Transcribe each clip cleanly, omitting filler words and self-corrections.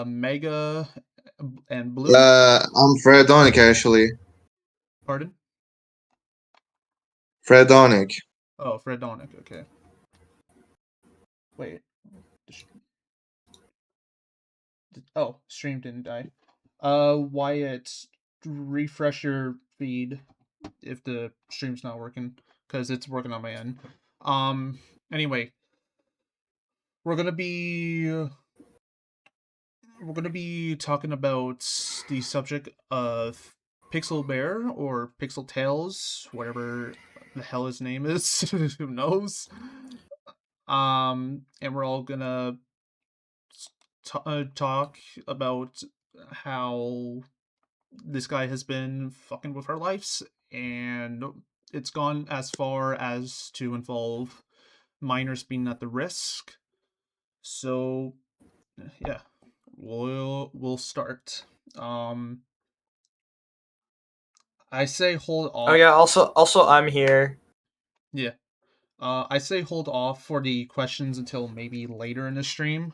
Mega and Blue. I'm Fredonic, actually. Pardon? Fredonic. Oh, Fredonic. Okay. Wait. Oh, stream didn't die. Wyatt, refresh your feed if the stream's not working, because it's working on my end. Anyway, we're gonna be talking about the subject of Pixel Bear or Pixel Tails, whatever the hell his name is. Who knows? And we're all gonna talk about how this guy has been fucking with our lives, and it's gone as far as to involve minors being at the risk. So, yeah, we'll start. I say hold off. Oh yeah. Also, I'm here. Yeah. I say hold off for the questions until maybe later in the stream.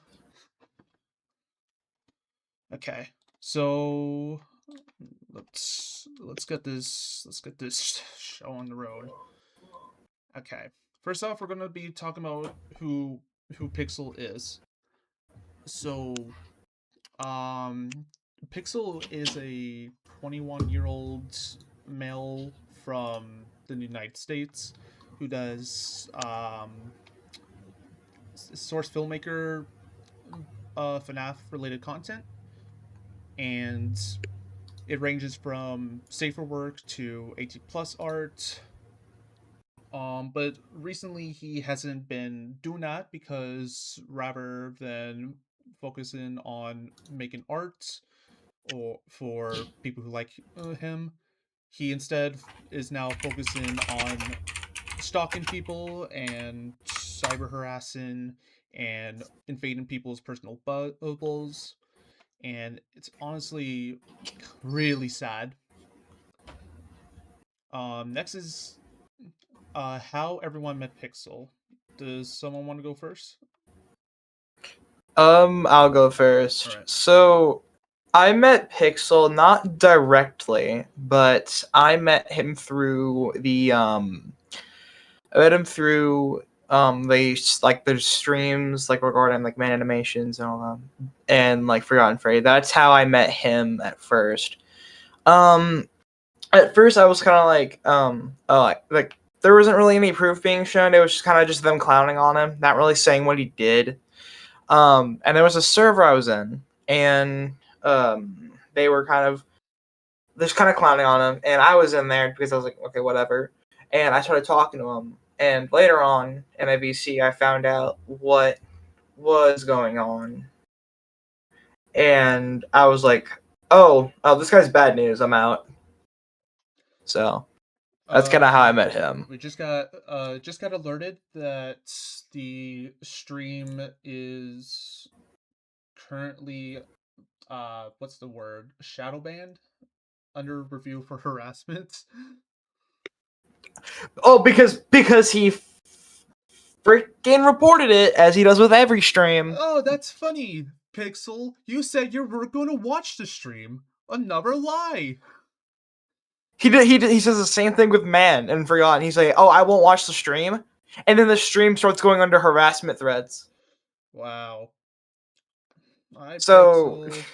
Okay. So let's get this show on the road. Okay. First off, we're gonna be talking about who Pixel is. So, Pixel is a 21-year-old male from the United States who does source filmmaker FNAF related content, and it ranges from safer work to 18 plus art. But recently he hasn't been doing that because rather than focusing on making art or for people who like him, he instead is now focusing on stalking people and cyber harassing and invading people's personal bubbles, and it's honestly really sad. Next is how everyone met Pixel. Does someone want to go first? I'll go first. All right. So, I met Pixel not directly, but I met him through their streams like regarding like man animations and all that, and like Forgotten Freddy. That's how I met him at first. At first I was kind of like like there wasn't really any proof being shown. It was just kind of just them clowning on him, not really saying what he did. And there was a server I was in, and they were just kind of clowning on him, and I was in there because I was like, okay, whatever. And I started talking to him, and later on in a VC, I found out what was going on, and I was like, oh, this guy's bad news. I'm out. So that's kind of how I met him. We just got alerted that the stream is currently what's the word? Shadow banned, under review for harassment. Oh, because he freaking reported it, as he does with every stream. Oh, that's funny, Pixel. You said you were going to watch the stream. Another lie. He says the same thing with Man and Forgotten. He's like, oh, I won't watch the stream, and then the stream starts going under harassment threads. Wow. So, Pixel.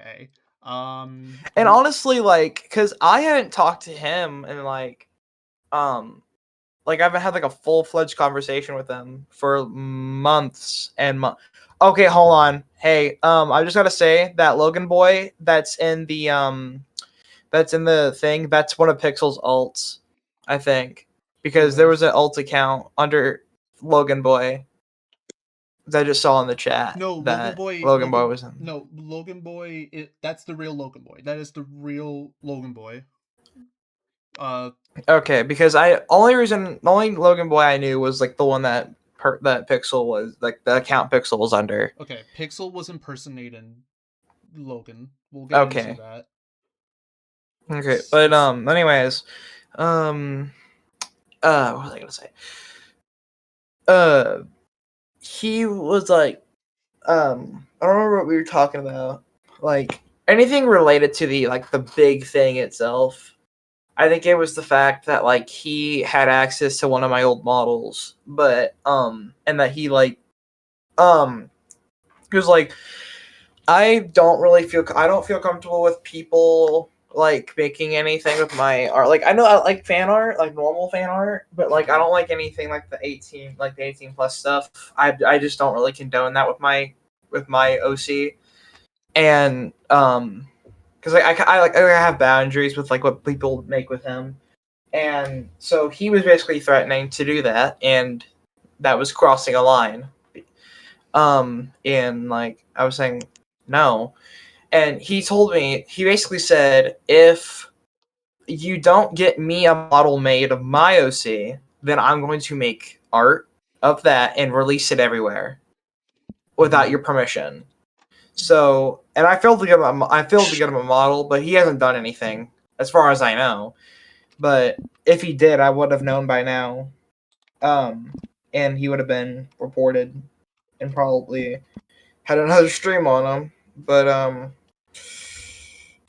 Okay. And honestly, like, because I hadn't talked to him and like I haven't had like a full-fledged conversation with him for months and months. Okay, hold on. Hey, I just gotta say that Logan Boy that's in the thing, that's one of Pixel's alts, I think, because there was an alt account under Logan Boy that I just saw in the chat. No, that Logan Boy was in. No, Logan Boy. That's the real Logan Boy. That is the real Logan Boy. Okay, because the only Logan Boy I knew was like the one that Pixel was, like the account Pixel was under. Okay, Pixel was impersonating Logan. We'll get into that. Okay, but anyways, what was I gonna say? He was like, I don't remember what we were talking about. Like anything related to the big thing itself. I think it was the fact that like he had access to one of my old models, but and that um he was like, I don't feel comfortable with people like making anything with my art. Like I know I like fan art, like normal fan art, but like I don't like anything like the 18 plus stuff. I just don't really condone that with my OC. And because I have boundaries with like what people make with him. And so he was basically threatening to do that, and that was crossing a line. And like I was saying no. And he basically said, if you don't get me a model made of my OC, then I'm going to make art of that and release it everywhere without your permission. So, and I failed to get him a model, but he hasn't done anything as far as I know. But if he did, I would have known by now. And he would have been reported and probably had another stream on him. But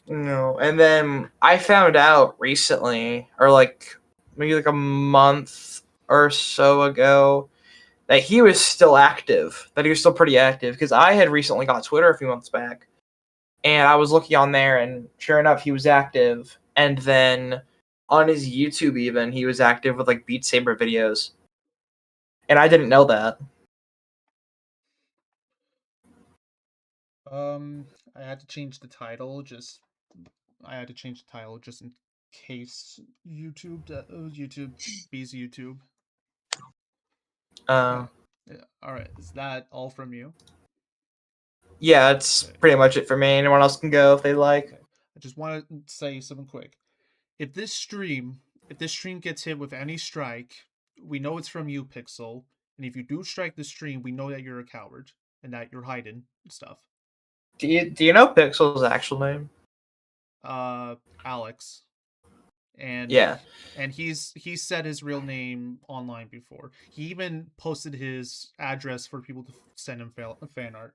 no. And then I found out recently, or like maybe like a month or so ago, that he was still active. That he was still pretty active because I had recently got Twitter a few months back, and I was looking on there, and sure enough, he was active. And then on his YouTube, even he was active with like Beat Saber videos, and I didn't know that. I had to change the title. Just in case YouTube bees YouTube. Okay. Yeah. All right. Is that all from you? Yeah, it's pretty much it for me. Anyone else can go if they like. Okay. I just want to say something quick. If this stream gets hit with any strike, we know it's from you, Pixel. And if you do strike the stream, we know that you're a coward and that you're hiding stuff. Do you know Pixel's actual name? Alex. And Yeah. and he's said his real name online before. He even posted his address for people to send him fan art.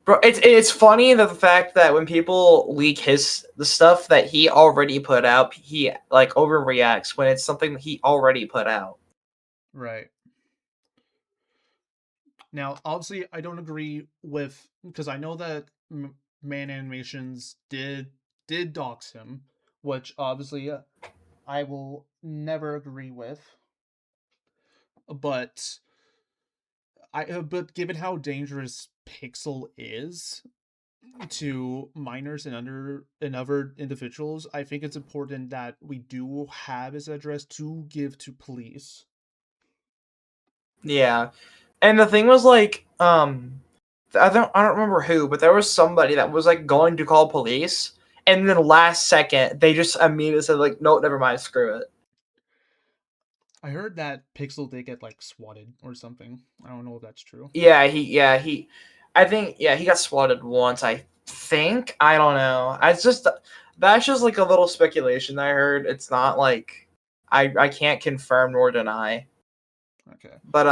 Bro, it's funny that the fact that when people leak the stuff that he already put out, he like overreacts when it's something that he already put out. Right. Now, obviously, I don't agree with, because I know that Man Animations did dox him, which obviously I will never agree with. But but given how dangerous Pixel is to minors and other individuals, I think it's important that we do have his address to give to police. Yeah. And the thing was like, I don't remember who, but there was somebody that was like going to call police, and then last second they just immediately said like, no, never mind, screw it. I heard that Pixel did get like swatted or something. I don't know if that's true. I think he got swatted once. I think I don't know. That's just like a little speculation I heard. It's not like I can't confirm nor deny. Okay. But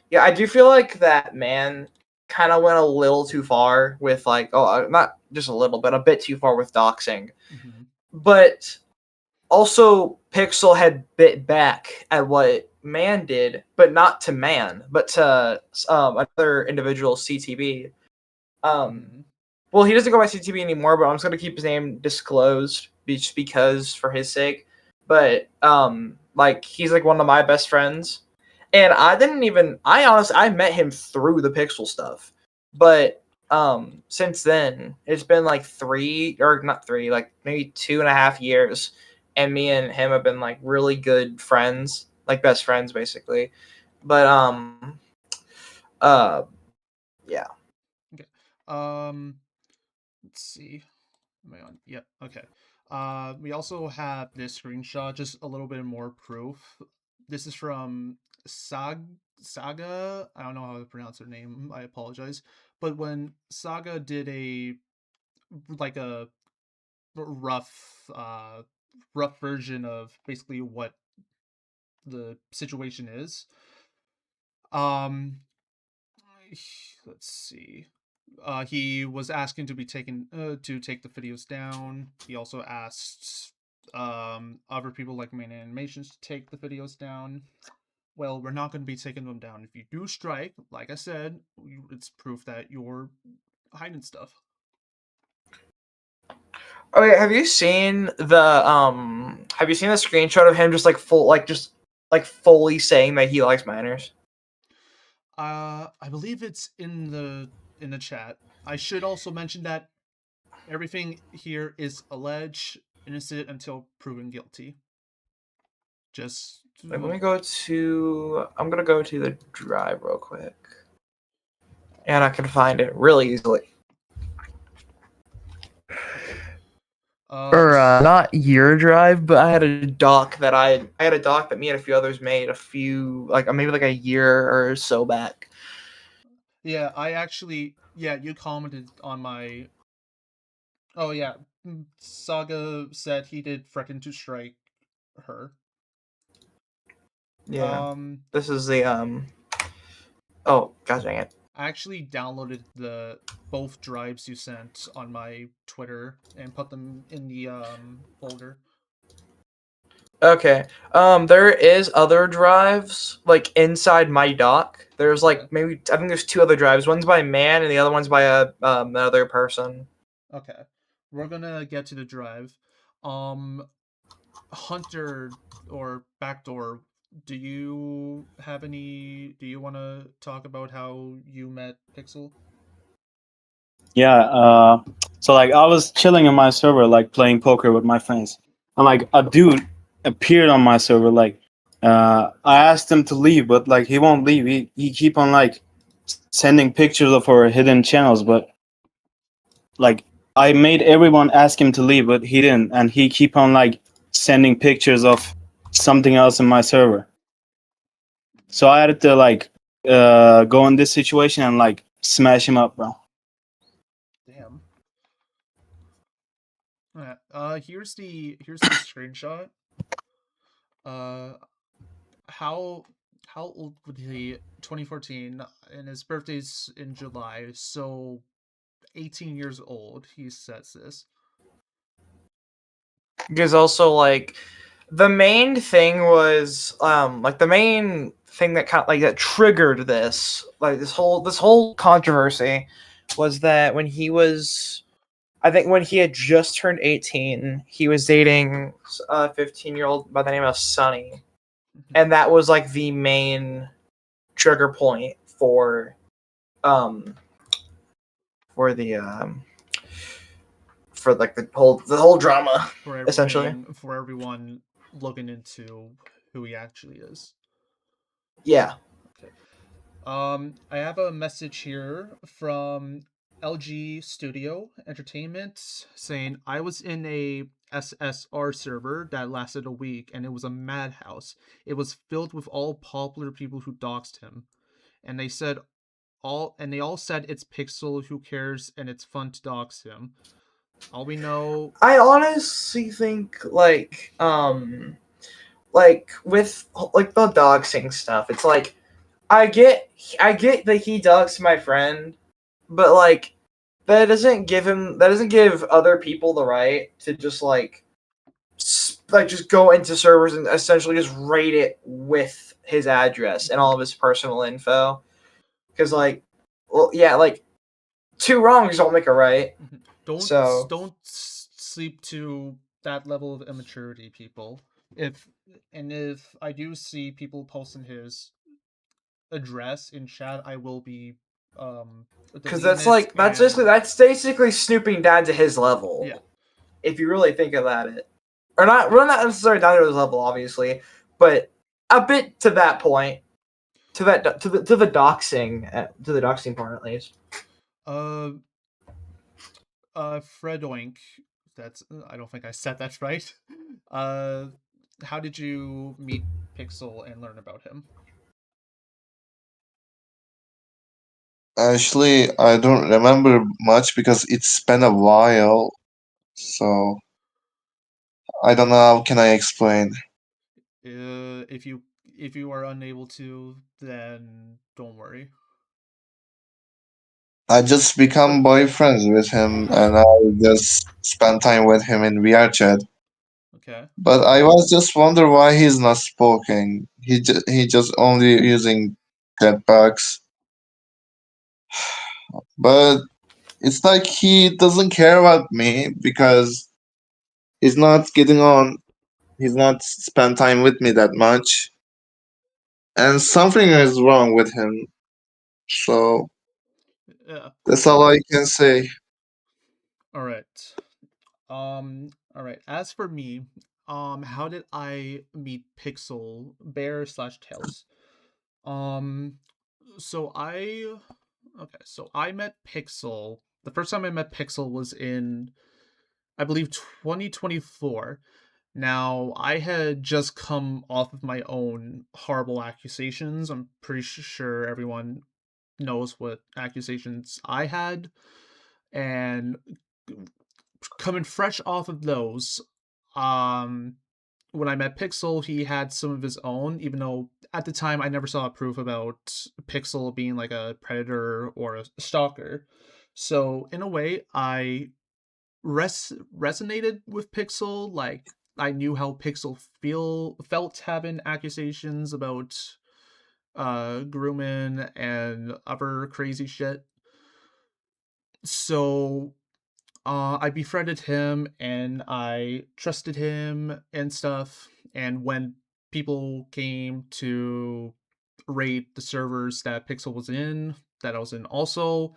yeah, I do feel like that man kind of went a little too far with like, not just a little, but a bit too far with doxing. Mm-hmm. But also, Pixel had bit back at what Man did, but not to Man, but to another individual, CTB. Mm-hmm. Well, he doesn't go by CTB anymore, but I'm just gonna keep his name disclosed just because for his sake. But like he's like one of my best friends, and I honestly I met him through the Pixel stuff, but since then it's been like like maybe 2.5 years, and me and him have been like really good friends, like best friends basically. But uh yeah. Okay. Let's see. Am I on? Yep. Okay. We also have this screenshot, just a little bit more proof. This is from Saga. I don't know how to pronounce her name. I apologize. But when Saga did a like a rough rough version of basically what the situation is, um let's see. He was asking to be taken to take the videos down. He also asked other people like main animations to take the videos down. Well, we're not going to be taking them down. If you do strike, like I said, it's proof that you're hiding stuff. Okay, have you seen the screenshot of him just like fully saying that he likes minors? I believe it's in the chat. I should also mention that everything here is alleged, innocent until proven guilty. Just Like, I'm gonna go to the drive real quick. And I can find it really easily. okay. Or not your drive, but I had a doc that me and a few others made maybe like a year or so back. Yeah, I actually you commented on my. Oh yeah, Saga said he did threaten to strike her. Yeah. This is the oh god dang it. I actually downloaded the both drives you sent on my Twitter and put them in the folder. Okay. There is other drives like inside my doc. There's like Okay. maybe I think there's two other drives. One's by man and the other one's by another person. Okay. We're gonna get to the drive. Hunter or Backdoor, do you want to talk about how you met Pixel? Yeah, so like I was chilling in my server, like playing poker with my friends, and like a dude appeared on my server. Like, I asked him to leave, but like he won't leave. He keep on like sending pictures of our hidden channels, but like I made everyone ask him to leave, but he didn't, and he keep on like sending pictures of something else in my server. So I had to like go in this situation and like smash him up, bro. Damn. Here's the screenshot. How old would he? 2014, and his birthday's in July, so 18 years old. He says this. Because also like the main thing was like the main thing that kind of like that triggered this whole controversy was that when he was I think when he had just turned 18, he was dating a 15-year-old by the name of Sunny. And that was like the main trigger point um for the for like the whole drama essentially. For everyone looking into who he actually is. Yeah. Okay. I have a message here from LG Studio Entertainment saying I was in a SSR server that lasted a week and it was a madhouse. It was filled with all popular people who doxed him. And they all said it's Pixel, who cares, and it's fun to dox him. All we know, I honestly think with like the doxing stuff, it's like I get that he doxed my friend, but like that doesn't give other people the right to just just go into servers and essentially just raid it with his address and all of his personal info. Because like two wrongs don't make a right. don't So don't sleep to that level of immaturity, people. If I do see people posting his address in chat, I will be because deleting it. that's basically snooping down to his level. Yeah. If you really think about it, or not, we're not necessarily down to his level, obviously, but a bit to that point, to the doxing part at least. Fredoink, that's I don't think I said that right. How did you meet Pixel and learn about him? Actually, I don't remember much because it's been a while. So I don't know how can I explain. If you are unable to, then don't worry. I just become boyfriends with him, and I just spend time with him in VR chat. Okay. But I was just wonder why he's not spoken. He just only using jetpacks. But it's like he doesn't care about me because he's not getting on. He's not spend time with me that much, and something is wrong with him. So Yeah. that's all I can say. All right. All right. As for me, how did I meet Pixel Bear slash Tails? Um, so I okay. So I met Pixel. The first time I met Pixel was in, I believe, 2024. Now, I had just come off of my own horrible accusations. I'm pretty sure everyone knows what accusations I had. And coming fresh off of those, um, when I met Pixel, he had some of his own, even though at the time I never saw proof about Pixel being like a predator or a stalker. So, in a way, I resonated with Pixel. Like, I knew how Pixel felt having accusations about grooming and other crazy shit. So I befriended him and I trusted him and stuff. And when people came to raid the servers that Pixel was in, that I was in also,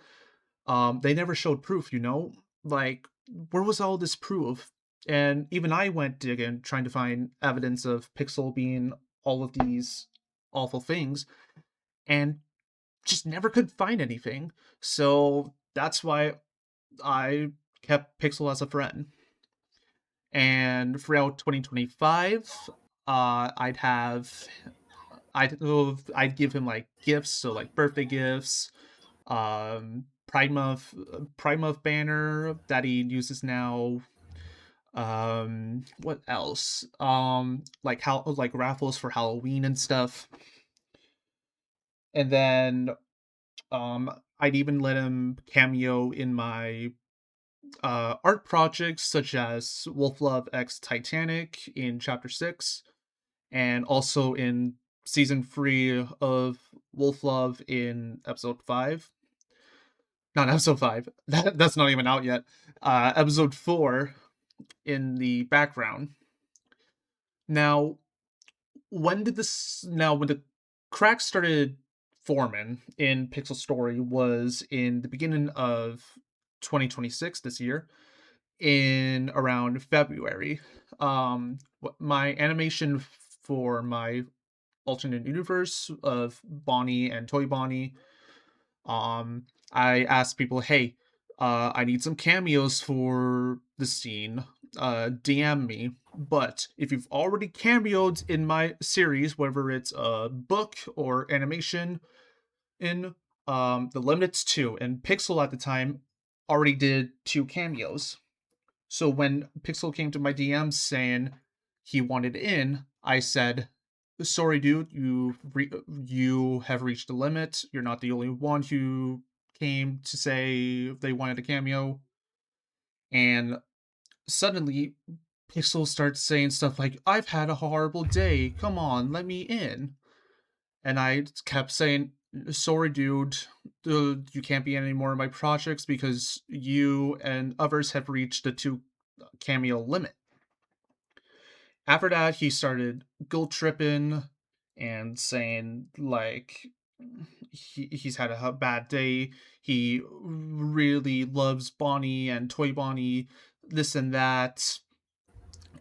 they never showed proof, you know? Like, where was all this proof? And even I went digging, trying to find evidence of Pixel being all of these awful things, and just never could find anything. So that's why I kept Pixel as a friend. And throughout 2025, I'd give him like gifts, so like birthday gifts, Pride Month banner that he uses now. What else? Like how like raffles for Halloween and stuff. And then I'd even let him cameo in my art projects such as Wolf Love X Titanic in Chapter 6, and also in Season 3 of Wolf Love in Episode 5. Not Episode 5, that's not even out yet. Episode 4 in the background. Now, when the cracks started forming in Pixel Story was in the beginning of 2026 this year, in around February. My animation for my alternate universe of Bonnie and Toy Bonnie, I asked people, hey, I need some cameos for the scene. DM me. But if you've already cameoed in my series, whether it's a book or animation, in the limit's 2, and Pixel at the time already did 2 cameos. So when Pixel came to my DMs saying he wanted in, I said, "Sorry, dude, you have reached the limit. You're not the only one who came to say they wanted a cameo." And suddenly, Pixel starts saying stuff like, "I've had a horrible day. Come on, let me in." And I kept saying, "Sorry, dude, you can't be in any more of my projects because you and others have reached the 2 cameo limit." After that, he started guilt tripping and saying like he's had a bad day. He really loves Bonnie and Toy Bonnie, this and that.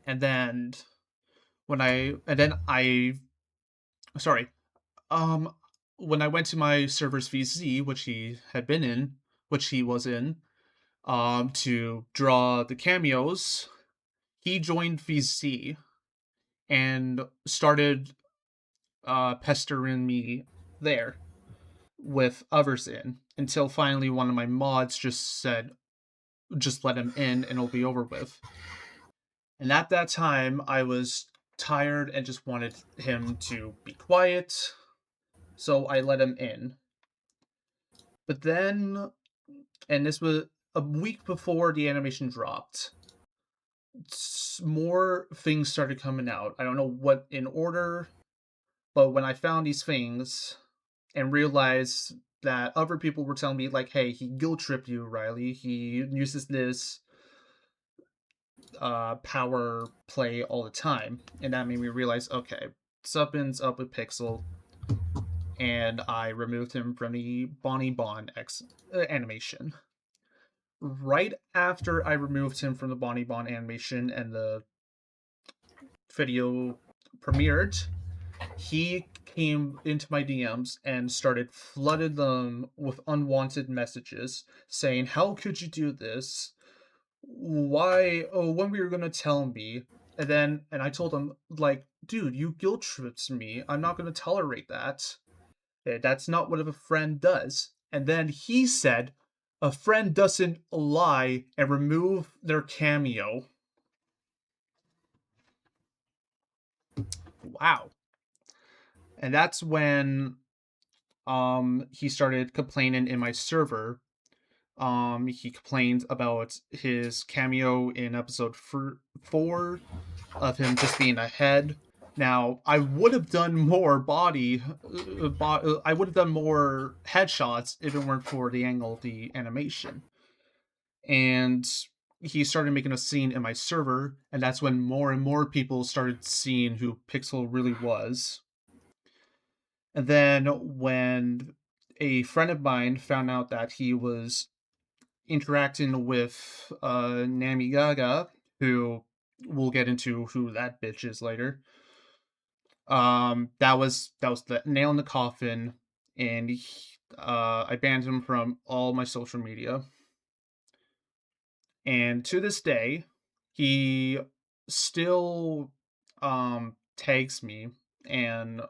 And then I sorry, um when I went to my server's VZ, which he was in, to draw the cameos, he joined VC and started pestering me there with others in, until finally one of my mods just said, just let him in and it'll be over with. And at that time, I was tired and just wanted him to be quiet, so I let him in. But then and this was a week before the animation dropped. More things started coming out. I don't know what in order, but when I found these things and realized that other people were telling me, like, hey, he guilt tripped you, Riley. He uses this power play all the time. And that made me realize, okay, something's up with Pixel. And I removed him from the Bonnie Bon animation. Right after I removed him from the Bonnie Bon animation and the video premiered, he came into my DMs and started flooded them with unwanted messages saying, "How could you do this? Why? Oh, when were you gonna tell me?" And I told him, like, dude, you guilt tripped me. I'm not gonna tolerate that. That's not what a friend does. And then he said, a friend doesn't lie and remove their cameo. Wow. And that's when he started complaining in my server. He complained about his cameo in episode 4 of him just being ahead. Now, I would have done more I would have done more headshots if it weren't for the angle of the animation. And he started making a scene in my server, and that's when more and more people started seeing who Pixel really was. And then when a friend of mine found out that he was interacting with Namy Gaga, who we'll get into who that bitch is later. That was the nail in the coffin, and I banned him from all my social media. And to this day, he still tags me and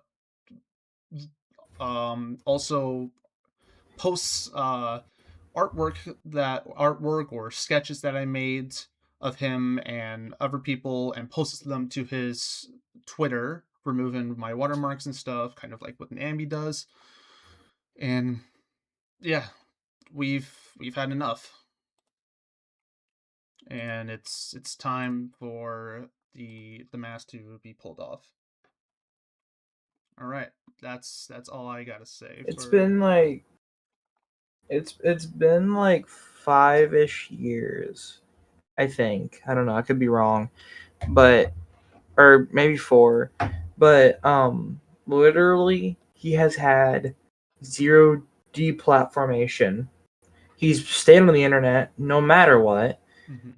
also posts artwork or sketches that I made of him and other people and posts them to his Twitter, removing my watermarks and stuff, kind of like what Namy does. And yeah, we've had enough. And it's time for the mask to be pulled off. All right, that's all I gotta say. It's been like 5-ish years, I think. I don't know, I could be wrong. But or maybe 4. But literally he has had 0 deplatformation. He's stayed on the internet no matter what.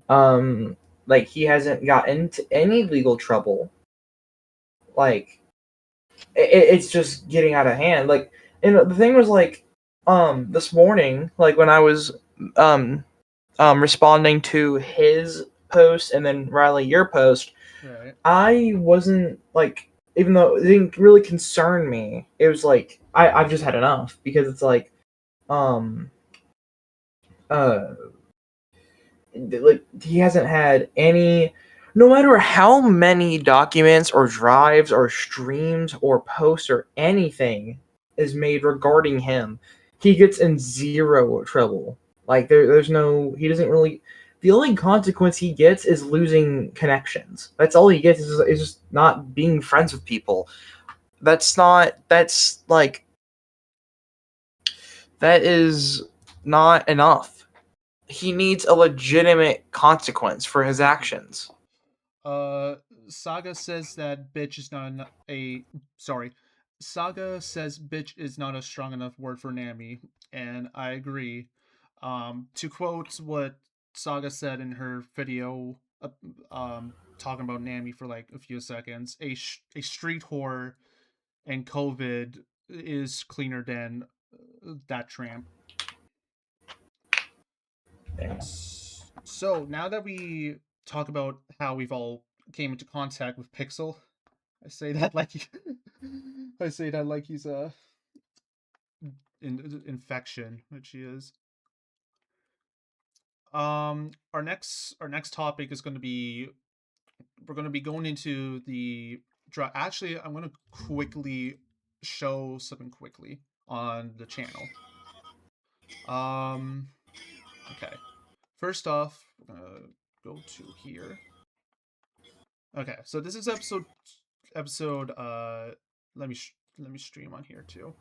Mm-hmm. Like he hasn't got into any legal trouble. Like it's just getting out of hand. Like, and the thing was like, this morning, like when I was responding to his post and then Riley your post, Right. I wasn't like, even though it didn't really concern me, it was like I've just had enough because it's like, like he hasn't had any, no matter how many documents or drives or streams or posts or anything is made regarding him, he gets in 0 trouble. Like there's no, he doesn't really, the only consequence he gets is losing connections. That's all he gets is just not being friends with people. That's like, that is not enough. He needs a legitimate consequence for his actions. Saga says that bitch is not sorry. Saga says bitch is not a strong enough word for Namy, and I agree. To quote what Saga said in her video, talking about Namy for like a few seconds, a street whore and COVID is cleaner than that tramp. Yeah. So now that we talk about how we've all came into contact with Pixel, I say that like I say that like he's a infection, which he is. Our next topic is going to be, we're going to be going into the actually I'm going to quickly show something quickly on the channel. Um Okay. First off, go to here. Okay, so this is episode. Let me stream on here too.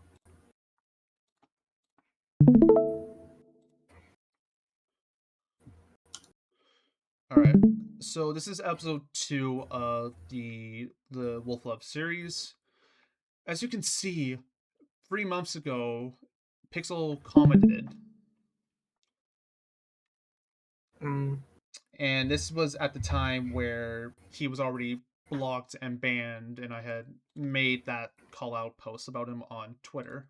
All right. So this is episode 2 of the Wolf Love series. As you can see, 3 months ago, Pixel commented, and this was at the time where he was already blocked and banned, and I had made that call out post about him on Twitter.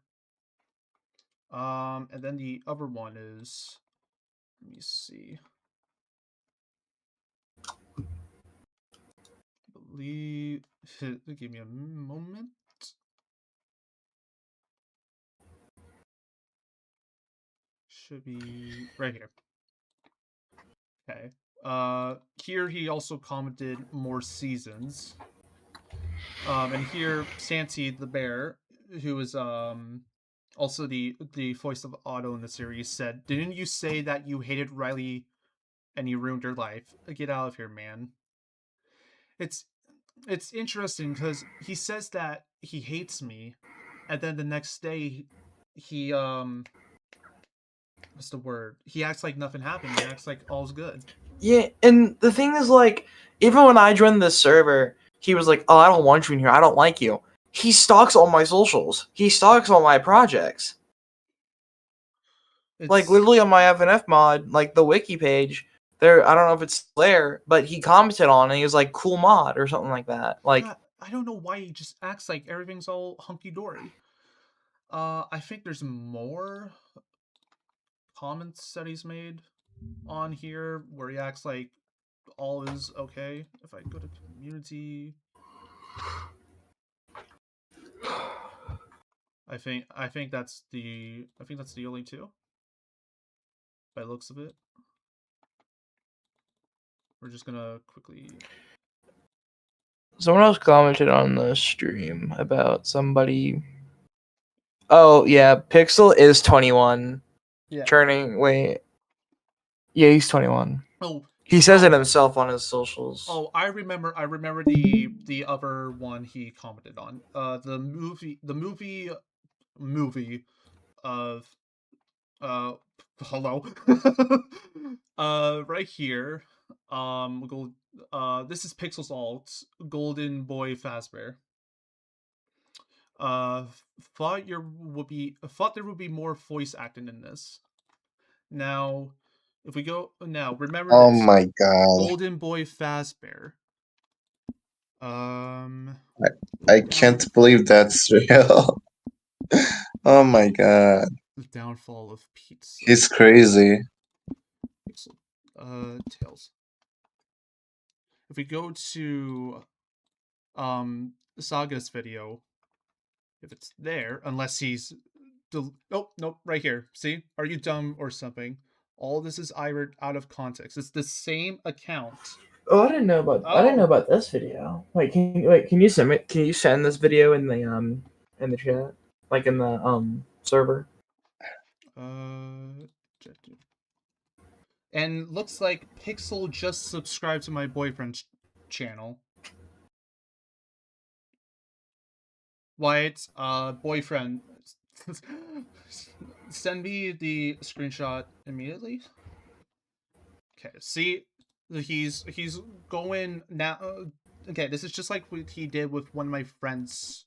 And then the other one is, let me see. I believe, give me a moment. Should be right here. Okay. Here he also commented more seasons. And here Santi the bear, who is also the voice of Otto in the series, said, "Didn't you say that you hated Riley and you ruined your life? Get out of here, man." It's interesting because he says that he hates me, and then the next day he what's the word? He acts like nothing happened. He acts like all's good. Yeah, and the thing is, like, even when I joined this server, he was like, "Oh, I don't want you in here. I don't like you." He stalks all my socials. He stalks all my projects. Like, literally on my FNF mod, like the wiki page, there, I don't know if it's there, but he commented on it. He was like, "Cool mod" or something like that. Like, yeah, I don't know why he just acts like everything's all hunky dory. I think there's more comments that he's made on here where he acts like all is okay. If I go to community, I think that's the only two. By the looks of it, we're just gonna quickly. someone else commented on the stream about somebody. Oh yeah, Pixel is 21. Yeah. Turning. Wait. Yeah, he's 21. Oh, He says it himself on his socials. Oh, I remember the other one he commented on. The movie of hello. Right here. This is Pixel's alt, Golden Boy Fazbear. Thought there would be more voice acting in this. Now, if we go now, remember Oh this. my god. Golden Boy Fazbear. I can't believe that's real. Oh my god. The downfall of pizza. He's crazy. Tails. If we go to Saga's video, if it's there, unless he's nope, right here. See? Are you dumb or something? All this is out of context. It's the same account. Oh, I didn't know about this video. Wait, can you send me? Can you send this video in the chat, like in the server? And looks like Pixel just subscribed to my boyfriend's channel. White, boyfriend, send me the screenshot immediately. Okay, see, he's going now. Okay, this is just like what he did with one of my friends.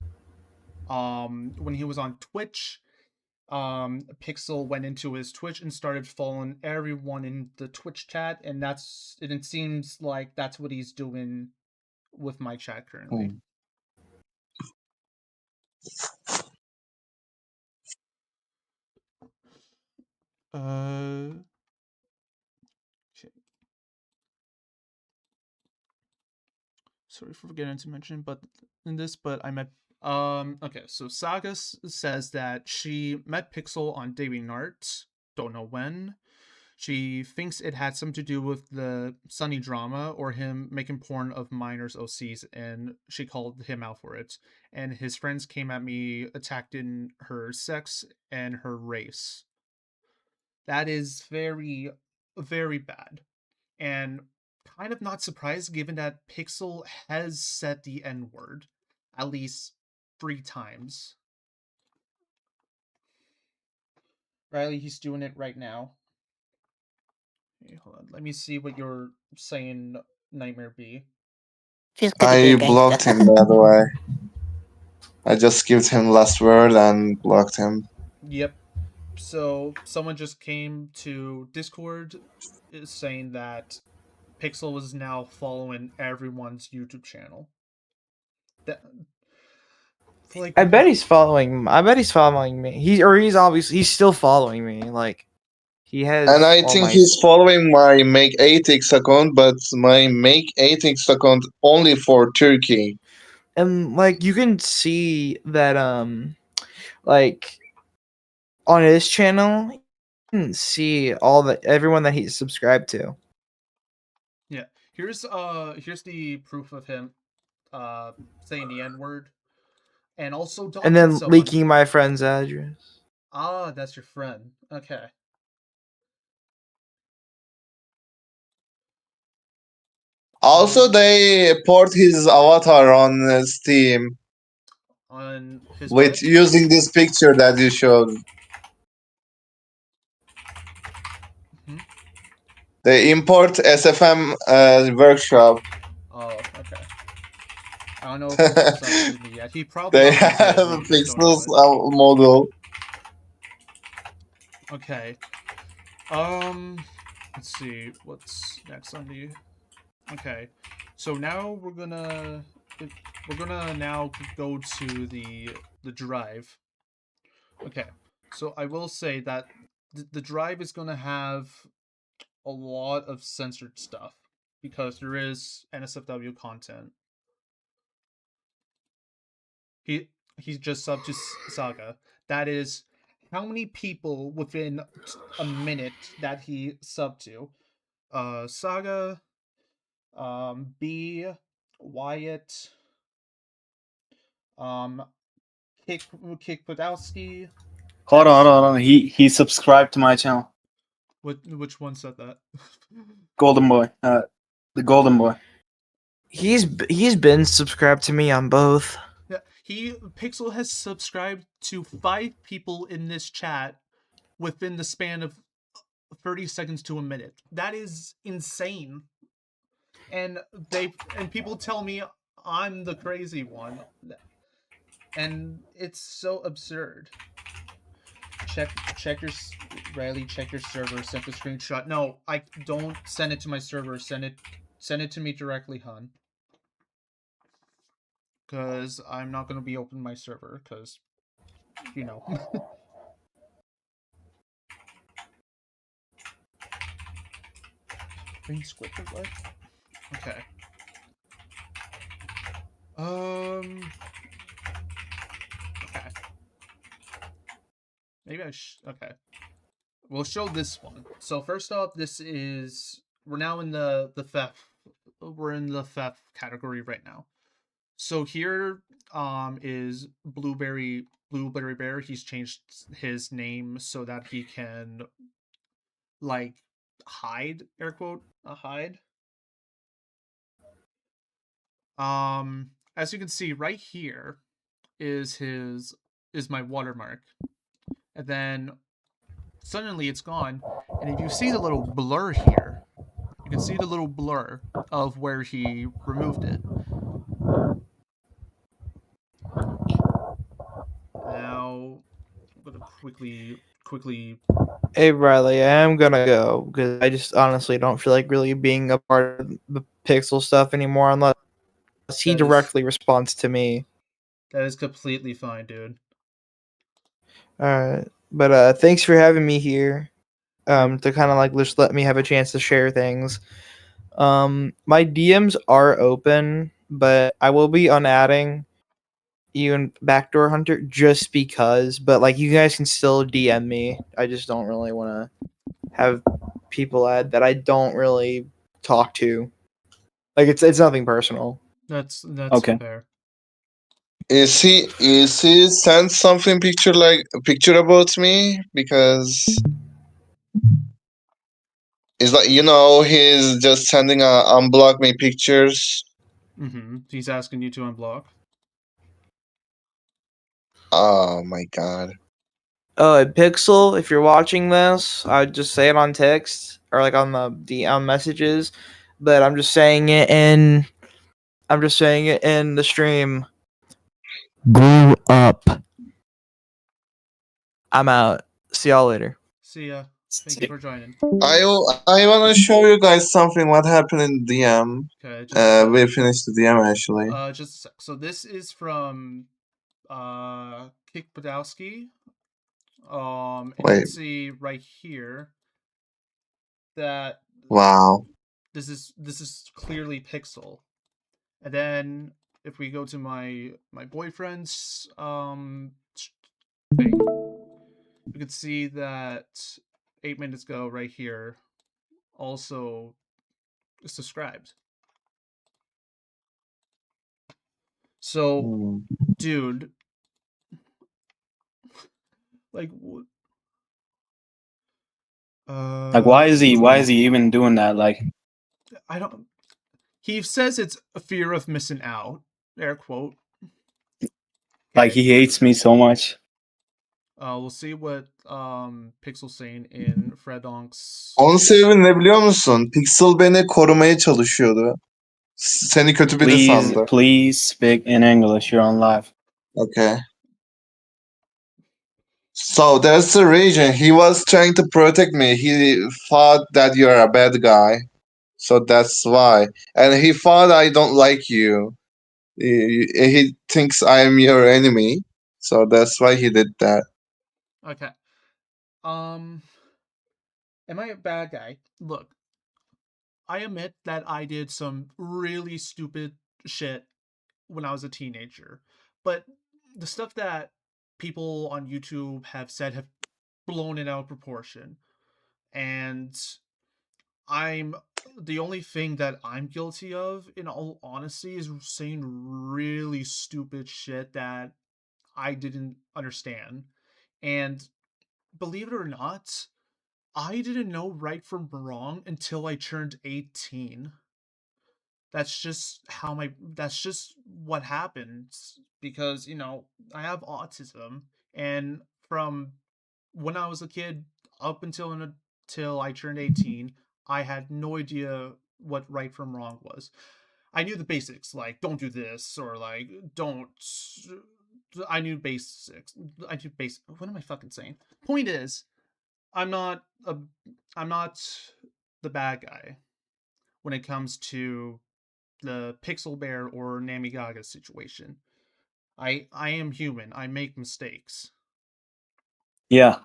When he was on Twitch, Pixel went into his Twitch and started following everyone in the Twitch chat, and it seems like that's what he's doing with my chat currently. Okay. Sorry for forgetting to mention, but I met. Okay, so Saga says that she met Pixel on DeviantArt. Don't know when. She thinks it had something to do with the Sunny drama or him making porn of minors OCs, and she called him out for it. And his friends came at me attacking her sex and her race. That is very, very bad. And kind of not surprised given that Pixel has said the N word at least 3 times. Riley, he's doing it right now. Okay, hold on. Let me see what you're saying, Nightmare B. She's gonna be I a blocked gangster. him, by the way. I just gave him last word and blocked him. Yep. So someone just came to Discord saying that Pixel is now following everyone's YouTube channel. That, like, I bet he's following. I bet he's following me. He's still following me. Like he has. And I all think my. he's following my Make 8x account, but my Make 8x account only for Turkey. And like you can see that like on his channel you can see everyone that he's subscribed to. yeah. Here's the proof of him saying the N word and also And doxing then someone. leaking my friend's address. Ah, that's your friend. Okay. Also, they port his avatar on Steam On his with what? using this picture that you showed. Hmm? They import SFM workshop. Oh, okay. I don't know if Pixel's updated me yet. He probably They already have did. We just don't know Pixel's it. model. Okay. Let's see what's next on the. Okay, so now we're gonna now go to the drive. Okay, so I will say that the drive is gonna have a lot of censored stuff because there is NSFW content. He he's just subbed to Saga. That is how many people within a minute that he subbed to. Saga, B, Wyatt, um, Kick Podowski. Hold on. He subscribed to my channel. Which one said that? Golden Boy. The Golden Boy. He's been subscribed to me on both. Yeah, Pixel has subscribed to 5 people in this chat within the span of 30 seconds to a minute. That is insane. And people tell me I'm the crazy one. And it's so absurd. Check your Riley, check your server, sent the screenshot. No, I don't send it to my server, send it to me directly, hun. Cause I'm not gonna be opening my server, cause you know. Being scripted, what? Okay. Okay. Maybe okay. We'll show this one. So first off, we're now in the theft. We're in the theft category right now. So here is Blueberry Bear. He's changed his name so that he can like hide, air quote, hide. As you can see right here is my watermark. And then suddenly it's gone. And if you see the little blur here, you can see the little blur of where he removed it. Now I'm gonna quickly. Hey Riley, I am gonna go because I just honestly don't feel like really being a part of the Pixel stuff anymore unless he That is directly responds to me. completely fine, dude. Alright. But thanks for having me here. To kind of like just let me have a chance to share things. My DMs are open, but I will be unadding you and Backdoor Hunter just because. But like you guys can still DM me. I just don't really want to have people add that I don't really talk to. Like it's nothing personal. That's Okay. fair. Is he sent something picture about me? Because It's like he's just sending unblock me pictures. He's asking you to unblock. Oh my god. Pixel, if you're watching this, I'd just say it on text or like on the DM messages, but I'm just saying it in the stream. Grow up. I'm out. See y'all later. See ya. Thank you for joining. I want to show you guys something what happened in DM. Okay, just a sec. We finished the DM actually. Just a sec. So this is from Kick Podowski. And you Wait. can see right here that Wow. this is clearly Pixel. And then if we go to my boyfriend's thing, you can see that 8 minutes ago right here also subscribed. So, dude, like, Like, why is he even doing that? Like, I don't. He says it's a fear of missing out. Air quote. like he hates me so much. We'll see what Pixel's saying in Fredonk's. Onun sebebi ne biliyor musun? Pixel beni korumaya çalışıyordu. Seni kötü biri sandı. Please speak in English. You're on live. Okay. So that's the reason he was trying to protect me. He thought that you're a bad guy. So that's why. And he thought I don't like you. He thinks I am your enemy. So that's why he did that. Okay. Am I a bad guy? Look, I admit that I did some really stupid shit when I was a teenager, but the stuff that people on YouTube have said have blown it out of proportion. And I'm the only thing that I'm guilty of, in all honesty, is saying really stupid shit that I didn't understand. And believe it or not, I didn't know right from wrong until I turned 18. That's just that's just what happens because, I have autism, and from when I was a kid up until I turned 18, I had no idea what right from wrong was. I knew the basics, like don't do this, or like don't. I knew basics. I knew basic. What am I fucking saying? Point is, I'm not a. I'm not the bad guy when it comes to the Pixel Bear or Namy Gaga situation. I am human. I make mistakes. Yeah.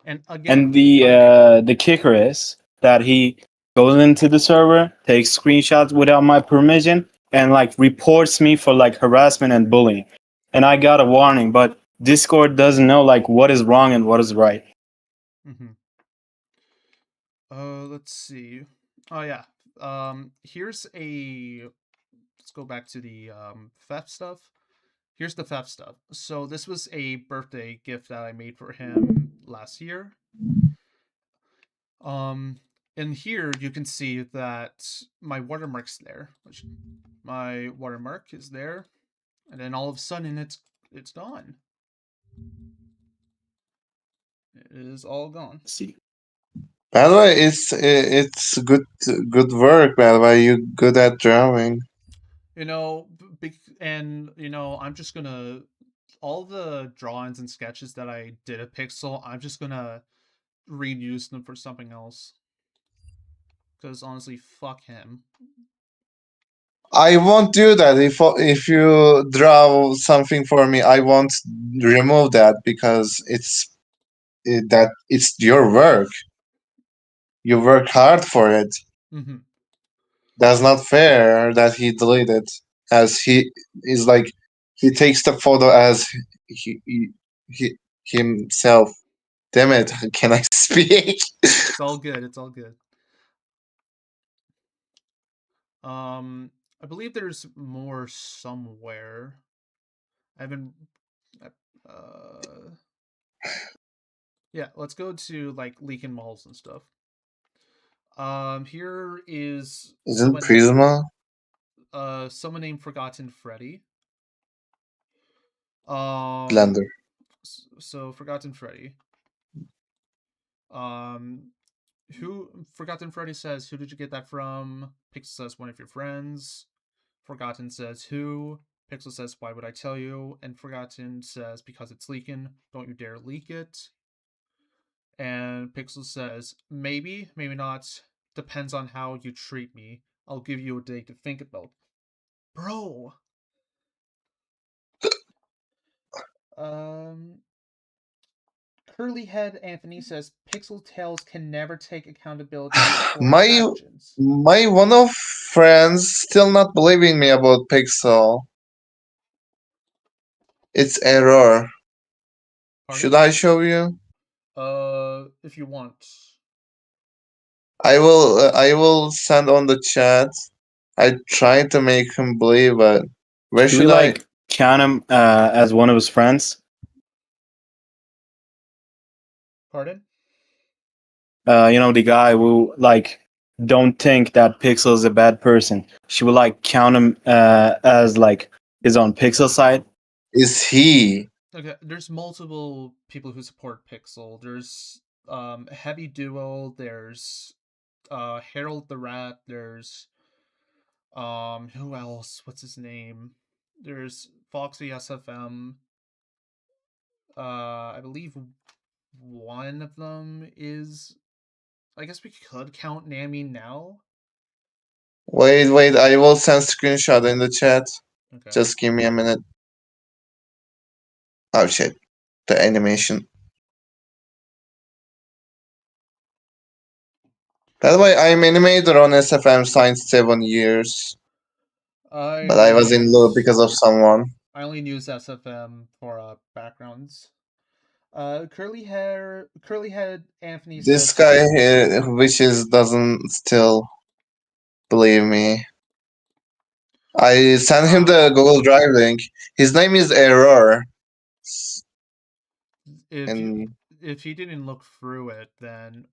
And again, the kicker is that he goes into the server, takes screenshots without my permission, and like reports me for like harassment and bullying. And I got a warning, but Discord doesn't know like what is wrong and what is right. Let's see. Oh yeah. Here's a. Let's go back to the theft stuff. Here's the theft stuff. So this was a birthday gift that I made for him last year. And here you can see that my watermark's there. My watermark is there, and then all of a sudden it's gone. It is all gone. See. By the way, it's good work. By the way, you're good at drawing. And I'm just gonna all the drawings and sketches that I did at Pixel, I'm just gonna reuse them for something else. Because honestly, fuck him. I won't do that. If you draw something for me, I won't remove that because it's your work. You work hard for it. That's not fair that he deleted, as he is like he takes the photo as he himself. Damn it! Can I speak? It's all good. It's all good. I believe there's more somewhere. I haven't. Yeah, let's go to like leaking malls and stuff. Here is Isn't Prisma? someone named Forgotten Freddy. Blender. So Forgotten Freddy. Who Forgotten Freddy says, "Who did you get that from?" Pixel says, "One of your friends." Forgotten says, "Who?" Pixel says, "Why would I tell you?" And Forgotten says, "Because it's leaking. Don't you dare leak it." And Pixel says, "Maybe, maybe not. Depends on how you treat me. I'll give you a day to think about." Bro. Um Curly Head Anthony says Pixel Tails can never take accountability for his My actions. my one of friends still not believing me about Pixel. It's error. Should Pardon? I show you? If you want. I will send on the chat. I tried to make him believe, but where Should we should I? like count him as one of his friends? Pardon? The guy who like don't think that Pixel is a bad person. Should we like count him as like his own Pixel side? Is he? Okay, there's multiple people who support Pixel. There's Heavy Duo, there's Harold the Rat, there's who else? What's his name? There's Foxy SFM. I believe one of them is, I guess we could count Namy now. Wait. I will send screenshot in the chat. Okay. Just give me a minute. Oh shit! The animation. By the way, I'm animator on SFM since 7 years, I but I only was in love use because of someone. I only use SFM for backgrounds. Curly Head Anthony This says, guy here, wishes doesn't still believe me. I sent him the Google Drive link. His name is Error. if you And if he didn't look through it, then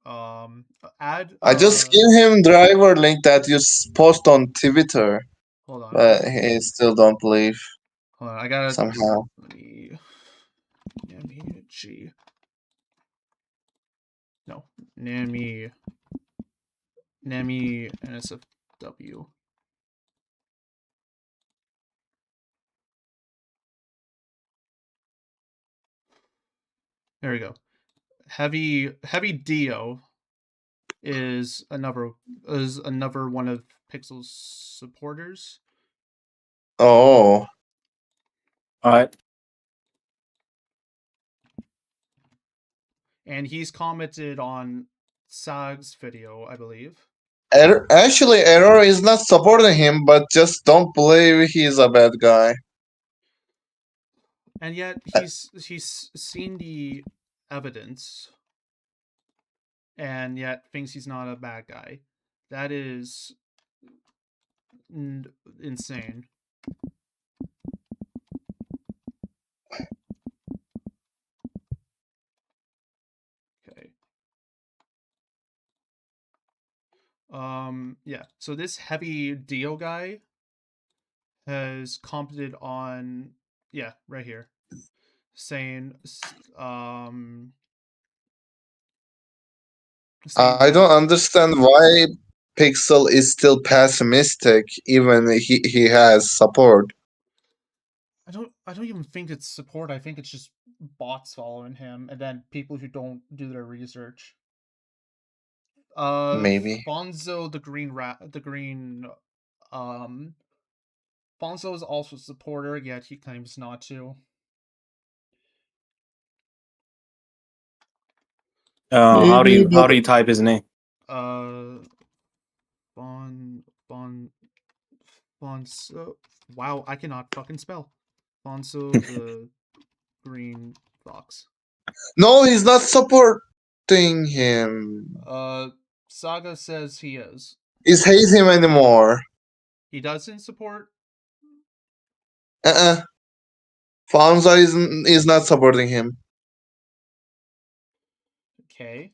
add I just give him driver link that you post on Twitter, hold on, but he still don't believe hold on, I gotta somehow. let me Namy G no Namy NSFW. There we go. Heavy Dio is another one of Pixel's supporters. Oh, All right. And he's commented on Sag's video, I believe. Actually, Error is not supporting him, but just don't believe he's a bad guy. And yet he's seen the evidence and yet thinks he's not a bad guy. That is insane. Okay. Yeah. So this Heavy Dio guy has commented on, yeah, right here, saying I don't understand why Pixel is still pessimistic, even he has support. I don't even think it's support. I think it's just bots following him and then people who don't do their research. Maybe. Fonzo the green Fonzo is also a supporter, yet he claims not to. How do Maybe, you but type his name? Uh Bon Fonzo, wow, I cannot fucking spell. Fonzo the green fox. no, he's not supporting him. Saga says he is. He's hate him anymore. He doesn't support. Uh-uh. Fonza is not supporting him. Okay.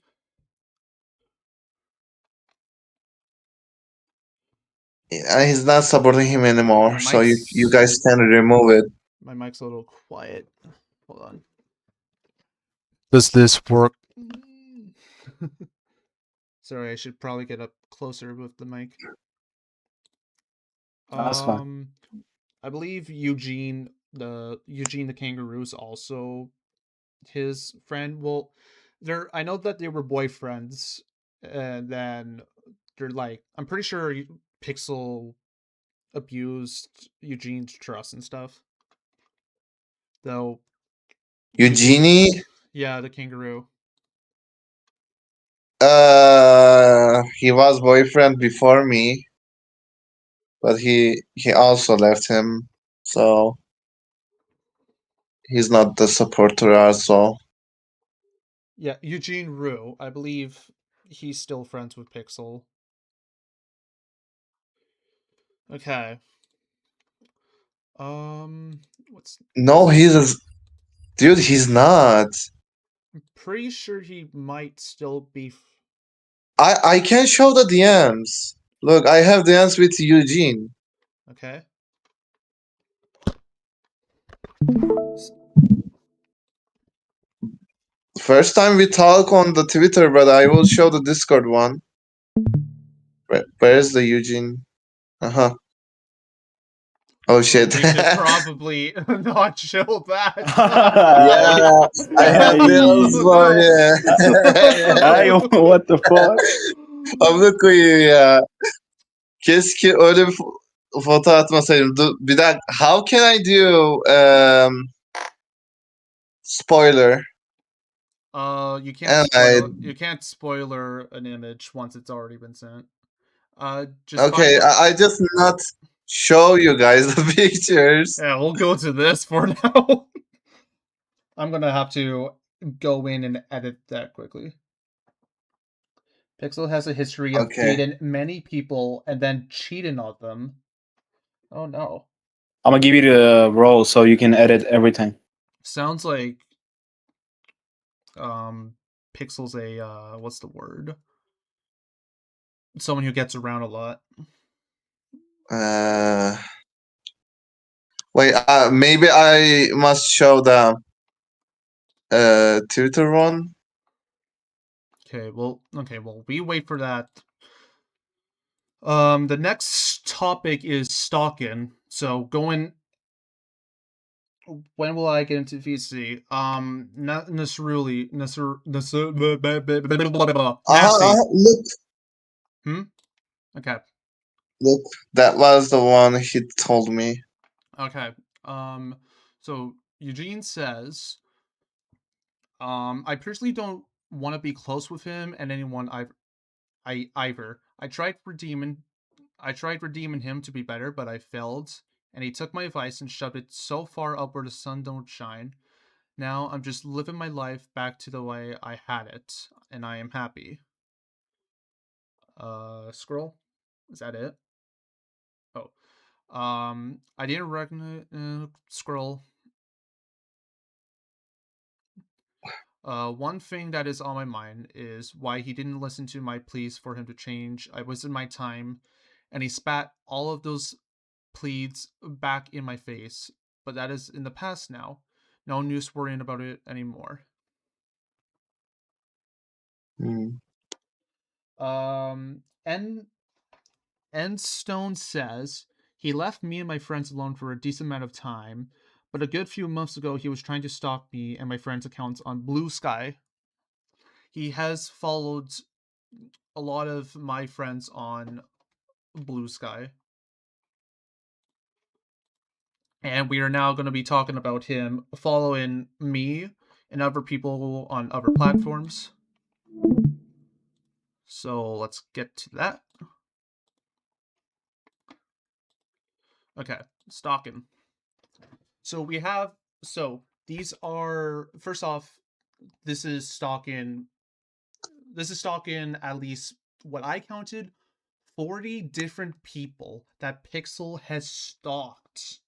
He's not supporting him anymore, My so you mic's guys can remove it. my mic's a little quiet. Hold on. Does this work? Sorry, I should probably get up closer with the mic. That's fine. I believe Eugene the kangaroo is also his friend. Well, I know that they were boyfriends, and then they're like, I'm pretty sure Pixel abused Eugene's trust and stuff. Though Eugenie, yeah, the kangaroo. he was boyfriend before me, but he also left him, so he's not the supporter also. Yeah, Eugene Rue. I believe he's still friends with Pixel. Okay. What's No, dude, he's not. I'm pretty sure he might still be. I can show the DMs. Look, I have DMs with Eugene. Okay. First time we talk on the Twitter, but I will show the Discord one. Where's the Eugene? Uh-huh. Oh shit. We should probably not show that. Yeah, I have DMs for No. ya. Ay, what the fuck? Amına koyayım ya. Keşke öyle bir foto atmasaydım. Bir dakika. How can I do spoiler? You can't And I You can't spoiler an image once it's already been sent. Just find okay, the. I just not show you guys the pictures. Yeah, we'll go to this for now. I'm gonna have to go in and edit that quickly. Pixel has a history of Okay. dating many people and then cheating on them. Oh no. I'm gonna give you the role so you can edit everything. Sounds like Pixel's a what's the word? Someone who gets around a lot. Uh, wait. Maybe I must show the Twitter one. Okay, well we wait for that. The next topic is stalking. So going when will I get into VC? Not necessarily Nasty. Look, Okay. look. That was the one he told me. Okay. So Eugene says, I personally don't want to be close with him and anyone either. I tried redeeming him to be better, but I failed, and he took my advice and shoved it so far up where the sun don't shine. Now I'm just living my life back to the way I had it, and I am happy. Scroll? Is that it? Oh. I didn't recognize scroll. One thing that is on my mind is why he didn't listen to my pleas for him to change. I wasted my time, and he spat all of those pleads back in my face. But that is in the past now. No use worrying about it anymore. Hmm. And Endstone says he left me and my friends alone for a decent amount of time, but a good few months ago he was trying to stalk me and my friends' accounts on Blue Sky. He has followed a lot of my friends on Blue Sky. And we are now going to be talking about him following me and other people on other platforms. So let's get to that. Okay, stalking. So these are, first off, this is stalking at least what I counted 40 different people that Pixel has stalked.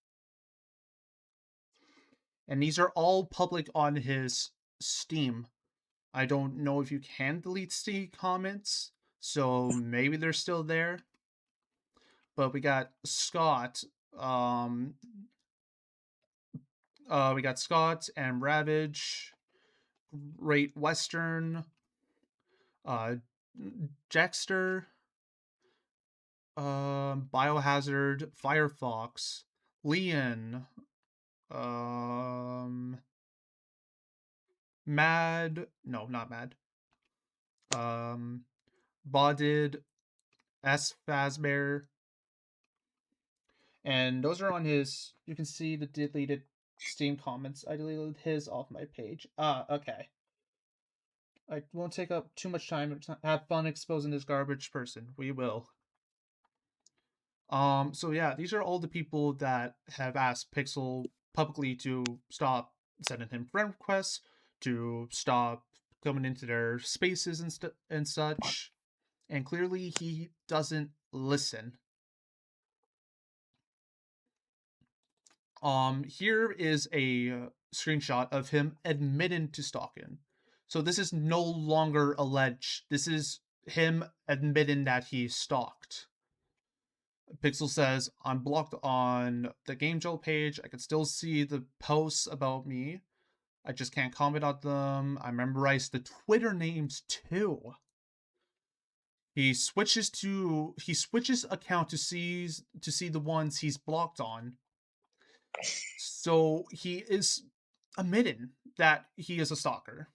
And these are all public on his Steam. I don't know if you can delete Steam comments, so maybe they're still there. But we got Scott. We got Scott and Ravage, Great Western, Jexter, Biohazard, Firefox, Leon, Mad. No, not Mad. Bodid, S Fazbear, and those are on his. You can see the deleted Steam comments. I deleted his off my page. Okay. I won't take up too much time. Have fun exposing this garbage person. We will. So yeah, these are all the people that have asked Pixel publicly to stop sending him friend requests, to stop coming into their spaces and such. And clearly he doesn't listen. Here is a screenshot of him admitting to stalking. So this is no longer alleged. This is him admitting that he stalked. Pixel says, I'm blocked on the Game Jolt page. I can still see the posts about me. I just can't comment on them. I memorized the Twitter names too. He switches account to see the ones he's blocked on. So he is admitting that he is a stalker.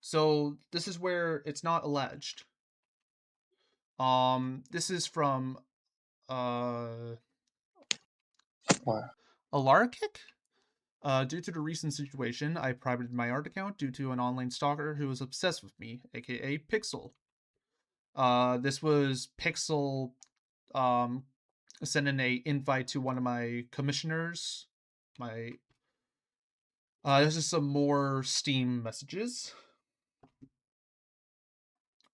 So this is where it's not alleged. This is from Alarkic. Due to the recent situation, I privated my art account due to an online stalker who was obsessed with me, aka Pixel. This was Pixel sending a invite to one of my commissioners. This is some more Steam messages.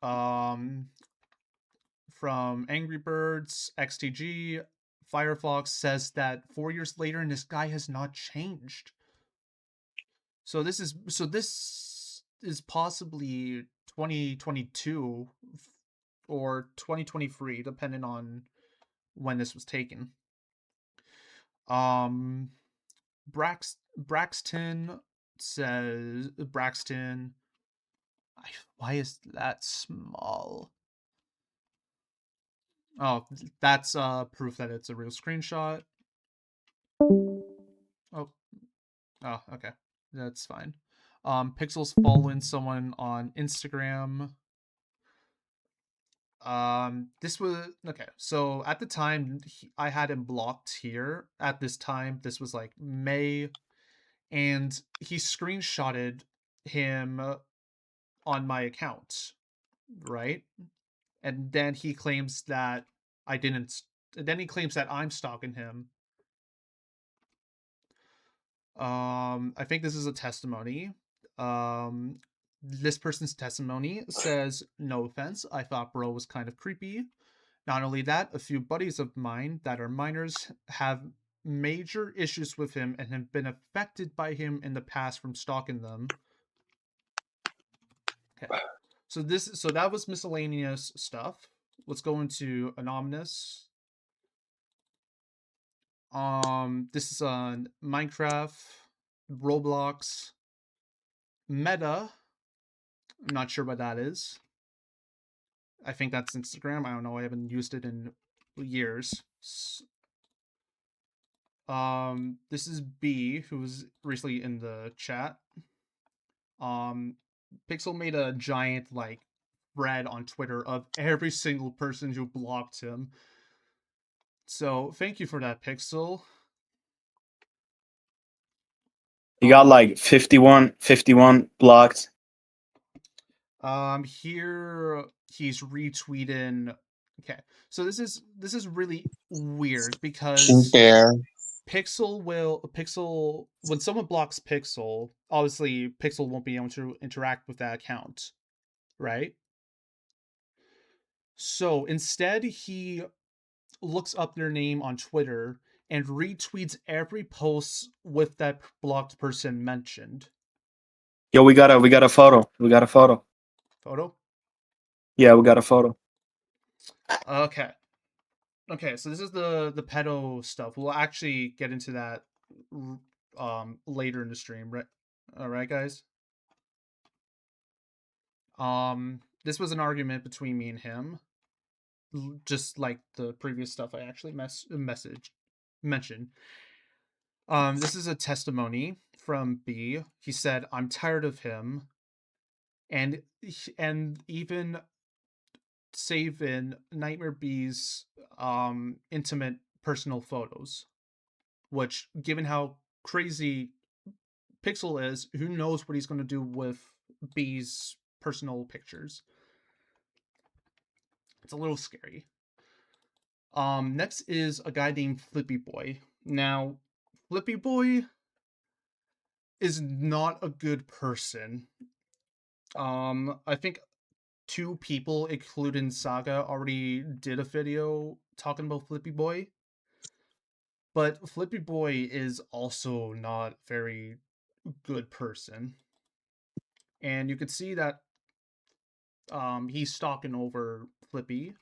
From Angry Birds, XTG, Firefox says that 4 years later, and this guy has not changed. So this is possibly 2022 or 2023, depending on when this was taken. Braxton says why is that small? Oh, that's proof that it's a real screenshot. Oh, okay, that's fine. Pixel's following someone on Instagram. This was okay. So at the time, I had him blocked here. At this time, this was like May, and he screenshotted him on my account, right? And then he claims that I didn't. Then he claims that I'm stalking him. I think this is a testimony. This person's testimony says, no offense, I thought bro was kind of creepy. Not only that, a few buddies of mine that are minors have major issues with him and have been affected by him in the past from stalking them. Okay. So that was miscellaneous stuff. Let's go into anonymous. This is on Minecraft, Roblox, Meta. I'm not sure what that is. I think that's Instagram. I don't know. I haven't used it in years. This is B, who was recently in the chat. Pixel made a giant thread on Twitter of every single person who blocked him. So thank you for that, Pixel. You got like 51 blocked. Here he's retweeting. Okay, so this is really weird because Pixel when someone blocks Pixel, obviously Pixel won't be able to interact with that account, right? So instead, he looks up their name on Twitter and retweets every post with that blocked person mentioned. Yo, we got a photo. We got a photo. Photo? Yeah, we got a photo. Okay. Okay, so this is the pedo stuff. We'll actually get into that later in the stream, right? All right, guys. This was an argument between me and him, just like the previous stuff I actually mentioned. This is a testimony from B. He said, "I'm tired of him," and even saving Nightmare B's intimate personal photos, which, given how crazy Pixel is, who knows what he's going to do with B's personal pictures. It's a little scary. Next is a guy named Flippy Boy. Now, Flippy Boy is not a good person. I think 2 people, including Saga, already did a video talking about Flippy Boy. But Flippy Boy is also not a very good person. And you could see that he's stalking over Flippy.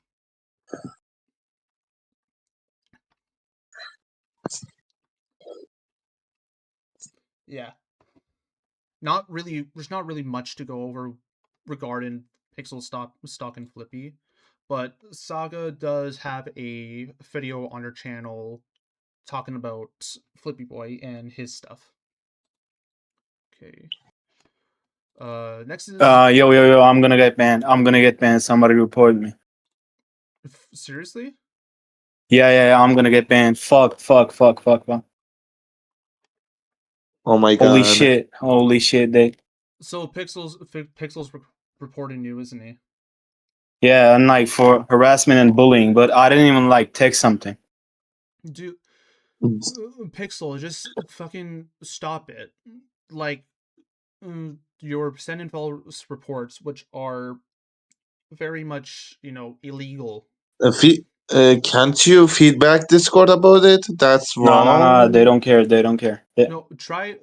Yeah. There's not really much to go over regarding Pixel stalking Flippy. But Saga does have a video on her channel talking about Flippy Boy and his stuff. Okay. Next is Yo, I'm gonna get banned. I'm gonna get banned. Somebody report me. seriously? Yeah, I'm gonna get banned. Fuck. Oh my Holy god. shit, they. So Pixel's reporting you, isn't he? Yeah, and like for harassment and bullying, but I didn't even like text something. Dude, Pixel, just fucking stop it. Like, you're sending false reports, which are very much, illegal. Can't you feedback Discord about it? That's Nah, they wrong. don't care. They don't care. No, try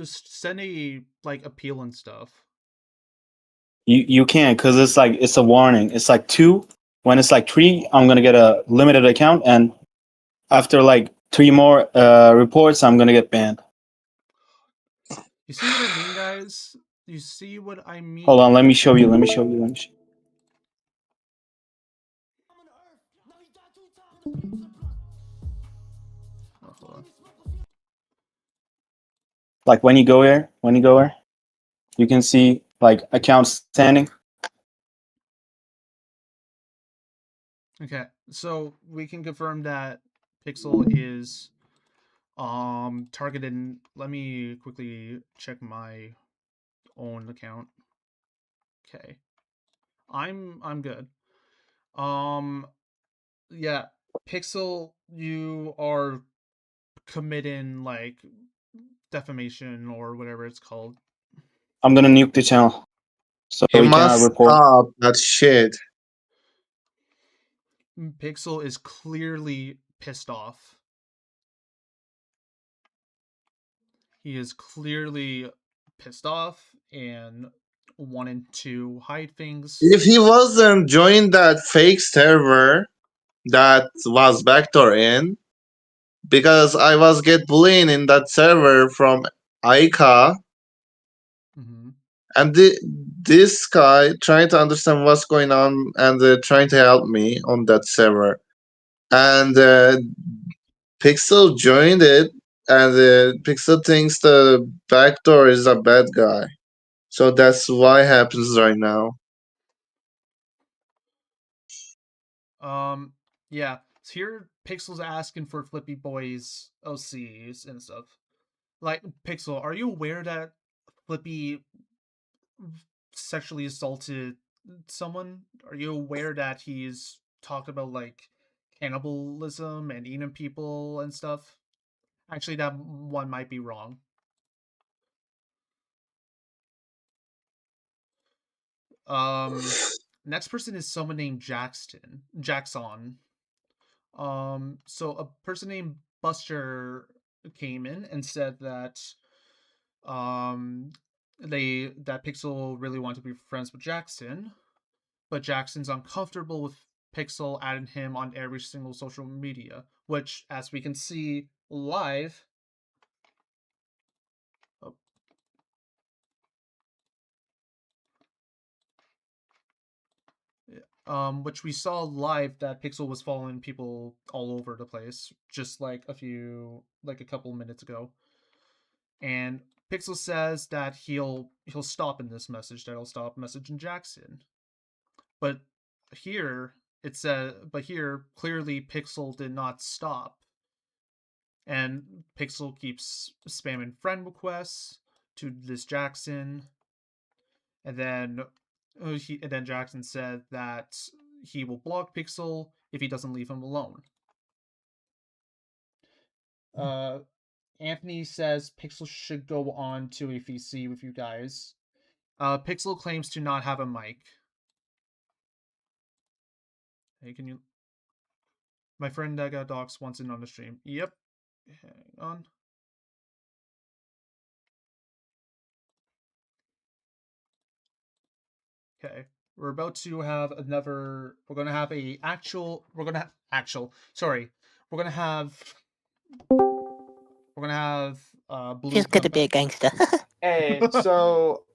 send a appeal and stuff. You can't because it's a warning. It's like 2. When it's like 3, I'm gonna get a limited account, and after like 3 more reports, I'm gonna get banned. You see what I mean, guys? You see what I mean? Hold on, let me show you. Oh, hold on. Like when you go here, you can see like accounts standing. Okay, so we can confirm that Pixel is targeted. Let me quickly check my own account. Okay, I'm good. Yeah, Pixel, you are committing like defamation or whatever it's called. I'm gonna nuke the channel, so You we cannot must report. stop that shit. Pixel is clearly pissed off. He is clearly pissed off and wanting to hide things. If he wasn't joined that fake server that was backdoor in, because I was get bullied in that server from Aika, Mm-hmm. and this guy trying to understand what's going on and trying to help me on that server, and Pixel joined it, and Pixel thinks the backdoor is a bad guy, so that's why happens right now. Yeah. So here Pixel's asking for Flippy Boy's OCs and stuff. Like, Pixel, are you aware that Flippy sexually assaulted someone? Are you aware that he's talked about like cannibalism and eating people and stuff? Actually, that one might be wrong. Next person is someone named Jackson. So a person named Buster came in and said that that Pixel really wanted to be friends with Jackson, but Jackson's uncomfortable with Pixel adding him on every single social media, which, as we can see live, which we saw live that Pixel was following people all over the place, just like a couple minutes ago. And Pixel says that he'll stop in this message, that he'll stop messaging Jackson. But here clearly Pixel did not stop. And Pixel keeps spamming friend requests to this Jackson. And then Jackson said that he will block Pixel if he doesn't leave him alone. Anthony says Pixel should go on to a VC with you guys. Pixel claims to not have a mic. Hey, can you... My friend Nega Docs wants in on the stream. Yep. Hang on. Okay. We're about to have another... We're going to have Blue He's gonna be a gangster. Hey, so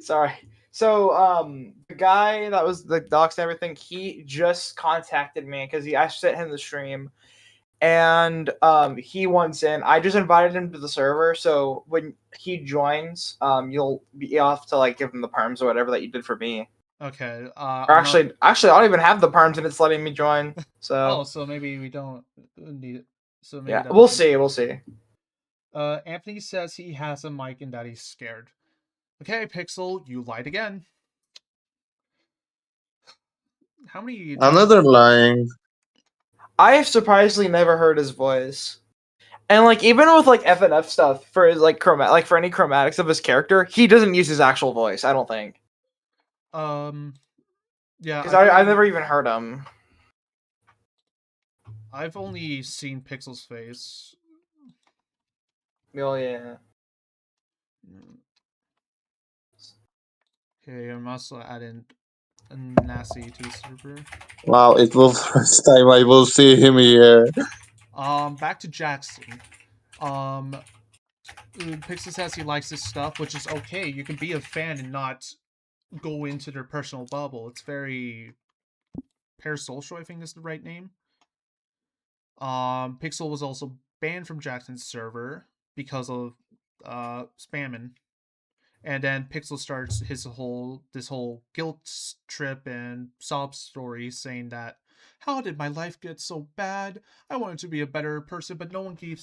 sorry. So the guy that was the docs and everything, he just contacted me because I sent him the stream, and he wants in. I just invited him to the server, so when he joins, you'll have to like give him the perms or whatever that you did for me. Okay. Or actually, I don't even have the perms, and it's letting me join. So so maybe we don't need it. So maybe yeah, we'll see. We'll see. Anthony says he has a mic and that he's scared. Okay, Pixel, you lied again. How many? Another lying. I have surprisingly never heard his voice, and like even with like FNF stuff for his like for any chromatics of his character, he doesn't use his actual voice. I don't think. Yeah, because I've never even heard him. I've only seen Pixel's face. Oh yeah. Okay, I'm also adding Nasi to the server. Wow, it was the first time I will see him here. Back to Jackson. Pixel says he likes this stuff, which is okay. You can be a fan and not go into their personal bubble. It's very parasocial, I think is the right name. Pixel was also banned from Jackson's server because of spamming. And then Pixel starts this whole guilt trip and sob story saying that, how did my life get so bad? I wanted to be a better person, but no one gave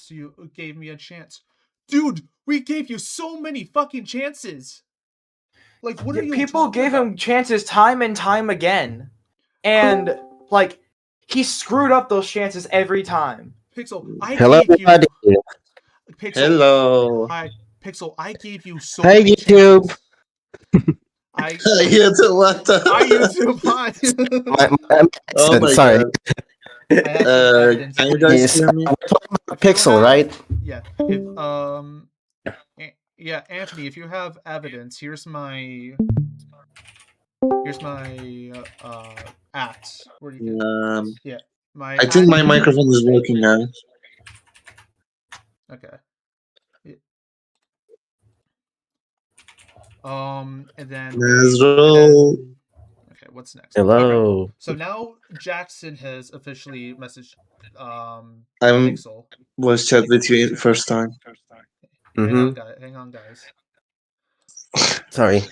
me a chance. Dude, we gave you so many fucking chances. Like, what are you people gave him chances time and time again. And like he screwed up those chances every time. Pixel, Hello, everybody. Pixel, hello. Hi, Pixel, I gave you so Hey, many YouTube. chances. Hi, YouTube, what the? Hi, YouTube. Hi. Oh my Sorry. God. I have some evidence. Can you guys Yes, hear me? Pixel, right? Yeah. Yeah, Anthony, if you have evidence, here's my at where you can. Yeah, I think my microphone is working now. Okay. And then. Okay, what's next? Hello. Okay. So now Jackson has officially messaged Pixel. Was chat with you first time. Hang on, guys. Sorry.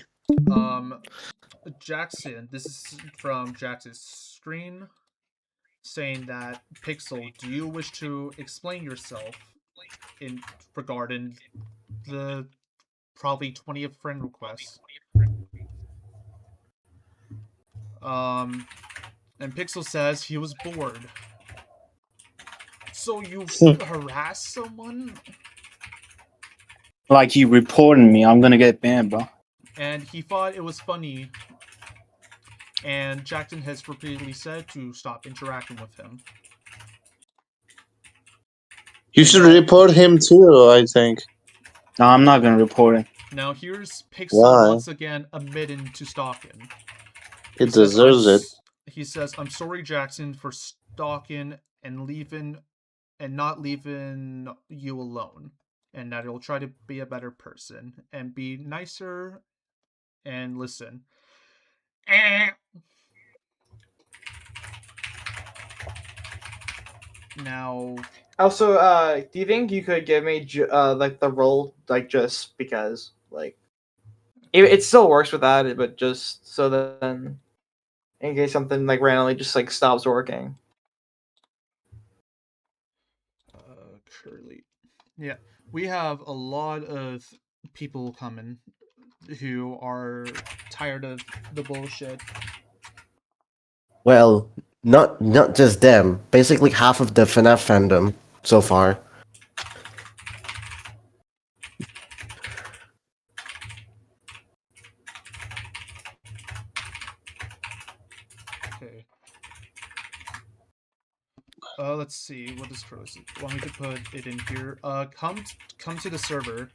Jackson, this is from Jackson's screen, saying that, Pixel, do you wish to explain yourself regarding the probably 20th friend request? And Pixel says he was bored. So you harassed someone? Like, he reported me. I'm gonna get banned, bro. And he thought it was funny. And Jackson has repeatedly said to stop interacting with him. You should report him too, I think. No, I'm not gonna report him. Now here's Pixel Why? once again admitting to stalking. It deserves it. He says, "I'm sorry, Jackson, for stalking and not leaving you alone, and that he'll try to be a better person and be nicer and listen." Now, Also, do you think you could give me like the role, like just because, like, it still works without it, but just so then, in case something like randomly just like stops working. Curly. Yeah, we have a lot of people coming who are tired of the bullshit. Well, not just them. Basically, half of the FNAF fandom so far. Okay. Let's see. What is Curly? Want me to put it in here? Come to the server.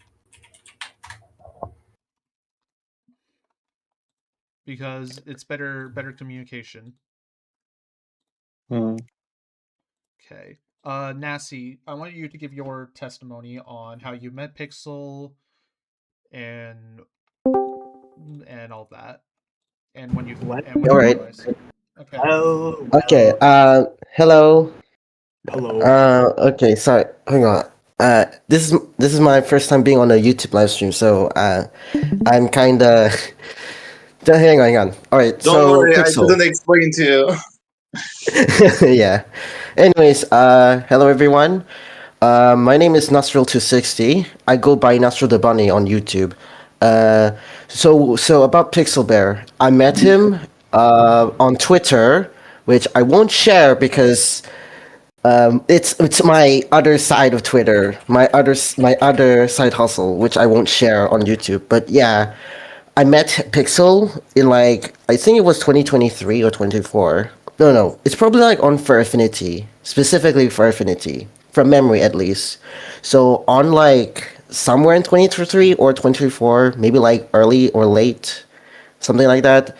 Because it's better communication. Hmm. Okay. Nassie, I want you to give your testimony on how you met Pixel and all that. And when you What? and when All you right. realized. Okay. Oh, Okay. well, Hello. hello. Okay. Sorry. Hang on. This is my first time being on a YouTube live stream, so I'm kind of. Hang on. All right. Don't So worry, I Pixel. didn't explain to you. Yeah. Anyways, hello everyone. My name is Nasril260. I go by Nasril the Bunny on YouTube. So about Pixel Bear, I met him on Twitter, which I won't share because it's my other side of Twitter, my other side hustle, which I won't share on YouTube. But yeah, I met Pixel in like I think it was 2023 or 24. No, it's probably like on for Affinity, specifically for Affinity, from memory at least. So on like somewhere in 23 or 24, maybe like early or late, something like that.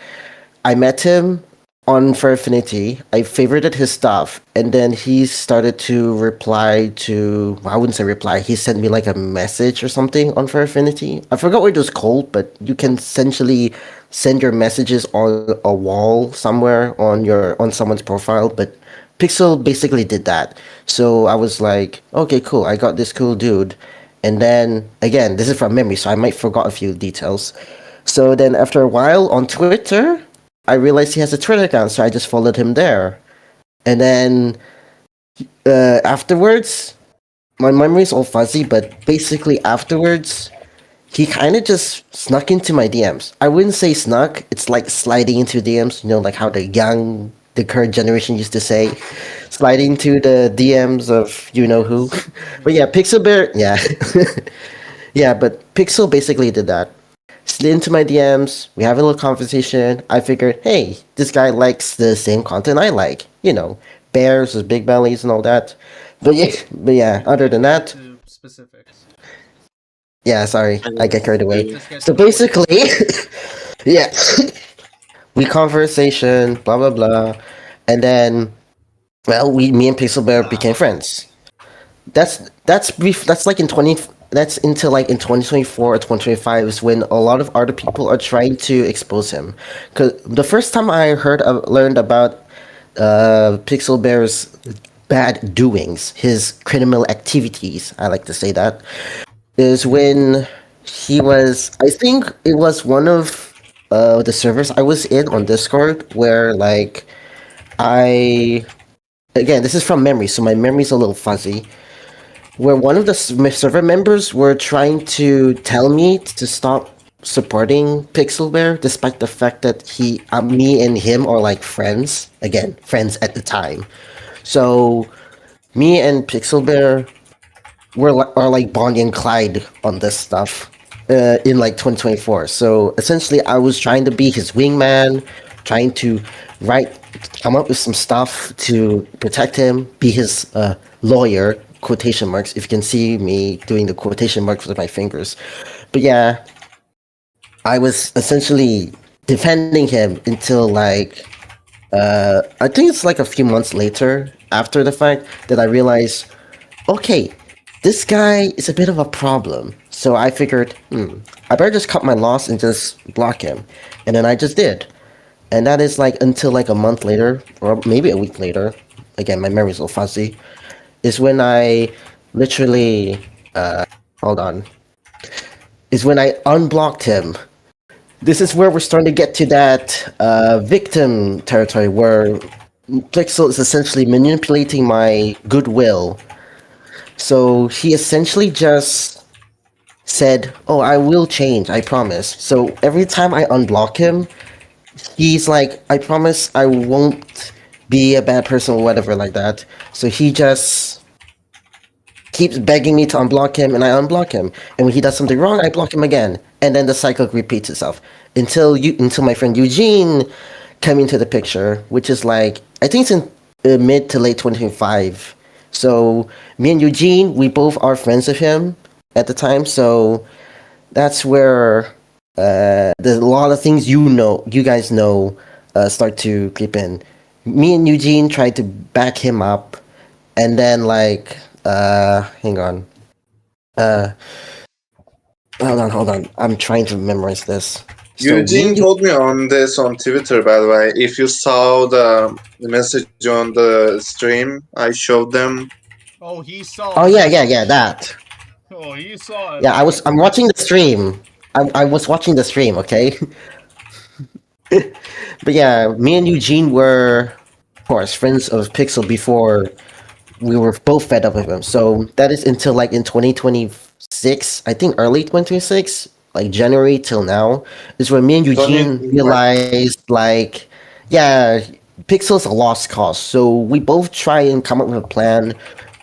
I met him on for Affinity. I favorited his stuff, and then he started to reply to. Well, I wouldn't say reply. He sent me like a message or something on for Affinity. I forgot what it was called, but you can essentially send your messages on a wall somewhere on someone's profile. But Pixel basically did that. So I was like, okay, cool. I got this cool dude. And then again, this is from memory, so I might forgot a few details. So then after a while on Twitter, I realized he has a Twitter account, so I just followed him there. And then afterwards, my memory's all fuzzy, but basically afterwards, he kind of just snuck into my DMs. I wouldn't say snuck; it's like sliding into DMs. You know, like how the current generation used to say, sliding into the DMs of you know who. But yeah, Pixel Bear, yeah, yeah. But Pixel basically did that. Slid into my DMs. We have a little conversation. I figured, hey, this guy likes the same content I like. You know, bears with big bellies and all that. But yeah. Other than that, To specifics. yeah. Sorry, I get carried away. Just get So to the point. basically, yeah, we conversation, blah blah blah, and then, well, me and Pixel Bear became friends. That's like in 20 that's until like in 2024 or 2025 is when a lot of other people are trying to expose him, because the first time I learned about Pixel Bear's bad doings, his criminal activities, I like to say that, is when I think it was one of the servers I was in on Discord where like I again, this is from memory, so my memory's a little fuzzy, where one of the server members were trying to tell me to stop supporting Pixelbear, despite the fact that me and him are like friends. Again, friends at the time. So me and Pixelbear are like Bonnie and Clyde on this stuff in like 2024. So essentially, I was trying to be his wingman, trying to write, come up with some stuff to protect him, be his lawyer. Quotation marks. If you can see me doing the quotation marks with my fingers, but yeah. I was essentially defending him until like I think it's like a few months later after the fact that I realized, okay, this guy is a bit of a problem. So I figured, I better just cut my loss and just block him. And then I just did. And that is like until like a month later, or maybe a week later. Again, my memory's a little fuzzy. Is when I literally, hold on, is when I unblocked him. This is where we're starting to get to that victim territory where Pixel is essentially manipulating my goodwill. So he essentially just said, "Oh, I will change, I promise." So every time I unblock him, he's like, "I promise I won't be a bad person or whatever like that." So he just keeps begging me to unblock him, and I unblock him. And when he does something wrong, I block him again, and then the cycle repeats itself until my friend Eugene came into the picture, which is like I think it's in mid to late 2025. So me and Eugene, we both are friends of him at the time. So that's where there's a lot of things you guys know, start to creep in. Me and Eugene tried to back him up, and then like hang on. Hold on. I'm trying to memorize this. So Eugene told me on this on Twitter, by the way. If you saw the message on the stream, I showed them. Oh, he saw. Oh yeah, that. Oh, he saw it. Yeah, I'm watching the stream. I was watching the stream, okay? But yeah, me and Eugene were, of course, friends of Pixel before we were both fed up with him. So that is until like in 2026, I think early 2026, like January till now, is when me and Eugene realized like, yeah, Pixel's a lost cause. So we both try and come up with a plan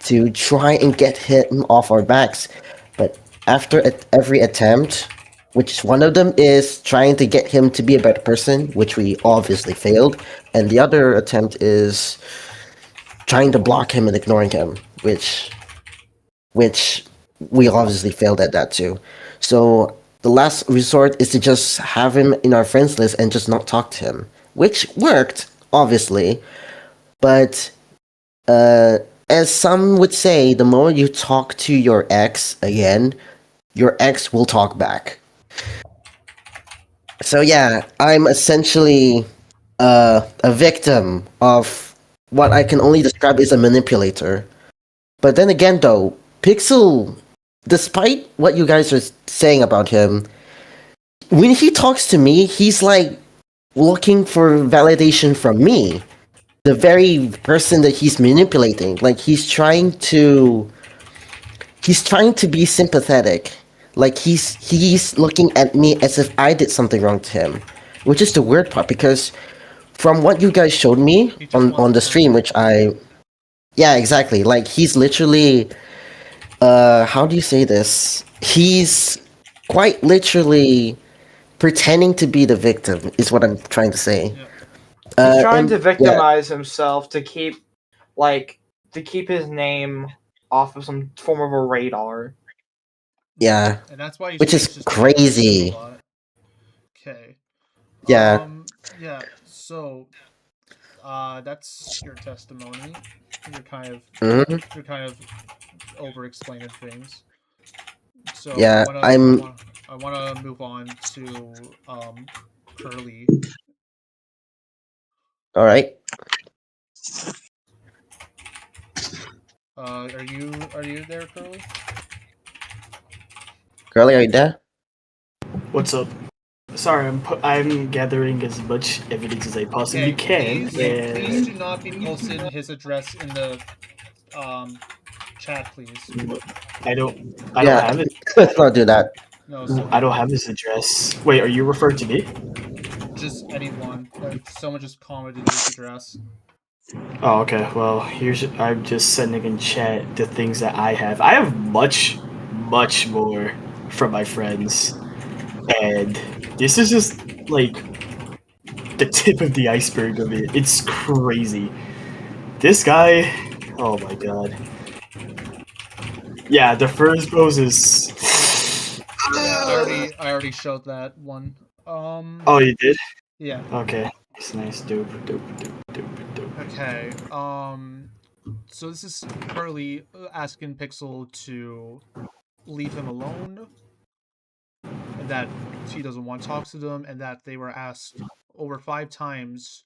to try and get him off our backs. But after every attempt, which one of them is trying to get him to be a better person, which we obviously failed, and the other attempt is trying to block him and ignoring him, which we obviously failed at that too. So the last resort is to just have him in our friends list and just not talk to him, which worked obviously, but as some would say, the moment you talk to your ex again, your ex will talk back. So yeah, I'm essentially a victim of what I can only describe as a manipulator. But then again, though, Pixel, despite what you guys are saying about him, when he talks to me, he's like looking for validation from me, the very person that he's manipulating. Like he's trying to be sympathetic. Like he's looking at me as if I did something wrong to him, which is the weird part because from what you guys showed me on the stream, which yeah, exactly. Like he's literally how do you say this? He's quite literally pretending to be the victim is what I'm trying to say. Yeah. He's trying to victimize himself to keep his name off of some form of a radar. Yeah. And that's why which is crazy. Okay. Yeah. Yeah, so that's your testimony. You're kind of over explaining things. So yeah, I want to move on to Curly. All right. Are you there, Curly? Curly, are you there? What's up? Sorry, I'm gathering as much evidence as I possibly can. Please do not be posting his address in the chat, please. I don't have it. Let's not do that. No, I don't have his address. Wait, are you referring to me? Just anyone. Like someone just commented his address. Oh, okay. Well, I'm just sending in chat the things that I have. I have much more from my friends, and this is just like the tip of the iceberg of it. It's crazy. This guy, oh my god. Yeah, the first pose is I already showed that one. Oh, you did? Yeah. Okay. It's nice. Dope, dope, dope, dope, dope. Okay. So this is Curly asking Pixel to leave him alone, and that he doesn't want to talk to them, and that they were asked over 5 times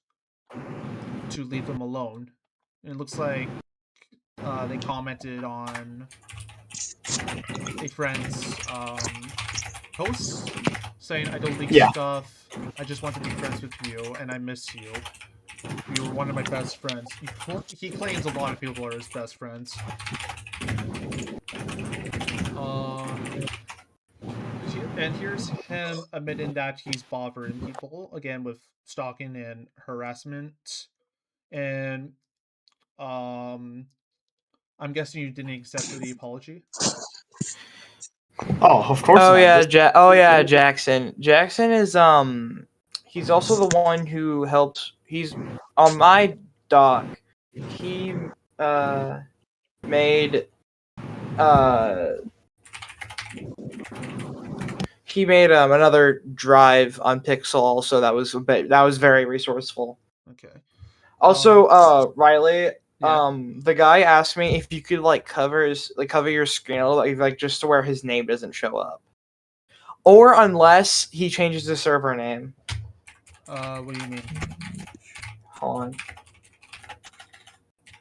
to leave them alone. And it looks like they commented on a friend's post saying, "I don't leak Yeah. stuff. I just want to be friends with you, and I miss you. You were one of my best friends." He claims a lot of people are his best friends. And here's him admitting that he's bothering people again with stalking and harassment. And I'm guessing you didn't accept the apology. Oh, of course Oh not. yeah, Jackson. Jackson is he's also the one who helped. He's on my doc. He made uh he made another drive on Pixel also that was very resourceful. Okay. Also, Riley, Yeah. the guy asked me if you could cover your screen a little, like just to where his name doesn't show up, or unless he changes the server name. What do you mean? Hold on.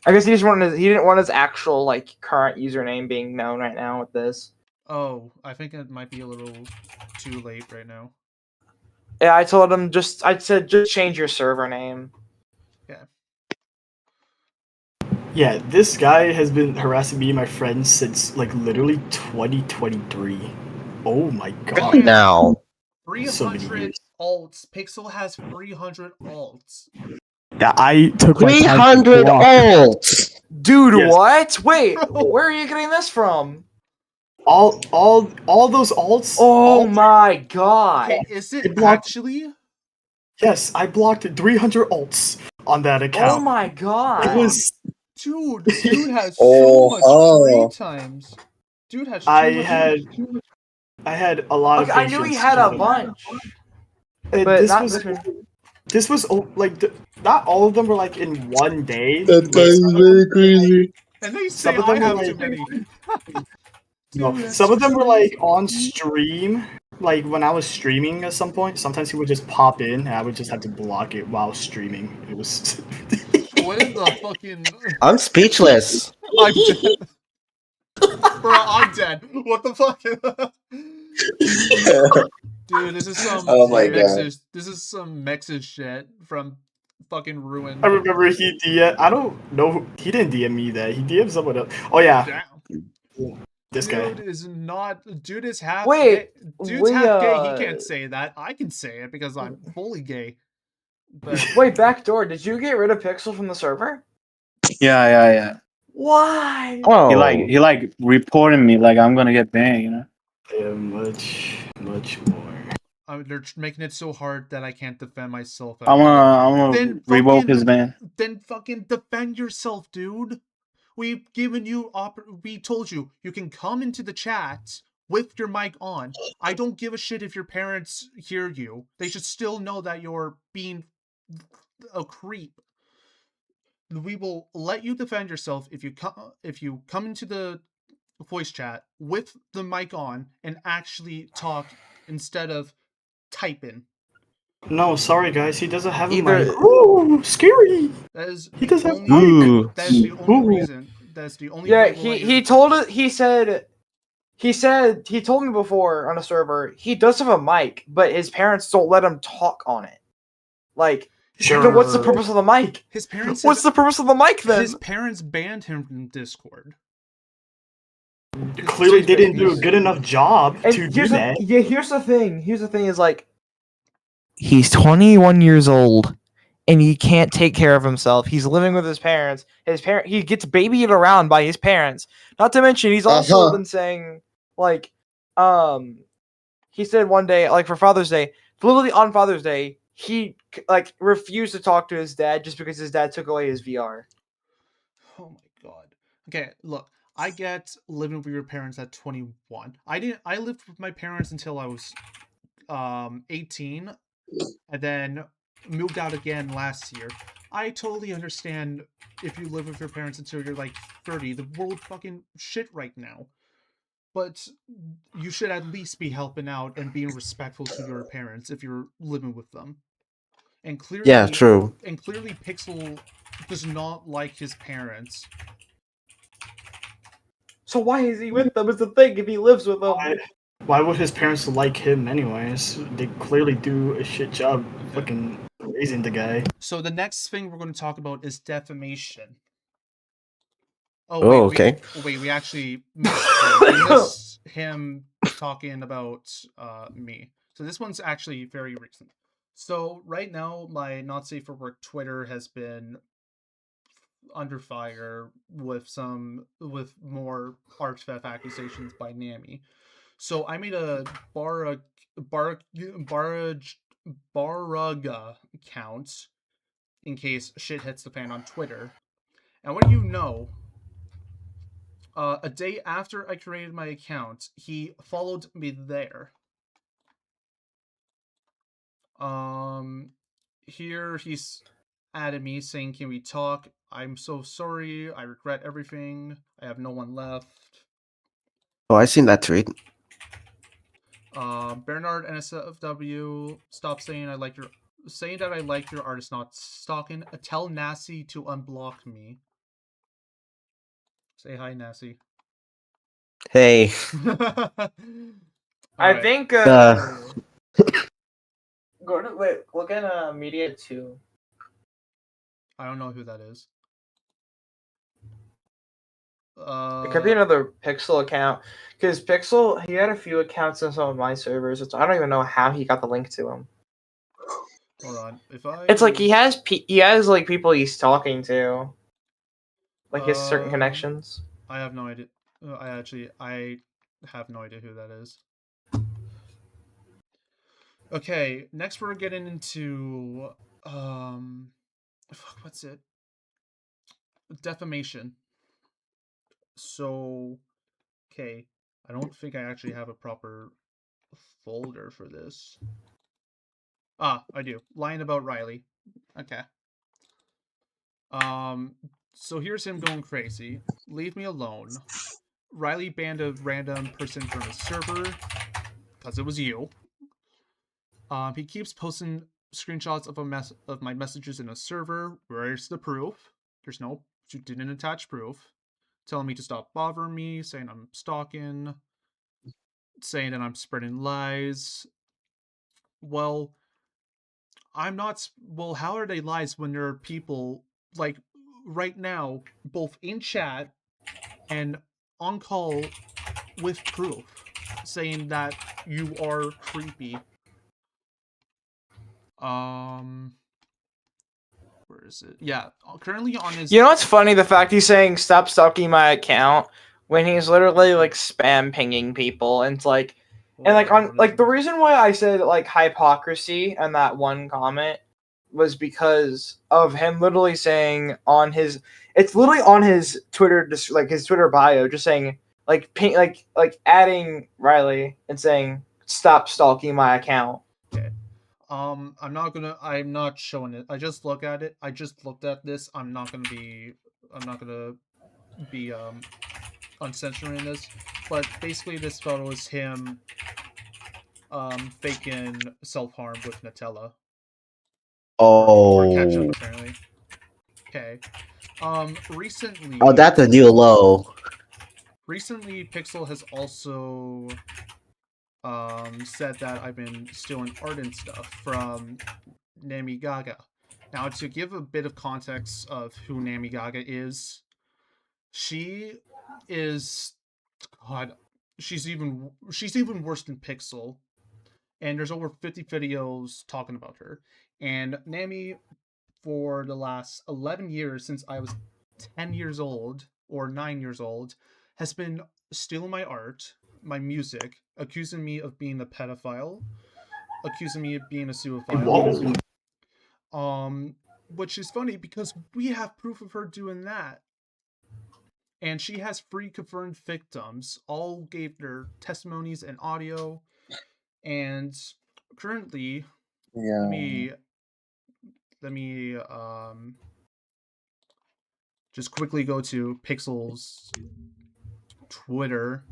I guess he didn't want his actual current username being known right now with this. Oh, I think it might be a little too late right now. Yeah, I told him I said just change your server name. Yeah. Yeah, this guy has been harassing me and my friends since literally 2023. Oh my god. Now. 300 alts. Pixel has 300 alts. Yeah, I took my time to 300 block. alts! Dude, Yes. what? Wait, where are you getting this from? All those alts. Oh my god. Okay, is it It blocked- actually? Yes, I blocked 300 alts on that account. Oh my god. It was. Dude has Oh, so much oh. free times. Dude has I 200. had a lot of. Okay, I knew he had a bunch. But this not was. this one. This was not all of them were in one day. That guy is very crazy. And they say Some of I them have were too many. No, Dude, that's some of them were crazy. on stream. When I was streaming at some point, sometimes he would just pop in and I would just have to block it while streaming. It was. What is the fucking? I'm speechless. I'm dead. Bro, I'm dead. What the fuck? Dude, this is some Oh my God. Mexis. This is some Mexis shit from fucking Ruin. I remember he DM. I don't know. He didn't DM me that. He DM'd someone else. Oh yeah, Damn. this guy. Dude is not. Dude is half. Wait, gay. Dude's half gay. He can't say that. I can say it because I'm fully gay. But Wait, backdoor, did you get rid of Pixel from the server? Yeah. Why? Oh. He reported me like I'm gonna get banned, you know. Yeah, much more. they're making it so hard that I can't defend myself. I wanna revoke his ban. Then fucking defend yourself, dude. We've given you we told you you can come into the chat with your mic on. I don't give a shit if your parents hear you. They should still know that you're being a creep. We will let you defend yourself if you come into the voice chat with the mic on and actually talk instead of typing. No, sorry guys, he doesn't have a Either- mic. Ooh, scary. That is He doesn't have a only, mic. that is the only Ooh. reason. That's the only Yeah, way we'll let you he told it. He told me before on a server he does have a mic, but his parents don't let him talk on it. Sure. What's the purpose of the mic? His parents. What's the purpose of the mic then? His parents banned him from Discord. Clearly, they didn't do a good enough job And to do that. here's the thing. Here's the thing: is he's 21 years old, and he can't take care of himself. He's living with his parents. He gets babied around by his parents. Not to mention, he's also been saying he said one day, for Father's Day, literally on Father's Day, he refused to talk to his dad just because his dad took away his VR. Oh my god. Okay, look. I get living with your parents at 21. I lived with my parents until I was 18, and then moved out again last year. I totally understand if you live with your parents until you're like 30. The world fucking shit right now. But you should at least be helping out and being respectful to your parents if you're living with them. And Yeah, clearly true. Pixel does not like his parents. So why is he with them? Is the thing if he lives with them? Why would his parents like him anyways? They clearly do a shit job fucking raising the guy. So the next thing we're going to talk about is defamation. Oh Oh, wait, okay. we actually missed him. We missed him talking about me. So this one's actually very recent. So right now, my not safe for work Twitter has been under fire with more art theft accusations by Namy. So I made a Baraga account in case shit hits the fan on Twitter. And what do you know? A day after I created my account, he followed me there. Here he's added me saying, "Can we talk? I'm so sorry. I regret everything. I have no one left." Oh, I seen that tweet. Bernard NSFW, stop saying that I like your art is not stalking. Tell Nasty to unblock me. Say hi, Nasty. Hey. I think go to look at media 2. I don't know who that is. It could be another Pixel account because Pixel he had a few accounts on some of my servers. So I don't even know how he got the link to them. Hold on, It's like he has like people he's talking to, like his certain Um, connections. I have no idea. I have no idea who that is. Okay, next we're getting into what's it? Defamation. So, okay, I don't think I actually have a proper folder for this. Ah, I do. Lying about Riley. Okay. So here's him going crazy. Leave me alone. Riley banned a random person from his server because it was you. He keeps posting screenshots of my messages in a server. Where's the proof? There's no. You didn't attach proof. Telling me to stop bothering me, saying I'm stalking, saying that I'm spreading lies. Well, I'm not. Well, how are they lies when there are people like right now, both in chat and on call with proof, saying that you are creepy. Where is it? Yeah, currently on his. You know what's funny? The fact he's saying stop stalking my account when he's literally like spam pinging people, and it's like, and like on like the reason why I said like hypocrisy and that one comment was because of him literally saying on his, it's literally on his Twitter, just like his Twitter bio, just saying like ping, like adding Riley and saying stop stalking my account. Okay. I'm not showing it. I just look at it. I just looked at this. I'm not gonna be uncensoring this. But basically this photo is him faking self-harm with Nutella. For ketchup, Oh. apparently. Okay. Recently. Oh, that's a new low. Recently, Pixel has also said that I've been stealing art and stuff from Namy Gaga. Now, to give a bit of context of who Namy Gaga is, she is, God, she's even worse than Pixel. And there's over 50 videos talking about her. And Namy, for the last 11 years, since I was 10 years old or 9 years old, has been stealing my art, my music, accusing me of being a pedophile, accusing me of being a suicidal. Whoa. Which is funny because we have proof of her doing that. and she has 3 confirmed victims. All gave their testimonies and audio, and currently, Yeah. let me just quickly go to Pixel's Twitter.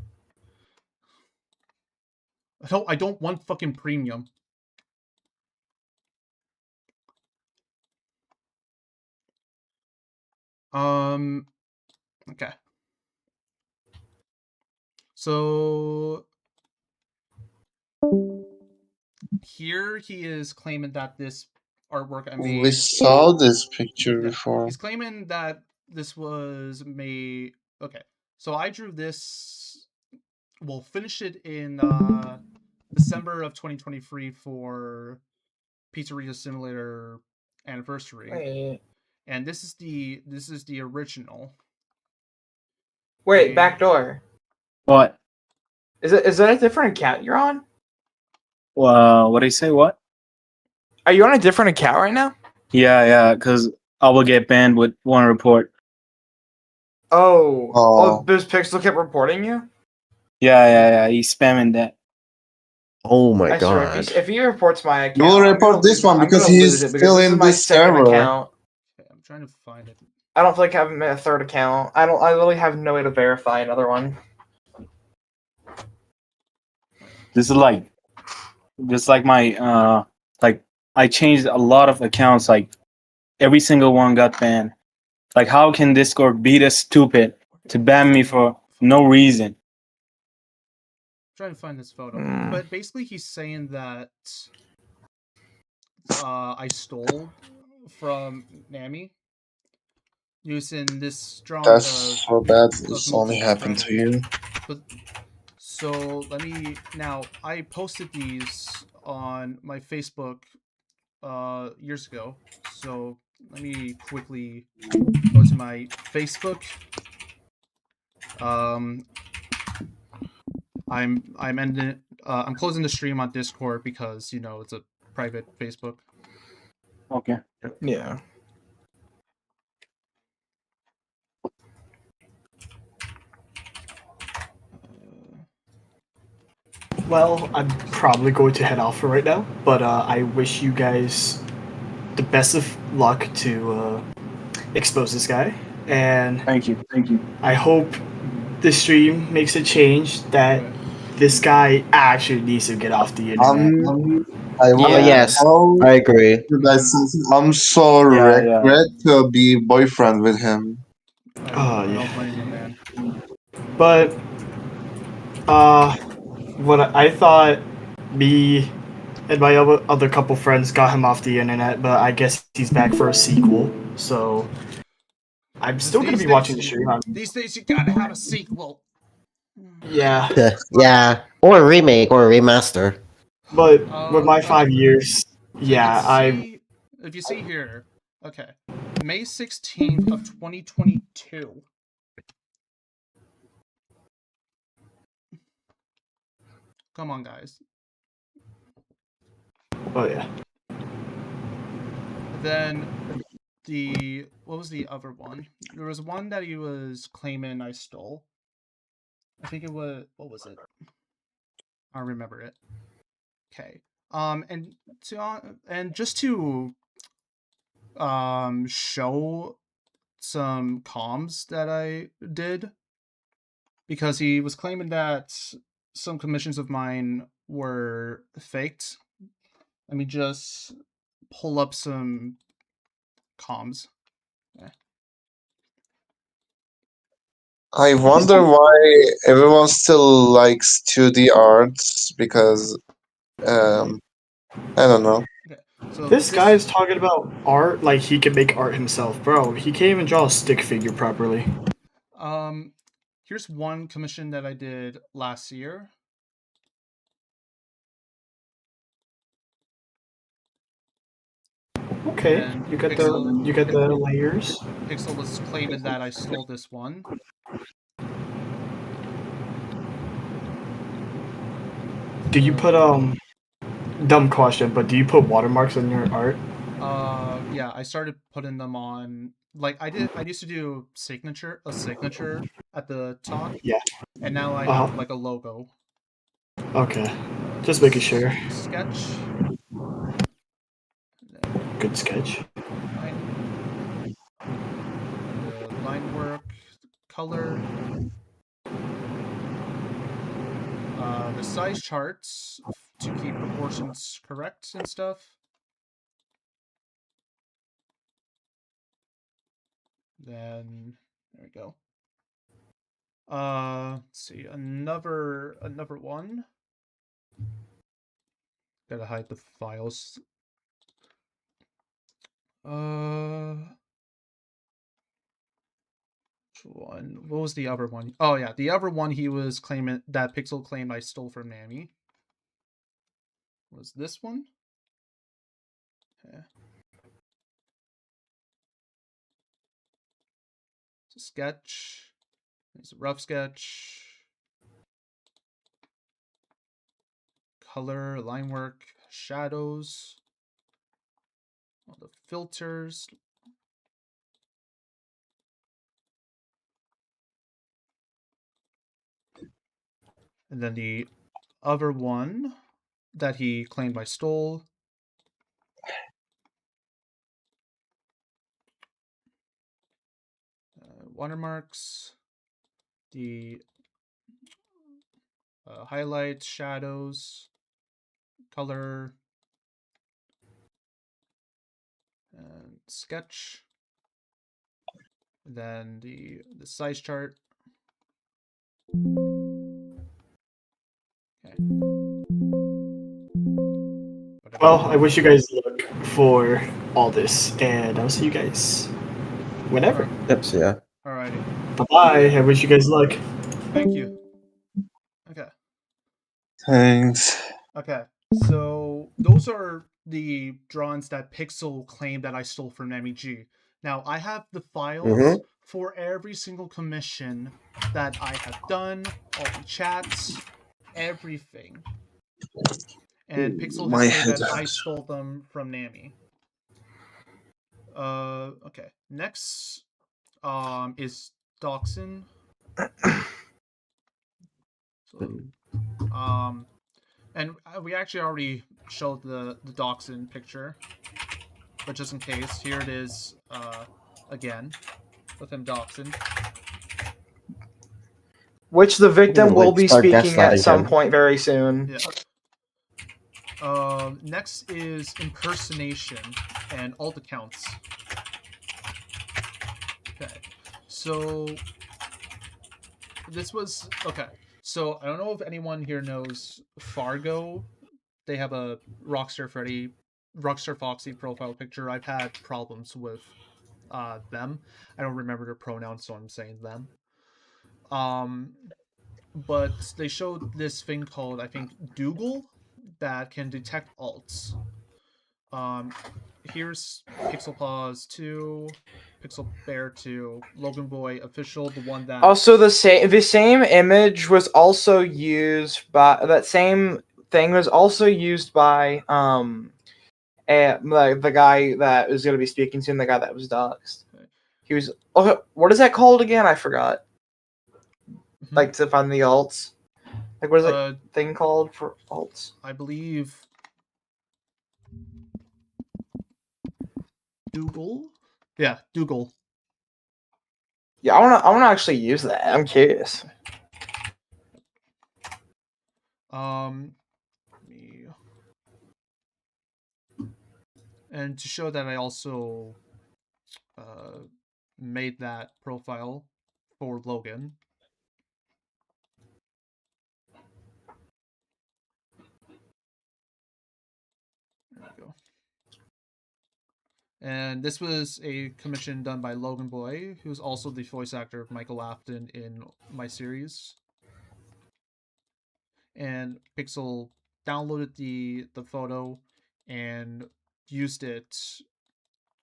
I don't want fucking premium. Okay. So here he is claiming that this artwork I We made. saw this picture Yeah, before. he's claiming that this was made. Okay, so I drew this. We'll finish it in December of 2023 for Pizzeria Simulator anniversary, Wait, and this is the original. wait, backdoor. What? Is that a different account you're on? What do you say? What? Are you on a different account right now? Yeah, because I will get banned with one report. Oh, this Pixel kept reporting you? Yeah. He's spamming that. Oh my I swear, god. if he reports my account, You'll I'm gonna report this lose one I'm because gonna lose he's it because still this is in my this second server. account. Okay, I'm trying to find it. I don't think I have a third account. I literally have no way to verify another one. This is like my like I changed a lot of accounts. Like every single one got banned. Like how can Discord be this stupid to ban me for no reason? Trying to find this photo, Mm. but basically he's saying that I stole from Namy using this drawing That's of so bad. It's only multiple happened to you. But so let me now. I posted these on my Facebook years ago. So let me quickly go to my Facebook. I'm ending. I'm closing the stream on Discord because it's a private Facebook. Okay. Yeah. Well, I'm probably going to head off for right now, but I wish you guys the best of luck to expose this guy, and Thank you. I hope the stream makes a change that this guy actually needs to get off the internet. I want to Yes, tell I agree. you guys something. I'm so regret to be boyfriend with him. Oh, I yeah. don't blame you, man. But what I thought me and my other couple friends got him off the internet, but I guess he's back for a sequel. So I'm still gonna be watching the stream. These days, you gotta have a sequel. Yeah, Yeah, or a remake or a remaster. but with my Okay. 5 years, So you yeah, can if you see here, okay, May 16th of 2022. Come on, guys. Oh yeah. Then what was the other one? There was one that he was claiming I stole. I think it was, what was it? I don't remember it. Okay. And just to show some comms that I did, because he was claiming that some commissions of mine were faked. Let me just pull up some comms. I wonder why everyone still likes 2D arts because I don't know. Okay. So This guy is talking about art like he can make art himself, bro. He can't even draw a stick figure properly. Here's one commission that I did last year. Okay, And you get the layers. Pixel was claiming that I stole this one. Do you put dumb question, but do you put watermarks on your art? yeah, I started putting them on. Like I used to do a signature at the top. Yeah. And now I Uh have huh. like a logo. Okay. Just making sure. Sketch. And then Good sketch. line work, color, the size charts to keep proportions correct and stuff. Then there we go. Let's see, another one. Gotta hide the files. Which one? What was the other one? Oh yeah, the other one he was claiming that Pixel claimed I stole from Namy. Was this one? Yeah. It's a sketch. It's a rough sketch. Color, line work, shadows, all the filters. And then the other one that he claimed I stole. Watermarks, the highlights, shadows, color, and sketch. And then the size chart. Okay. Well, I wish you guys luck for all this, and I'll see you guys whenever. Yep. So yeah. Alrighty. Bye bye. I wish you guys luck. Thank you. Okay. Thanks. Okay. So those are the drawings that Pixel claimed that I stole from Namy G. Now I have the files for every single commission that I have done, all the chats, everything. And Pixel has My claimed head that I hurts. stole them from Namy. Okay. Next is Doxin. So, and we actually already showed the Doxin picture, but just in case, here it is again with him Doxin. Which the victim will Like, be start speaking at gaslighting some him. point very soon. Yeah. Next is impersonation and alt accounts. Okay, so this was okay. So I don't know if anyone here knows Fargo. They have a Rockstar Foxy profile picture. I've had problems with them. I don't remember their pronouns, so I'm saying them. But they showed this thing called, I think, Dougal that can detect alts. Here's Pixel Paws 2, Pixel Bear 2, Logan Boy official, the one that Also, the same image was also used by that same thing was also used by the guy that was going to be speaking soon, the guy that was doxxed. Okay. He was what is that called again? I forgot. Mhm. Like to find the alts. Like what is that thing called for alts? I believe Dougal. Yeah, Dougal. Yeah, I wanna actually use that. I'm curious. And to show that I also made that profile for Logan. There we go. And this was a commission done by Logan Boy, who's also the voice actor of Michael Afton in my series. And Pixel downloaded the photo and used it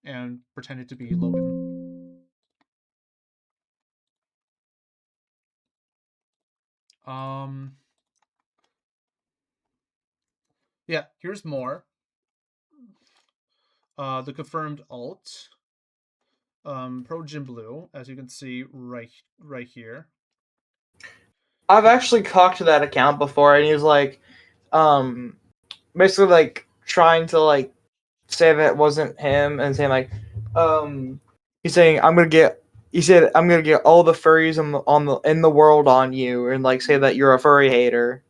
and pretended to be Logan. Yeah, here's more. The confirmed alt, Pro Jim Blue, as you can see right here. I've actually talked to that account before, and he was like, basically like trying to like say that it wasn't him, and saying like, he's saying I'm gonna get. He said I'm gonna get all the furries in the world on you, and like say that you're a furry hater.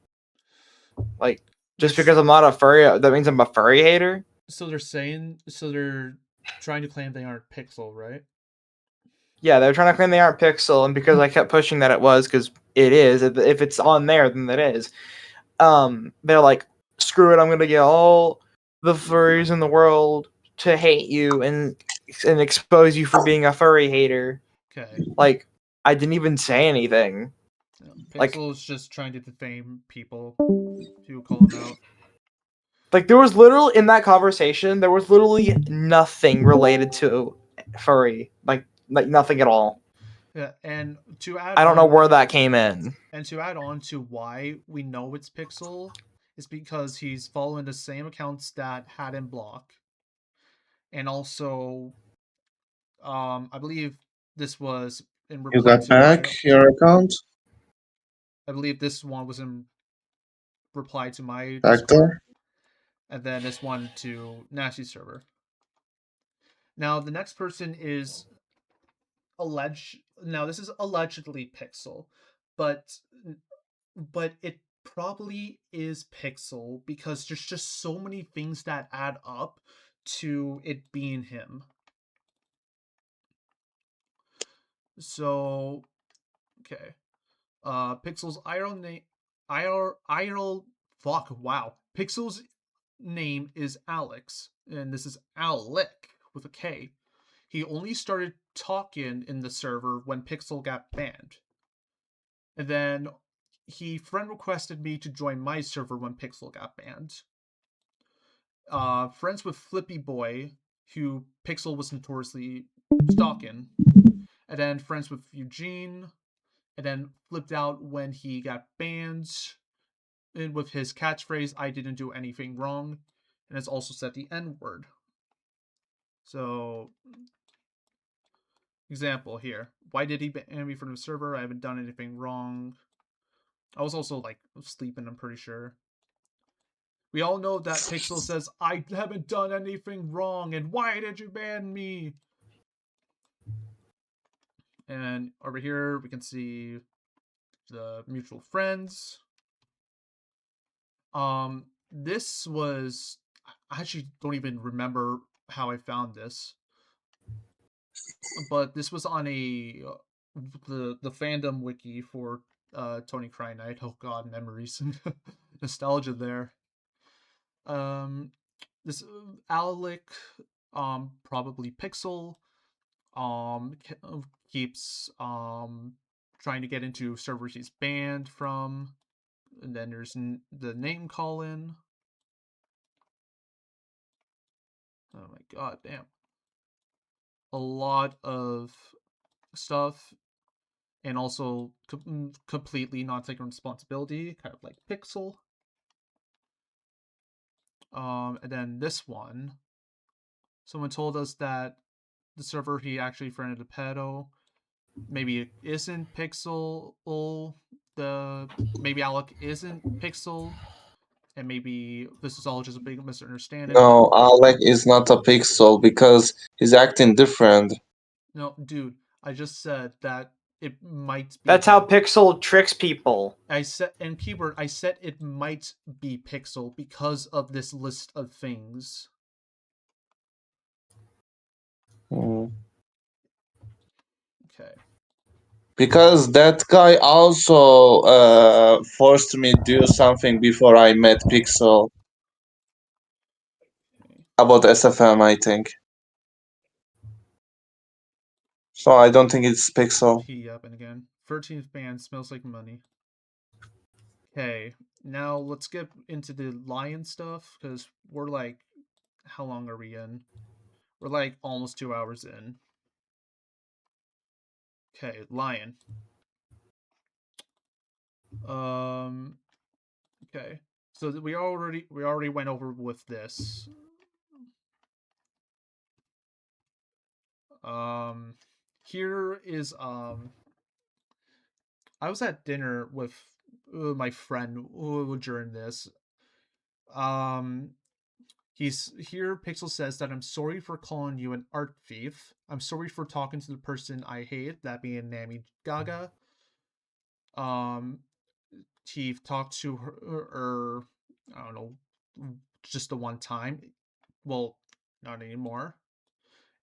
Like just because I'm not a furry, that means I'm a furry hater. So they're trying to claim they aren't Pixel, right? Yeah, they're trying to claim they aren't Pixel, and because I kept pushing that it was, because it is. If it's on there, then it is. They're like, screw it, I'm gonna get all the furries in the world to hate you and expose you for being a furry hater. Okay. Like, I didn't even say anything. Like- Pixel's just trying to defame people who call them out. Like, there was literally, in that conversation, there was literally nothing related to furry. Like nothing at all. Yeah, and to add I don't know on, where that came in. and to add on to why we know it's Pixel is because he's following the same accounts that had him block. And also, I believe this was in You reply got to back my. your account, I believe this one was in reply to my Discord, Hector? and then this one to Nashy's server. Now the next person is Now this is allegedly Pixel, but it probably is Pixel because there's just so many things that add up to it being him. So, okay. Pixel's IRL name, IRL, fuck, wow. Pixel's name is Alex, and this is Alec with a K. He only started talking in the server when Pixel got banned. And then he friend requested me to join my server when Pixel got banned. Friends with Flippy Boy, who Pixel was notoriously stalking. And then friends with Eugene, and then flipped out when he got banned. And with his catchphrase, I didn't do anything wrong. And has also said the N word. So, example here. Why did he ban me from the server? I haven't done anything wrong. I was also like sleeping, I'm pretty sure. We all know that Pixel says, I haven't done anything wrong, and why did you ban me? And over here, we can see the mutual friends. This was, I actually don't even remember how I found this, but this was on the fandom wiki for Tony Cry Knight. Oh god, memories and nostalgia there. This Alec, probably Pixel, keeps trying to get into servers he's banned from. And then there's the name call in. Oh my god, damn. A lot of stuff, and also completely not taking responsibility, kind of like Pixel. And then this one, someone told us that the server he actually friended a pedo. Maybe it isn't Pixel. Maybe Alec isn't Pixel, and maybe this is all just a big misunderstanding. No, Alec is not a pixel because he's acting different. No, dude, I just said that it might be. That's how Pixel tricks people. I said, and keyword, I said it might be Pixel because of this list of things. Mm. Okay. Because that guy also forced me to do something before I met Pixel about SFM, I think. So I don't think it's Pixel. He happened again. 13th band smells like money. Okay, now let's get into the lion stuff because we're like, how long are we in? We're like almost 2 hours in. Okay, lion. Okay, so we already went over with this. Here is I was at dinner with my friend during this. Um, he's here. Pixel says that I'm sorry for calling you an art thief. I'm sorry for talking to the person I hate, that being Namy Gaga. Um, he talked to her, I don't know, just the one time. Well, not anymore.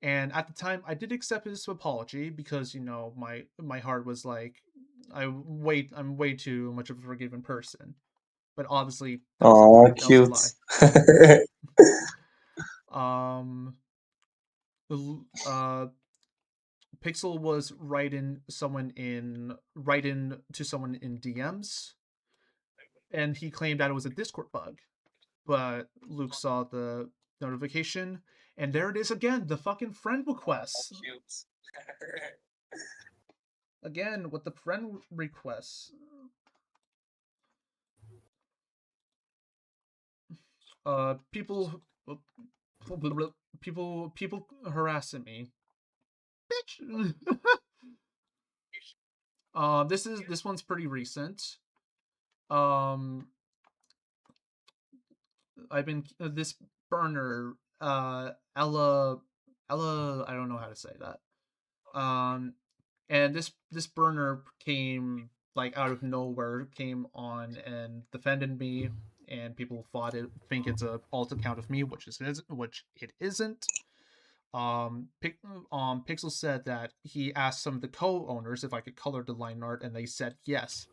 And at the time, I did accept his apology because my heart was like, I'm way too much of a forgiving person. But obviously, Oh, that was a cute. lie. Um, uh, Pixel was writing to someone in DMs, and he claimed that it was a Discord bug. But Luke saw the notification, and there it is again, the fucking friend request. Again with the friend requests. People people harassing me. Bitch. This one's pretty recent. I've been this burner Ella, I don't know how to say that. And this burner came like out of nowhere, came on and defended me, and people think it's a alt account of me, which it isn't. Pixel said that he asked some of the co-owners if I could color the line art, and they said yes.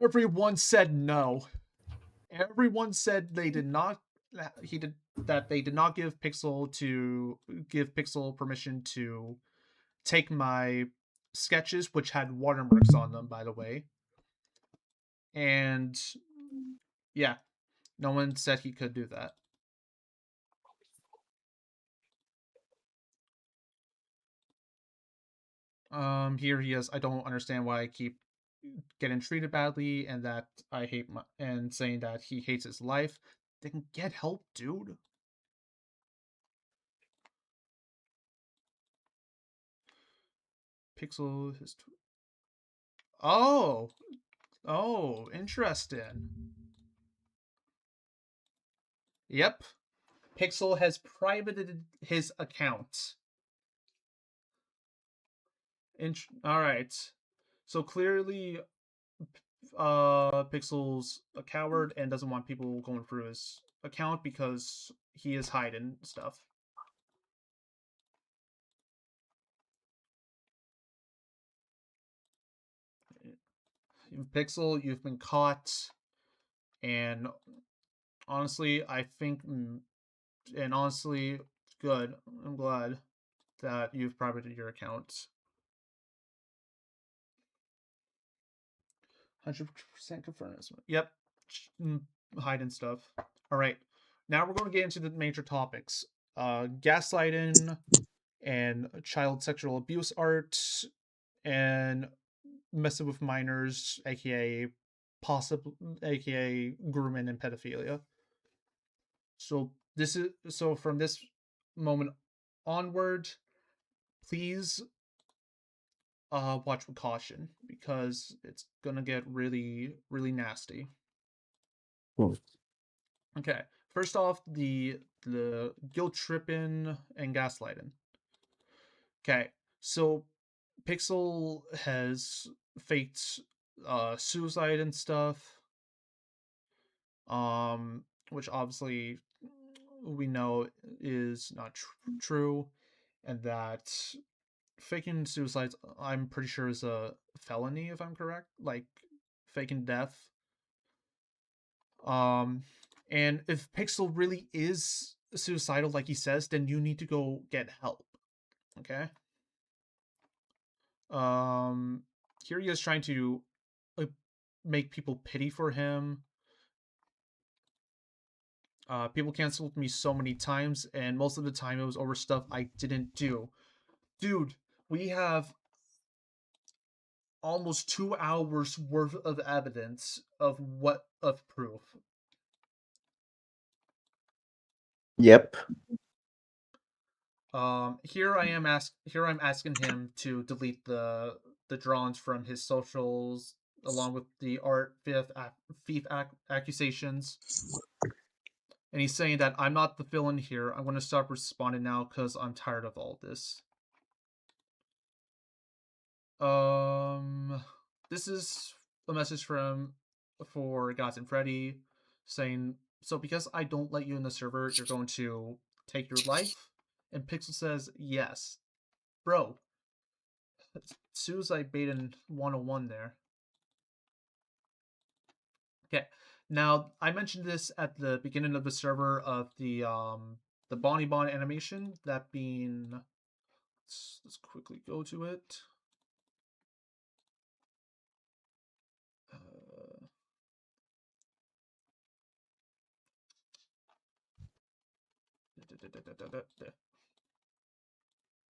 Everyone said no. Everyone said they did not. That they did not give Pixel permission to take my sketches, which had watermarks on them, by the way. And yeah, no one said he could do that. Here he is. I don't understand why I keep getting treated badly, and that I hate and saying that he hates his life. Then get help, dude. Pixel his. Oh, interesting. Yep, Pixel has privated his account. All right, so clearly Pixel's a coward and doesn't want people going through his account because he is hiding stuff. Pixel, you've been caught, and honestly, good. I'm glad that you've privated your account. 100% confirmed. Yep, hiding stuff. All right, now we're going to get into the major topics: gaslighting and child sexual abuse art, and messing with minors, aka grooming and pedophilia. So from this moment onward, please watch with caution because it's gonna get really, really nasty. Okay, first off, the guilt tripping and gaslighting. Okay, so Pixel has faked suicide and stuff, which obviously we know is not true, and that faking suicides, I'm pretty sure, is a felony if I'm correct, like faking death. And if Pixel really is suicidal like he says, then you need to go get help. Okay. Here he is trying to make people pity for him. People canceled me so many times, and most of the time it was over stuff I didn't do. Dude, we have almost 2 hours worth of evidence of proof. Yep. Here I'm asking him to delete the drawings from his socials along with the art accusations. And he's saying that I'm not the villain here. I'm going to stop responding now because I'm tired of all this. This is a message for Gods and Freddy saying, so because I don't let you in the server, you're going to take your life? And Pixel says, yes. Bro, suicide baiting 101 there. Okay. Now, I mentioned this at the beginning of the server of the Bonnie Bon animation, that being, let's quickly go to it.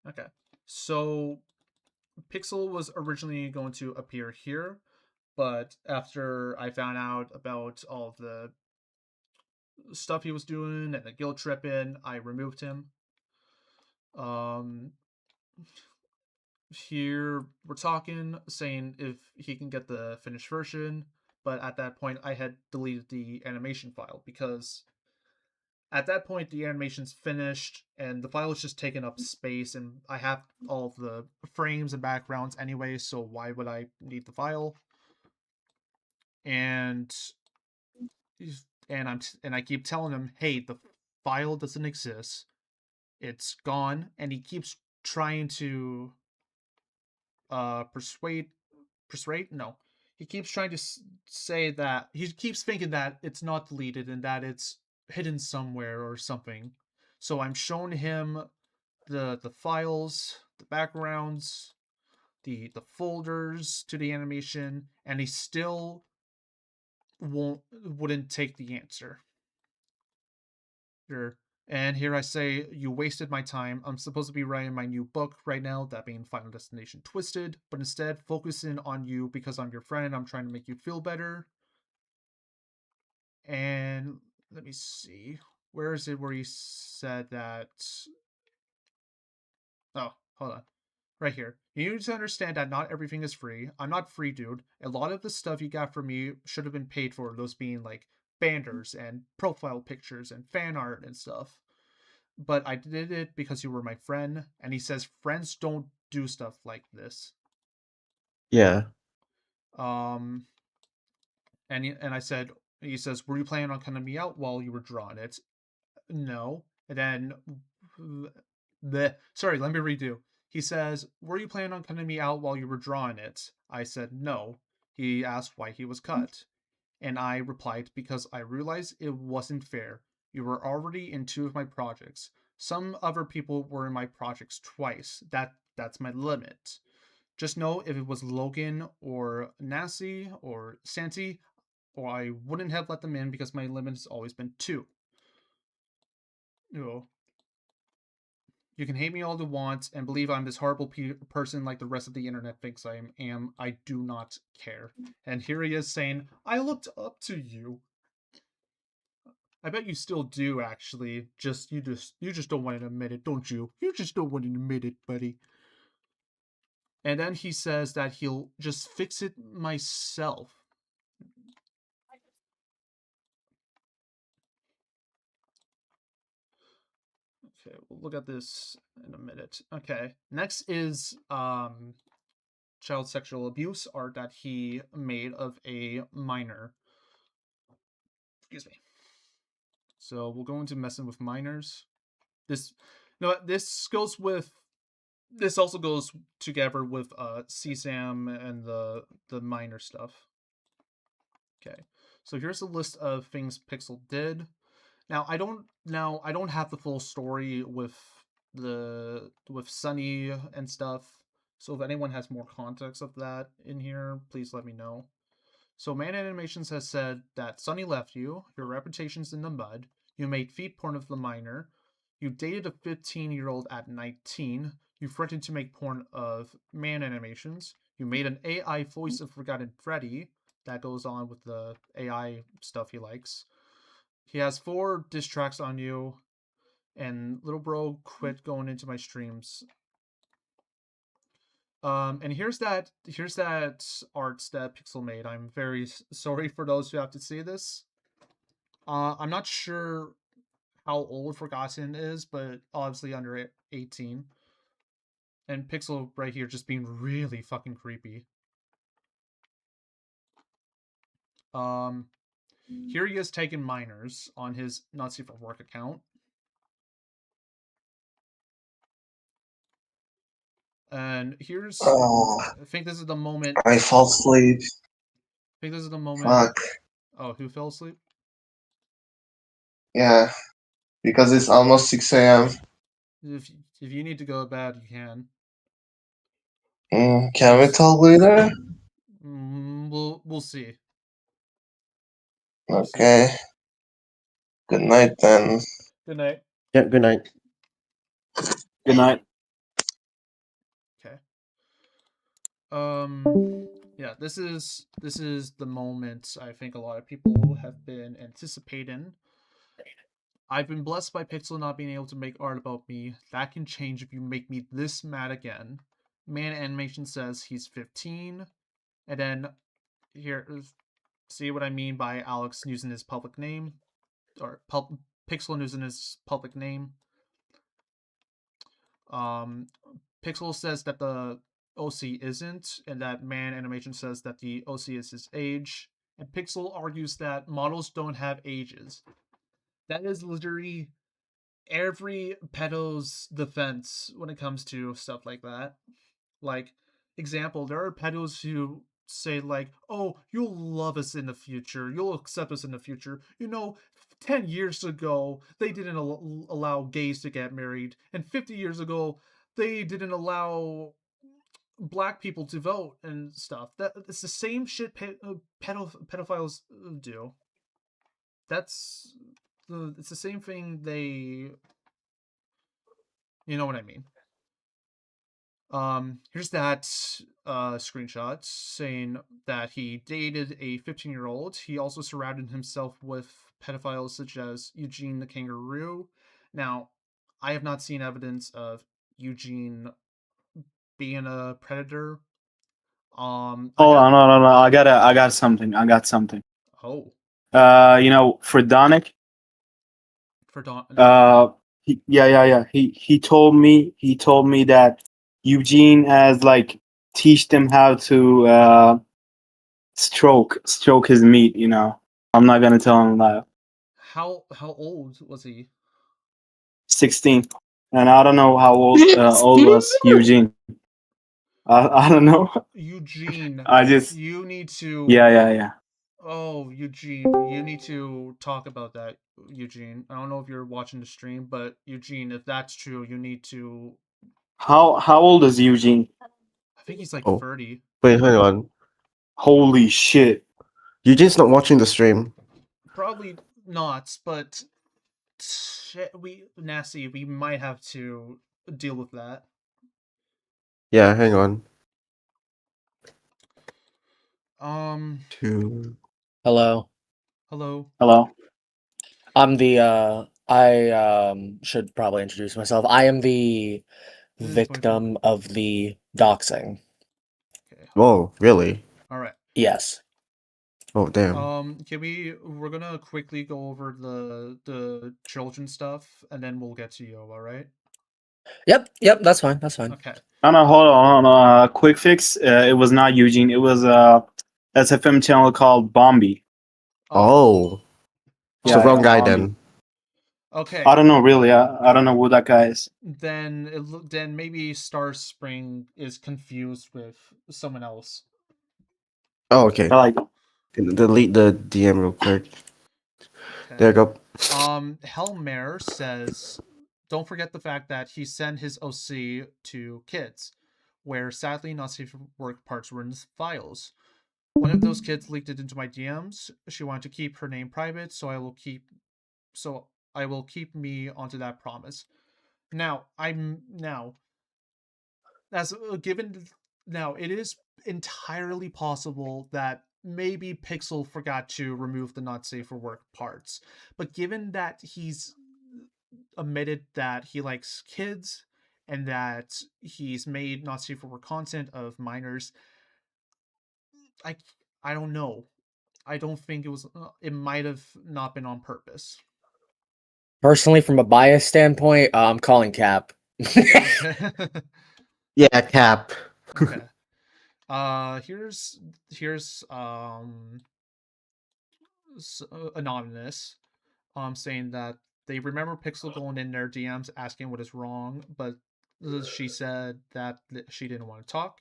Okay, so Pixel was originally going to appear here, but after I found out about all of the stuff he was doing and the guilt tripping, I removed him. Here we're talking, saying if he can get the finished version, but at that point I had deleted the animation file because at that point the animation's finished and the file is just taking up space, and I have all of the frames and backgrounds anyway, so why would I need the file? And I keep telling him, hey, the file doesn't exist, it's gone, and he keeps trying to persuade no, he keeps trying to say that he keeps thinking that it's not deleted and that it's hidden somewhere or something. So I'm showing him the files, the backgrounds, the folders to the animation, and he still wouldn't take the answer. Sure. And here I say, you wasted my time. I'm supposed to be writing my new book right now, that being Final Destination Twisted, but instead focusing on you because I'm your friend. I'm trying to make you feel better. And let me see. Where is it where he said that? Oh, hold on. Right here. You need to understand that not everything is free. I'm not free, dude. A lot of the stuff you got from me should have been paid for, those being like banners and profile pictures and fan art and stuff. But I did it because you were my friend, and he says friends don't do stuff like this. Yeah. And I said, he says, were you planning on cutting me out while you were drawing it? No. And then sorry, let me redo. He says, were you planning on cutting me out while you were drawing it? I said no. He asked why he was cut, and I replied, because I realized it wasn't fair. You were already in 2 of my projects. Some other people were in my projects twice. That's my limit. Just know if it was Logan or Nasty or Santi, or I wouldn't have let them in because my limit has always been 2. You know, you can hate me all you want and believe I'm this horrible person like the rest of the internet thinks I am. I do not care. And here he is saying, I looked up to you. I bet you still do, actually. You just don't want to admit it, don't you? You just don't want to admit it, buddy. And then he says that he'll just fix it myself. Okay, we'll look at this in a minute. Okay, next is child sexual abuse art that he made of a minor. Excuse me. So we'll go into messing with minors. This also goes together with CSAM and the minor stuff. Okay, so here's a list of things Pixel did. Now I don't have the full story with Sunny and stuff. So if anyone has more context of that in here, please let me know. So Man Animations has said that Sunny left you, your reputation's in the mud, you made feet porn of the minor, you dated a 15-year-old at 19, you threatened to make porn of Man Animations, you made an AI voice of Forgotten Freddy, that goes on with the AI stuff he likes. He has 4 diss tracks on you, and little bro quit going into my streams. And here's that arts that Pixel made. I'm very sorry for those who have to see this. I'm not sure how old Forgotten is, but obviously under 18. And Pixel right here just being really fucking creepy. Here he is taking minors on his not safe for work account. And here's Oh, I think this is the moment. I fall asleep. I think this is the moment. Fuck. Oh, who fell asleep? Yeah, because it's almost 6 a.m. If you need to go to bed, you can. Can we talk later? We'll see. Okay. Good night then. Good night. Yeah, good night. Good night. Okay. Yeah, this is the moment I think a lot of people have been anticipating. I've been blessed by Pixel not being able to make art about me. That can change if you make me this mad again. Man Animation says he's 15. And then here, see what I mean by Alex using his public name? Or Pixel using his public name. Pixel says that the OC isn't, and that Man Animation says that the OC is his age. And Pixel argues that models don't have ages. That is literally every pedo's defense when it comes to stuff like that. Like, example, there are pedos who say like, "Oh, you'll love us in the future. You'll accept us in the future." 10 years ago, they didn't allow gays to get married, and 50 years ago, they didn't allow black people to vote and stuff. That it's the same shit pedophiles do. It's the same thing they. You know what I mean. Here's that screenshot saying that he dated a 15-year-old. He also surrounded himself with pedophiles such as Eugene the kangaroo. Now, I have not seen evidence of Eugene being a predator. Hold on, no. I got something. Oh, For Donick, for Don. yeah. He told me that Eugene has like teach them how to stroke his meat. I'm not gonna tell him that. How old was he? 16, and I don't know how old was Eugene. I don't know. Eugene. I just You need to. yeah. Oh, Eugene, you need to talk about that, Eugene. I don't know if you're watching the stream, but Eugene, if that's true, you need to. How old is Eugene? I think he's like Oh. 30. Wait, hang on. Holy shit! Eugene's not watching the stream. Probably not, but Nasty, we might have to deal with that. Yeah, hang on. Hello. Hello. I'm the I should probably introduce myself. I am the This is victim of the doxing. Okay. Whoa, really? All right. Yes. Oh, damn. We're gonna quickly go over the children stuff, and then we'll get to you. All right. Yep, that's fine. Okay. No, hold on. Quick fix. It was not Eugene. It was SFM channel called Bombi. Oh. It's the Yeah, wrong guy Bombi. then. Okay. I don't know really. I don't know who that guy is. Then maybe Star Spring is confused with someone else. Oh, okay. I like Delete the DM real quick. Okay. There you go. Helmer says, don't forget the fact that he sent his OC to kids, where sadly not safe for work parts were in the files. One of those kids leaked it into my DMs. She wanted to keep her name private, so I will keep me onto that promise. Now, it is entirely possible that maybe Pixel forgot to remove the not safe for work parts. But given that he's admitted that he likes kids and that he's made not safe for work content of minors. I I don't know. I don't think it was. It might have not been on purpose. Personally, from a bias standpoint, I'm calling cap. Okay. Yeah, Cap. Okay. Here's anonymous saying that they remember Pixel going in their DMs asking what is wrong, but she said that she didn't want to talk.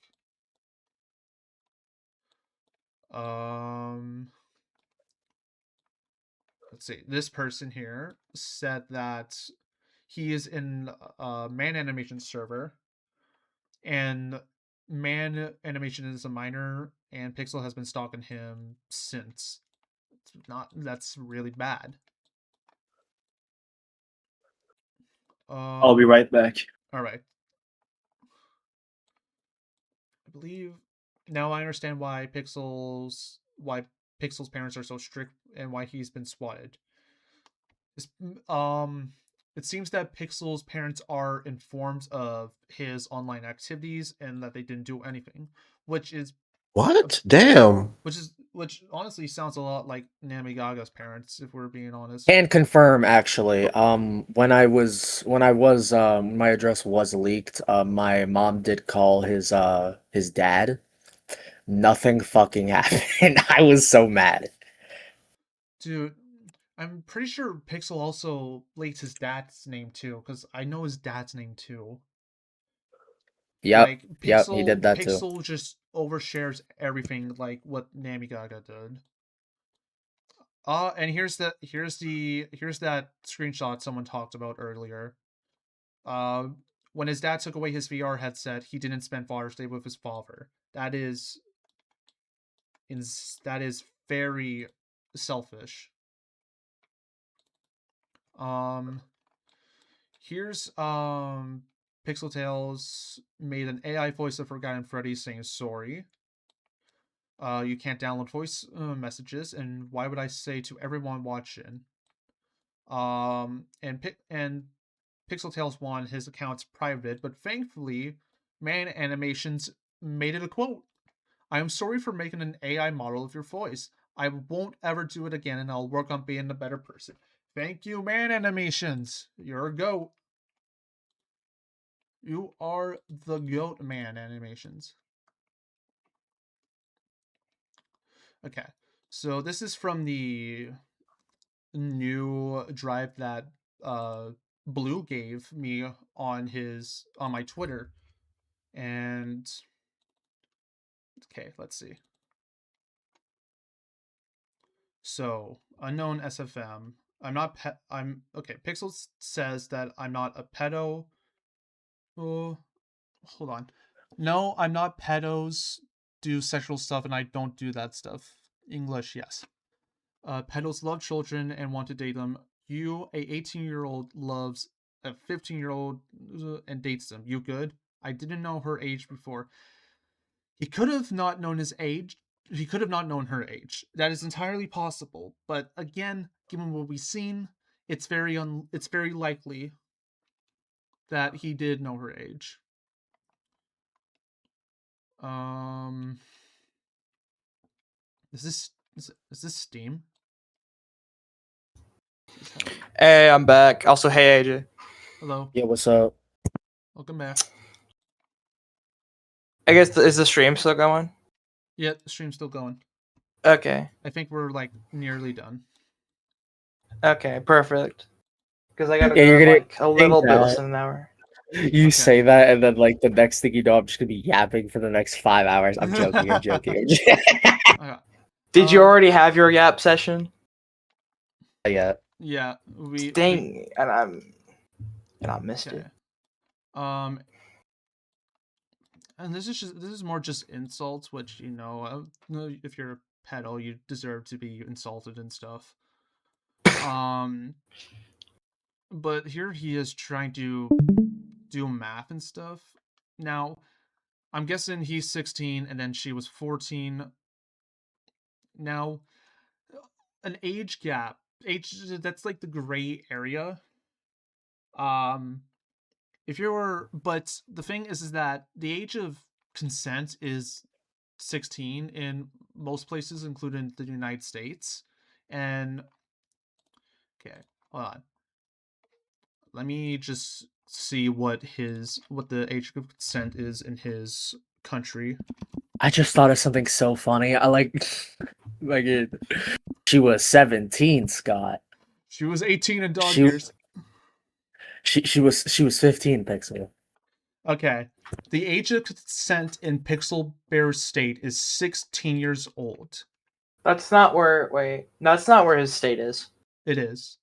Let's see. This person here said that he is in a man animation server, and man animation is a minor, and Pixel has been stalking him since. That's really bad. I'll be right back. All right. I believe now I understand why Pixel's parents are so strict and why he's been swatted. It's, it seems that Pixel's parents are informed of his online activities and that they didn't do anything, which is What? Damn. which honestly sounds a lot like Namy Gaga's parents, if we're being honest. Can confirm actually. When my address was leaked, my mom did call his dad. Nothing fucking happened. I was so mad. Dude, I'm pretty sure Pixel also leaked his dad's name too, because I know his dad's name too. Yep, Like yep, he did that too. Pixel just overshares everything like what Namy Gaga did. And here's that screenshot someone talked about earlier. When his dad took away his VR headset, he didn't spend Father's Day with his father. That is very selfish. Here's Pixel Tales made an AI voice of Forgotten Freddy saying sorry. You can't download voice messages, and why would I say to everyone watching? And Pixel Tales 1, his account's private, but thankfully, Man Animations made it a quote. I am sorry for making an AI model of your voice. I won't ever do it again, and I'll work on being a better person. Thank you, Man Animations. You're a goat. You are the goat, Man Animations. Okay, so this is from the new drive that Blue gave me on my Twitter, and okay, let's see. So unknown SFM. I'm okay. Pixels says that I'm not a pedo. Oh, hold on. No, I'm not pedos. Do sexual stuff, and I don't do that stuff. English, yes. Pedos love children and want to date them. You, a 18-year-old, loves a 15-year-old and dates them. You good? I didn't know her age before. He could have not known his age. He could have not known her age. That is entirely possible. But again, given what we've seen, it's very likely that he did know her age. Is this Steam? Hey, I'm back. Also, hey AJ. Hello. Yeah, what's up? Welcome back. I guess is the stream still going? Yeah, the stream's still going. Okay. I think we're like nearly done. Okay, perfect. Because I gotta Yeah, go you're in gonna like a little bit that. less than an hour. You Okay. say that, and then like the next thing you know, I'm just gonna be yapping for the next 5 hours. I'm joking. I'm joking. Okay. Did you already have your yap session? Yeah. Yeah, Dang, and I missed okay. it. And this is more just insults, which if you're a pedo, you deserve to be insulted and stuff. But here he is trying to do math and stuff. Now, I'm guessing he's 16 and then she was 14. Now, an age gap, that's like the gray area. If you're, but the thing is that the age of consent is 16 in most places, including the United States. And okay, hold on. Let me just see what the age of consent is in his country. I just thought of something so funny. I like it. She was 17, Scott. She was 18 in dog She- years. She was 15, Pixel. Okay. The age of consent in Pixel Bear State is 16 years old. That's not where. Wait, that's not where his state is. It is.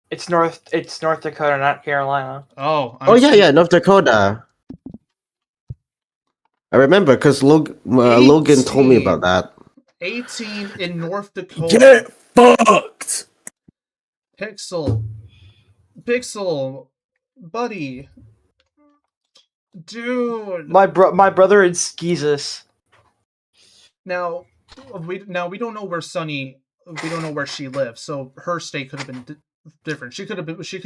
It's North Dakota, not Carolina. Oh. Oh yeah, North Dakota. I remember because Logan told me about that. 18 in North Dakota. Get fucked! Pixel, buddy, dude. My brother is Skeezus. Now we don't know where Sunny. We don't know where she lives, so her state could have been different. She could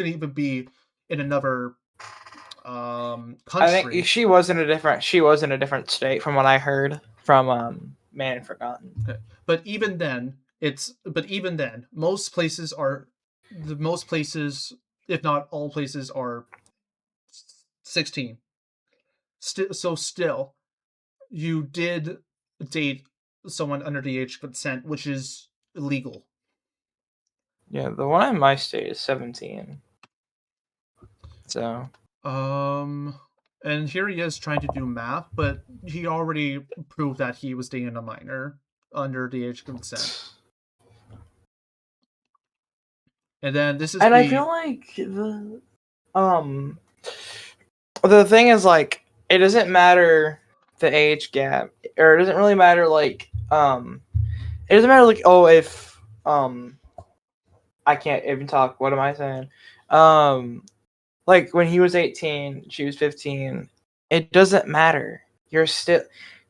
even be in another country. I think she was in a different state from what I heard from Man and Forgotten. Okay. But even then, most places, if not all places, are 16. Still, you did date someone under the age of consent, which is illegal. Yeah, the one in my state is 17. So. And here he is trying to do math, but he already proved that he was dating a minor under the age of consent. And then this is I feel like the thing is, like, it doesn't matter the age gap, or it doesn't really matter, like, it doesn't matter, like, oh, if I can't even talk, what am I saying? Like, when he was 18, she was 15, it doesn't matter.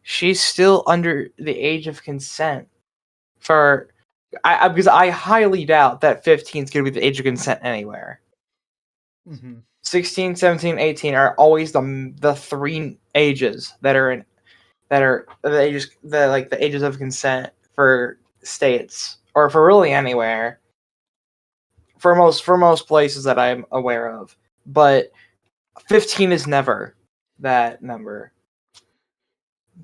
She's still under the age of consent because I highly doubt that 15 is going to be the age of consent anywhere. Mm-hmm. 16, 17, 18 are always the three ages that are the ages of consent for states, or for really anywhere, for most places that I'm aware of. But 15 is never that number.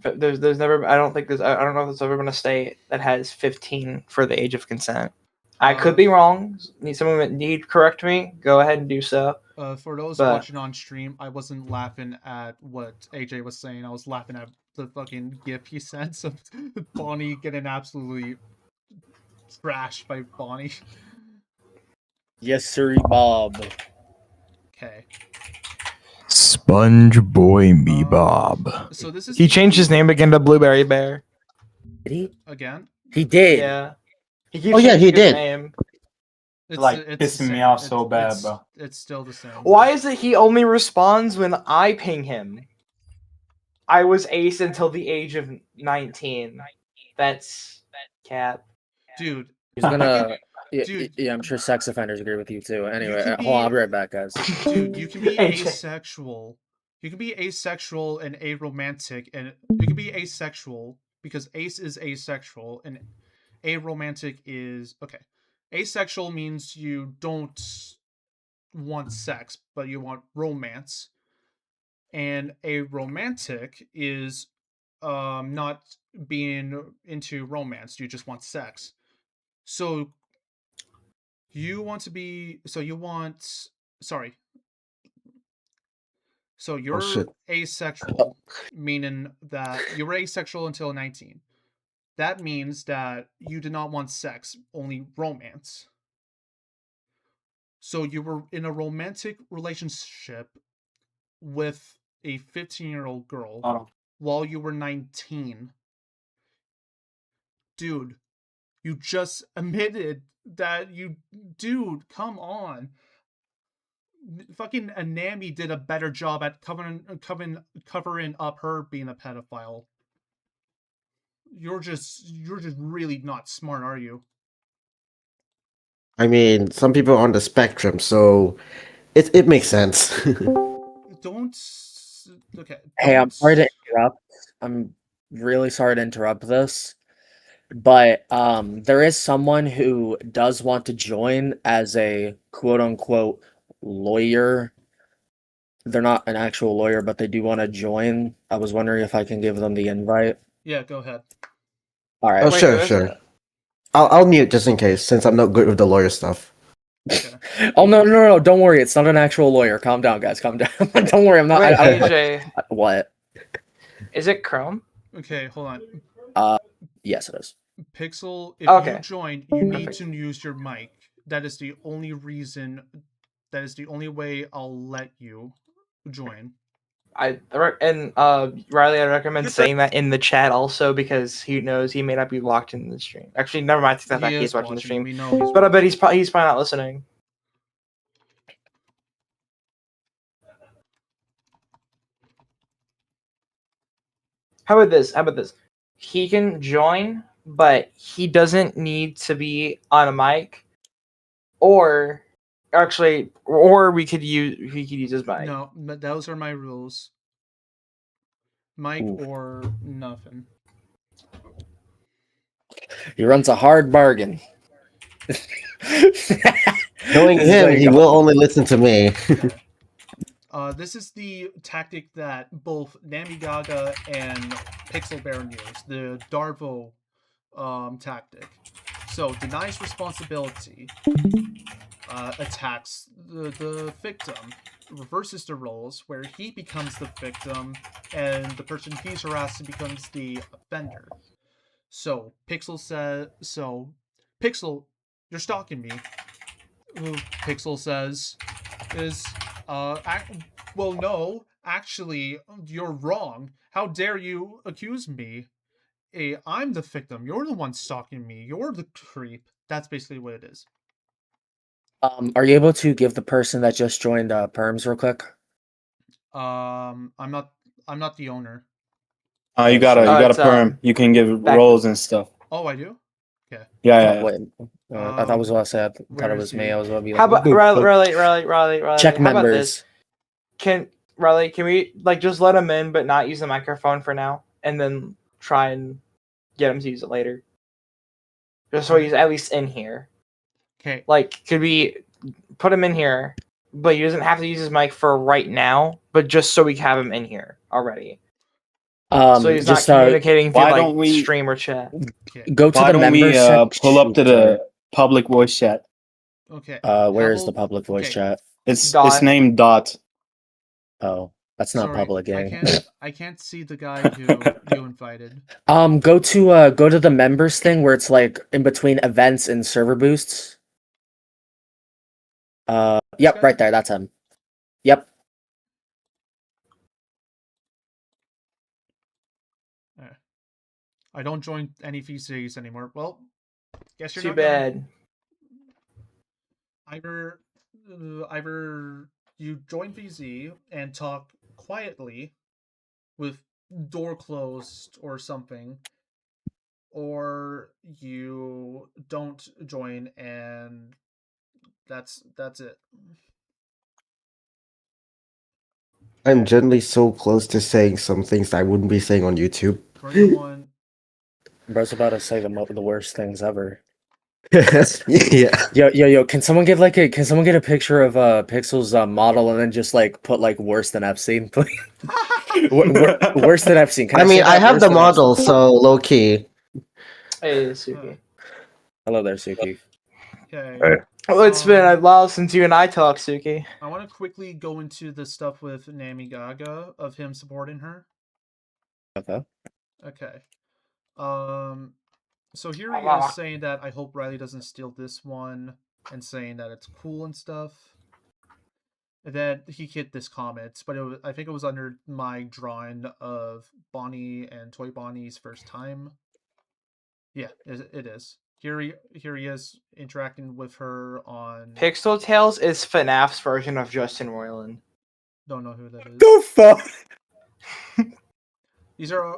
But there's never, I don't know if there's ever been a state that has 15 for the age of consent. I could be wrong. Someone that need correct me, go ahead and do so. For those watching on stream, I wasn't laughing at what AJ was saying. I was laughing at the fucking gif he sent of Bonnie getting absolutely trashed by Bonnie. Yes, sir, Bob. Okay. Sponge Boy Me Bob. So this is He changed his name again to Blueberry Bear. Did he? Again? He did. Yeah. He did. Name. It's pissing me off so bad, bro. It's still the same. Why is it he only responds when I ping him? I was ace until the age of 19. That's cap. Dude. He's gonna. Dude. Yeah, I'm sure sex offenders agree with you too. Anyway, hold on, I'll be right back, guys. Dude, you can be asexual. You can be asexual and aromantic, and you can be asexual because ace is asexual and aromantic is okay. Asexual means you don't want sex, but you want romance. And aromantic is not being into romance. You just want sex. So you want to be so you're asexual, meaning that you were asexual until 19. That means that you did not want sex, only romance. So you were in a romantic relationship with a 15-year-old girl while you were 19. Dude, you just admitted that dude, come on. Fucking Namy did a better job at covering up her being a pedophile. You're just really not smart, are you? I mean, some people are on the spectrum, so It makes sense. Don't. Okay. Hey, I'm don't- sorry to interrupt. I'm really sorry to interrupt this, but there is someone who does want to join as a quote unquote lawyer. They're not an actual lawyer, but they do want to join. I was wondering if I can give them the invite. Yeah, go ahead. All Oh, right. Wait, sure, who is sure. it? I'll mute just in case, since I'm not good with the lawyer stuff. Okay. Oh no! Don't worry. It's not an actual lawyer. Calm down, guys. Calm down. Don't worry. I'm not. Wait, I- AJ, what? is it Chrome? Okay, hold on. Yes, it is. Pixel, if Okay. you join, you need to use your mic. That is the only reason. That is the only way I'll let you join. Riley, I recommend saying that in the chat also because he knows he may not be locked in the stream. Actually, never mind. Take that back. He He's is watching the stream, We know he's but I bet he's probably not listening. How about this? He can join, but he doesn't need to be on a mic, or we could use his mic. No, but those are my rules. Mic Oof. or nothing. He runs a hard bargain. Knowing There him, you he go. will only listen to me. This is the tactic that both Namy Gaga and Pixel Baron use, the Darvo tactic. So denies responsibility, attacks the victim, reverses the roles where he becomes the victim and the person he's harassing becomes the offender. So Pixel, you're stalking me. Pixel says is well, no, actually, you're wrong. How dare you accuse me? I'm the victim. You're the one stalking me. You're the creep. That's basically what it is. Are you able to give the person that just joined perms real quick? I'm not the owner. You got it's, a perm. You can give back- roles and stuff. Oh, I do. Okay. Yeah. Wait, I thought it was what I said. I thought where it is was he? me. I was gonna be How like, about Riley? check How about members. this? Can we just let him in but not use the microphone for now, and then try and get him to use it later, just so he's at least in here. Okay. Could we put him in here, but he doesn't have to use his mic for right now, but just so we have him in here already, so he's just not communicating through why don't we- stream or chat. Okay. go to Why the don't we members pull up to the public voice chat? Okay. Where is How the about- public voice okay. chat? It's Dot. named Dot. Oh, that's not Sorry, public, gang. I can't see the guy who you invited. Go to the members thing where it's like in between events and server boosts. Yep, guy? right there. That's him. Yep. I don't join any VCs anymore. Well, guess you're Too not gonna. bad. Either you join VZ and talk quietly with door closed or something, or you don't join and that's it. I'm generally so close to saying some things that I wouldn't be saying on YouTube. For anyone, Bro's about to say the worst things ever. Yeah. Yo! Can someone get a picture of Pixel's model and then just like put like worse than I've seen? Worse than I've seen. Can I mean, say I that? have Worse the than I've seen. model, so low key. Hey, Suki. Hello there, Suki. okay. Hey. Well, it's been a while since you and I talked, Suki. I want to quickly go into the stuff with Namy Gaga of him supporting her. Okay. Okay. So here he is saying that I hope Riley doesn't steal this one and saying that it's cool and stuff. And then he hit this comment, but I think it was under my drawing of Bonnie and Toy Bonnie's first time. Yeah, it is. Here he is interacting with her on. Pixel Tales is FNAF's version of Justin Roiland. Don't know who that is. The fuck? These are.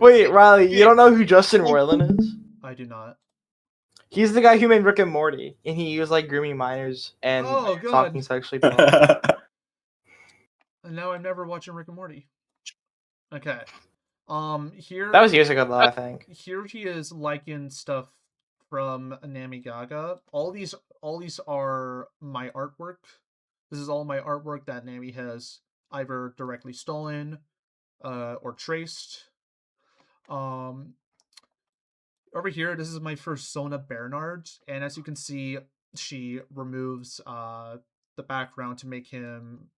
Wait, Riley, you don't know who Justin Roiland is? I do not. He's the guy who made Rick and Morty, and he was like grooming minors and Oh, God. talking sexually to them. And now I'm never watching Rick and Morty. Okay. Here That was years ago, though. I think. here he is liking stuff from Namy Gaga. All these are my artwork. This is all my artwork that Namy has either directly stolen or traced. Over here, this is my persona Bernard, and as you can see, she removes the background to make him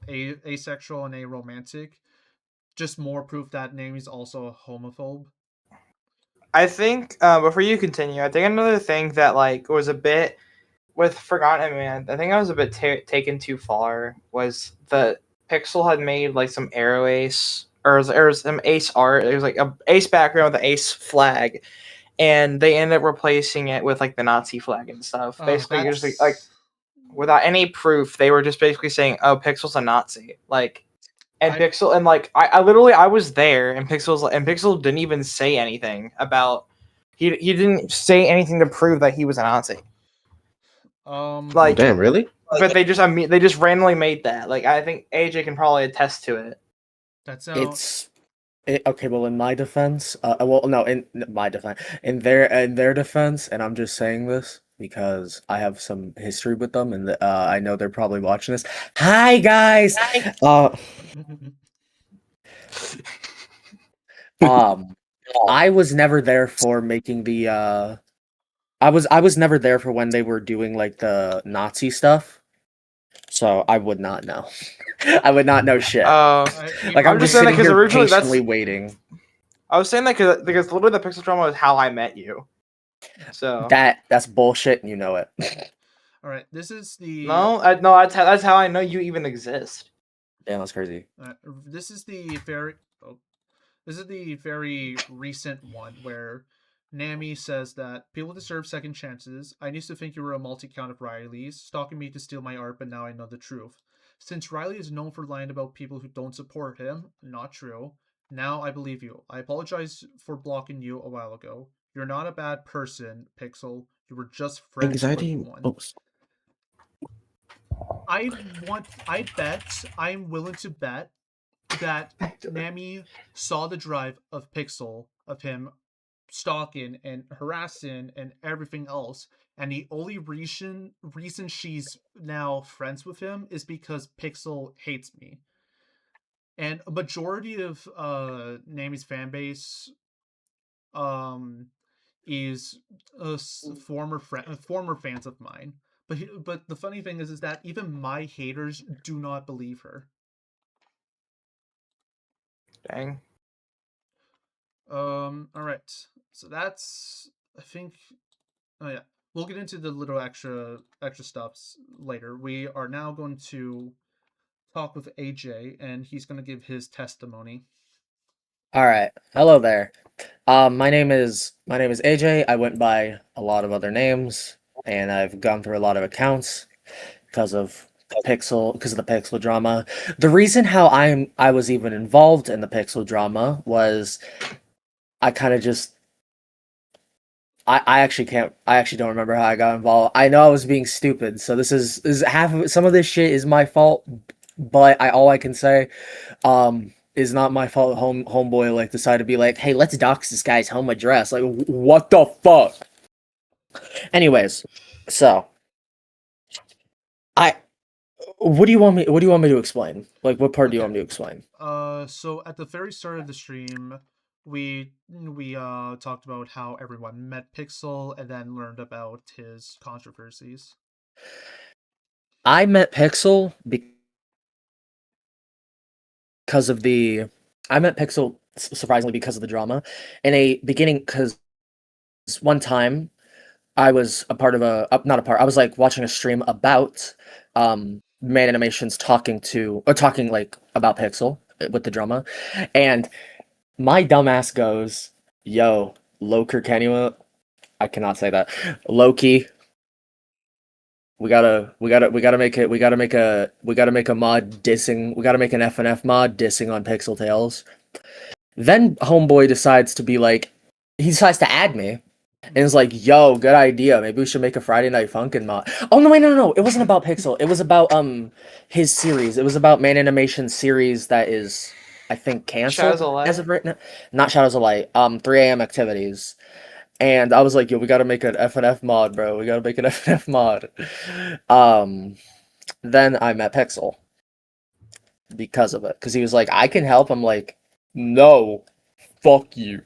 asexual and aromantic. Just more proof that Namy's also a homophobe. I think before you continue, I think another thing that like was a bit with Forgotten Man. I think I was a bit taken too far. Was the Pixel had made like some Aero Ace or some Ace art. It was like a Ace background with an Ace flag, and they ended up replacing it with like the Nazi flag and stuff. Basically, you're just like without any proof, they were just basically saying, "Oh, Pixel's a Nazi." Like. And Pixel and like I literally I was there and Pixel didn't even say anything about he didn't say anything to prove that he was a Nazi. Like Damn, really? But they just randomly made that. Like I think AJ can probably attest to it. That's okay. Well, in my defense, in my defense, in their defense, and I'm just saying this because I have some history with them, and I know they're probably watching this. Hi, guys. I was never there for making the. I was never there for when they were doing like the Nazi stuff, so I would not know. I would not know shit. Like I'm just sitting here patiently waiting. I was saying that because literally the Pixel drama is how I met you. So that's bullshit, and you know it. All right, this is the that's how I know you even exist. Yeah, that's crazy. This is the very recent one where Namy says that people deserve second chances. I used to think you were a multi-count of Riley's, stalking me to steal my art, but now I know the truth. Since Riley is known for lying about people who don't support him, not true. Now I believe you. I apologize for blocking you a while ago. You're not a bad person, Pixel. You were just friends with one. Oops. I'm willing to bet that Namy saw the drive of Pixel, of him stalking and harassing and everything else, and the only reason she's now friends with him is because Pixel hates me. And a majority of Namy's fan base is former fans of mine. But the funny thing is that even my haters do not believe her. Dang. All right. So that's, I think. Oh yeah, we'll get into the little extra stuffs later. We are now going to talk with AJ, and he's going to give his testimony. All right. Hello there. My name is AJ. I went by a lot of other names, and I've gone through a lot of accounts because of the Pixel drama. The reason how I was even involved in the Pixel drama was I kind of just I actually don't remember how I got involved. I know I was being stupid, so this is half of it. Some of this shit is my fault, but all I can say is not my fault. Homeboy like decided to be like, hey, let's dox this guy's home address. Like, what the fuck? Anyways, so what do you want me to explain? Like, what part do you want me to explain? So at the very start of the stream, we talked about how everyone met Pixel and then learned about his controversies. I met Pixel surprisingly because of the drama. In a beginning, because one time I was I was like watching a stream about Man Animations talking like about Pixel with the drama, and my dumbass goes, "Yo, Loker Kenua," I cannot say that. Loki, we gotta make a mod dissing. We gotta make an FNF mod dissing on Pixel Tales. Then homeboy decides to be like, he decides to add me, And it's like, yo, good idea. Maybe we should make a Friday Night Funkin' mod. Oh no, wait, no. It wasn't about Pixel. It was about his series. It was about Man Animation's series that is, I think, canceled Shadows of Light? as of right now. Not Shadows of Light. 3 a.m. activities. And I was like, yo, we gotta make an FNF mod, bro. We gotta make an FNF mod. Then I met Pixel because of it. Because he was like, I can help. I'm like, no, fuck you.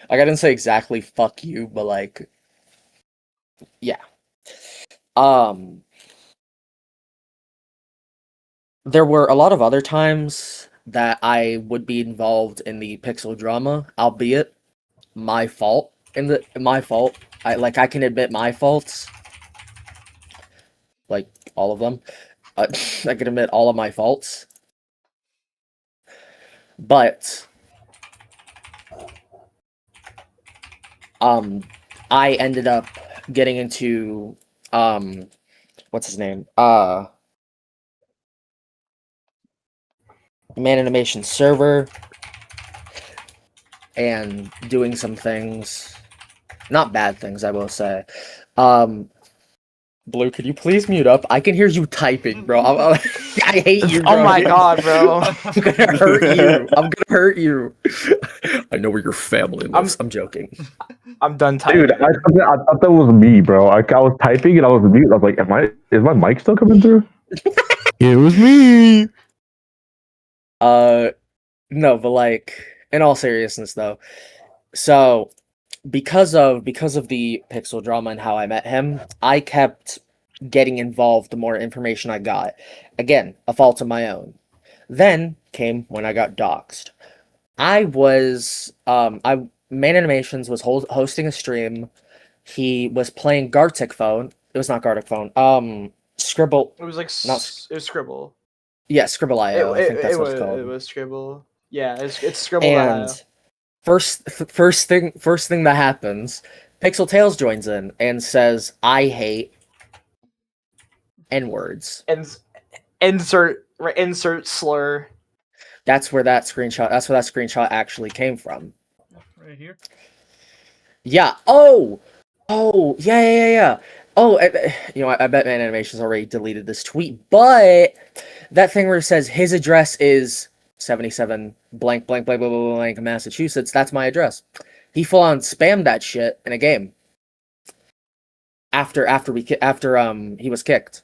Like, I didn't say exactly fuck you, but like, yeah. There were a lot of other times that I would be involved in the Pixel drama, albeit my fault. My fault. I can admit my faults. Like, all of them. I can admit all of my faults. But I ended up getting into what's his name? Man Animation server and doing some things. Not bad things, I will say. Blue, could you please mute up? I can hear you typing, bro. I hate you, bro. Oh my god, bro. I'm gonna hurt you. I'm gonna hurt you. I know where your family lives. I'm joking. I'm done typing. Dude, I thought that was me, bro. I was typing and I was mute. I was like, is my mic still coming through? It was me. No, but like, in all seriousness though, so because of the Pixel drama and how I met him, I kept getting involved the more information I got. Again, a fault of my own. Then came when I got doxxed. Man Animations was hosting a stream. He was playing Gartic Phone. It was not Gartic Phone. Scribble. It was like it was Scribble. Yeah, Scribble.io. I think that's what it's called. It was Scribble. Yeah, it's Scribble.io. And first thing that happens, Pixel Tales joins in and says, "I hate N-words." And insert slur. That's where that screenshot actually came from. Right here. Yeah. Oh, yeah. Oh, I bet Man Animations already deleted this tweet, but that thing where it says his address is 77 blank blank blank blank blank, blank Massachusetts. That's my address. He full on spammed that shit in a game. After he was kicked.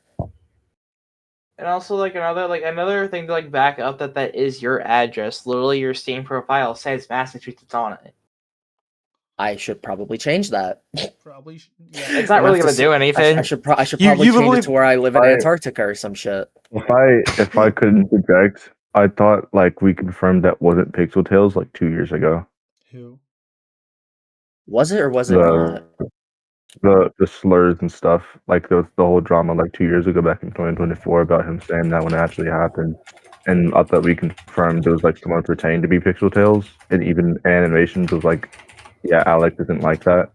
And also another thing to back up that is your address. Literally, your Steam profile says Massachusetts on it. I should probably change that. Probably. Yeah. It's not really gonna do anything. I should probably change it to where I live in Antarctica or some shit. If I could interject, I thought we confirmed that wasn't Pixel Tales 2 years ago. Who? Was it or was it not? The slurs and stuff, there was the whole drama 2 years ago back in 2024 about him saying that when it actually happened. And I thought we confirmed it was someone pretending to be Pixel Tales, and even Animations was yeah, Alex isn't like that.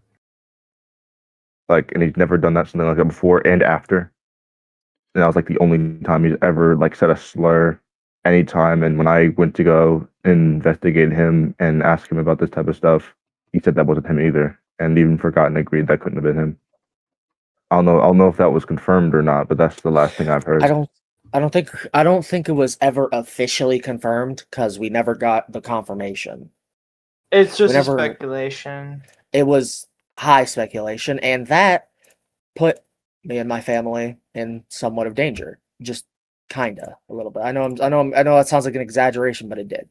And he's never done something like that before and after. And that was the only time he's ever said a slur anytime. And when I went to go investigate him and ask him about this type of stuff, he said that wasn't him either. And even forgot and agreed that couldn't have been him. I'll know if that was confirmed or not, but that's the last thing I've heard. I don't think it was ever officially confirmed because we never got the confirmation. It's just speculation. It was high speculation, and that put me and my family in somewhat of danger. Just kinda a little bit. I know that sounds like an exaggeration, but it did.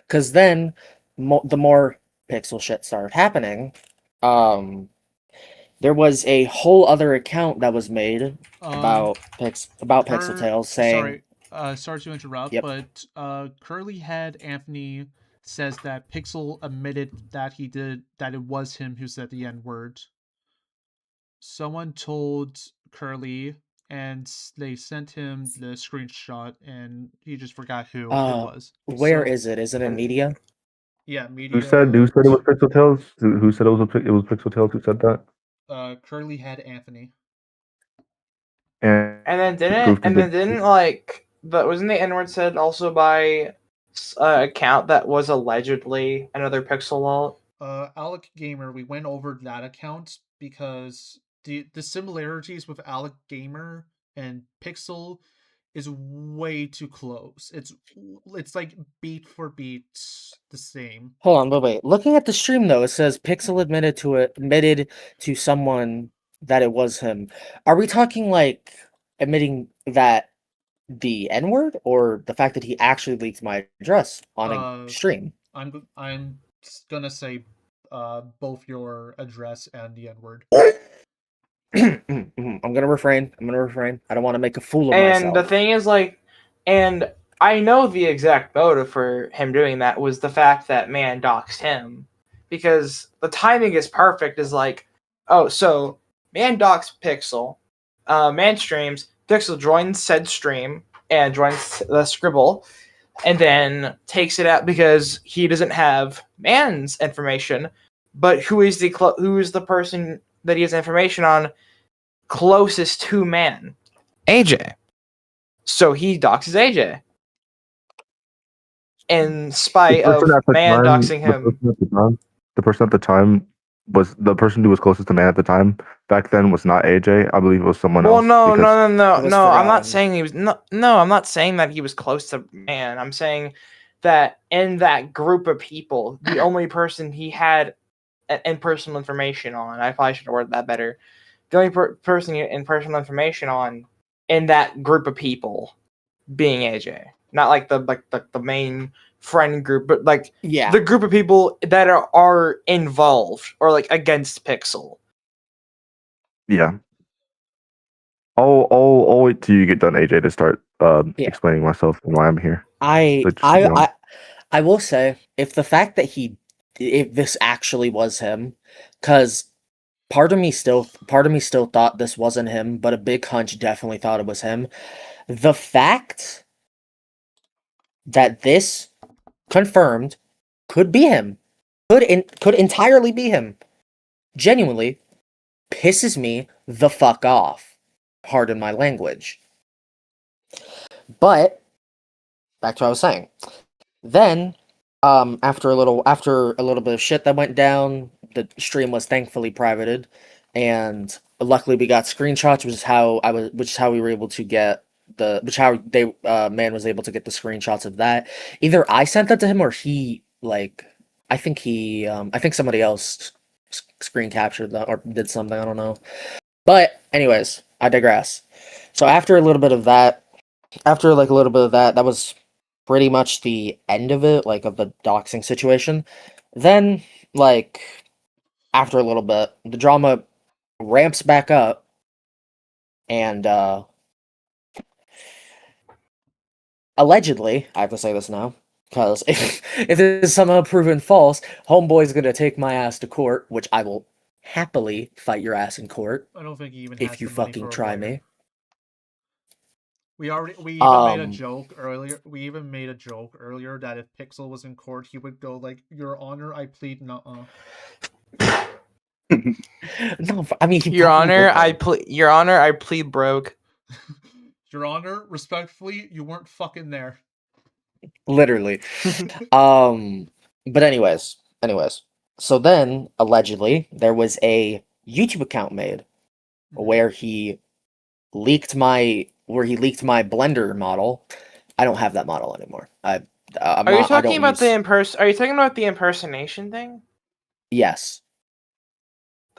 Because then the more Pixel shit started happening, there was a whole other account that was made about Pixel Tales saying. Sorry to interrupt, Yep. but Curly Head Anthony says that Pixel admitted that it was him who said the N-word. Someone told Curly, and they sent him the screenshot, and he just forgot who it was. Where is it? Is it in media? Yeah, media. Who said it was Pixel Tales? Who said it was Pixel Tales? Who said that? Curly Head Anthony. And then didn't wasn't the N-word said also by account that was allegedly another Pixel alt? Alec Gamer, we went over that account because the similarities with Alec Gamer and Pixel is way too close. It's like beat for beat the same. Hold on, wait. Looking at the stream though, it says Pixel admitted to someone that it was him. Are we talking like admitting that the N-word or the fact that he actually leaked my address on a stream? I'm gonna say both your address and the N-word. I'm gonna refrain. I don't want to make a fool of myself. And the thing is, like, and I know the exact motive for him doing that was the fact that man doxed him. Because the timing is perfect, is like, oh, so man doxed Pixel, man streams, Pixel joins said stream and joins the scribble, and then takes it out because he doesn't have man's information, but who is the person that he has information on closest to man? AJ. So he doxes AJ. In spite of man doxing him. The person at the time was the person who was closest to man at the time. Back then was not AJ. I believe it was someone else. Well, no. It was I'm not forgotten. saying he was no. I'm not saying that he was close to man. I'm saying that in that group of people, the only person he had in personal information on, I probably should have worded that better. The only person in personal information on in that group of people being AJ, not like the main friend group, but like Yeah. the group of people that are involved or like against Pixel. Yeah. I'll wait till you get done, AJ, to start Yeah. explaining myself and why I'm here. I So just go on. will say, if the fact that if this actually was him, because part of me still thought this wasn't him, but a big hunch definitely thought it was him. The fact that this confirmed could be him, could entirely be him, genuinely pisses me the fuck off. Pardon my language. But back to what I was saying. Then, after a little bit of shit that went down, the stream was thankfully privated, and luckily we got screenshots, which is how we were able to get man was able to get the screenshots of that. Either I sent that to him or he I think somebody else screen captured that or did something, I don't know. But anyways, I digress. So after a little bit of that, that was pretty much the end of it, like of the doxing situation. Then, like, after a little bit, the drama ramps back up, and allegedly, I have to say this now, because if this is somehow proven false, homeboy's gonna take my ass to court, which I will happily fight your ass in court. I don't think he even if has you the money fucking for a try lawyer. me. We even made a joke earlier. We even made a joke earlier that if Pixel was in court, he would go like, "Your Honor, I plead nuh-uh." No, I mean, he Your probably Honor, would, though. Your Honor, I plead broke. Your Honor, respectfully, you weren't fucking there. Literally. But anyways. So then, allegedly, there was a YouTube account made where he leaked my Blender model. I don't have that model anymore. Are you talking about the impersonation thing? Yes.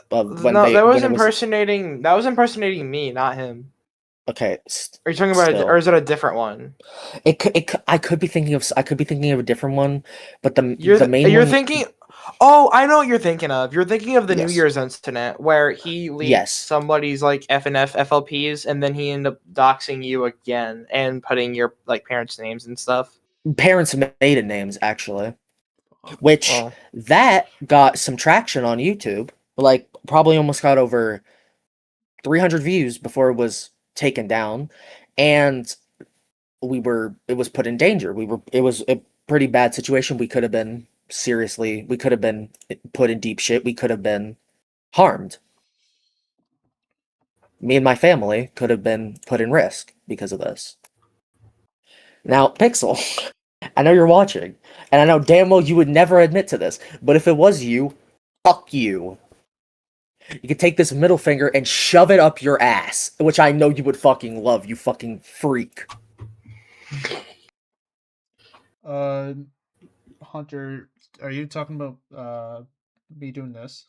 That was impersonating me, not him. Okay. Are you talking about or is it a different one? I could be thinking of a different one, but the main you're one, thinking. Oh, I know what you're thinking of. You're thinking of the New Yes. Year's incident where he leaked Yes. somebody's like FNF FLPs, and then he ended up doxing you again and putting your like parents' names and stuff. parents' maiden names, actually. Which Well, that got some traction on YouTube. Like, probably almost got over 300 views before it was taken down, and it was put in danger. It was a pretty bad situation. We could have been put in deep shit. We could have been harmed. Me and my family could have been put in risk because of this. Now, Pixel, I know you're watching, and I know damn well you would never admit to this, but if it was you, fuck you. You could take this middle finger and shove it up your ass, which I know you would fucking love, you fucking freak. Hunter, are you talking about me doing this?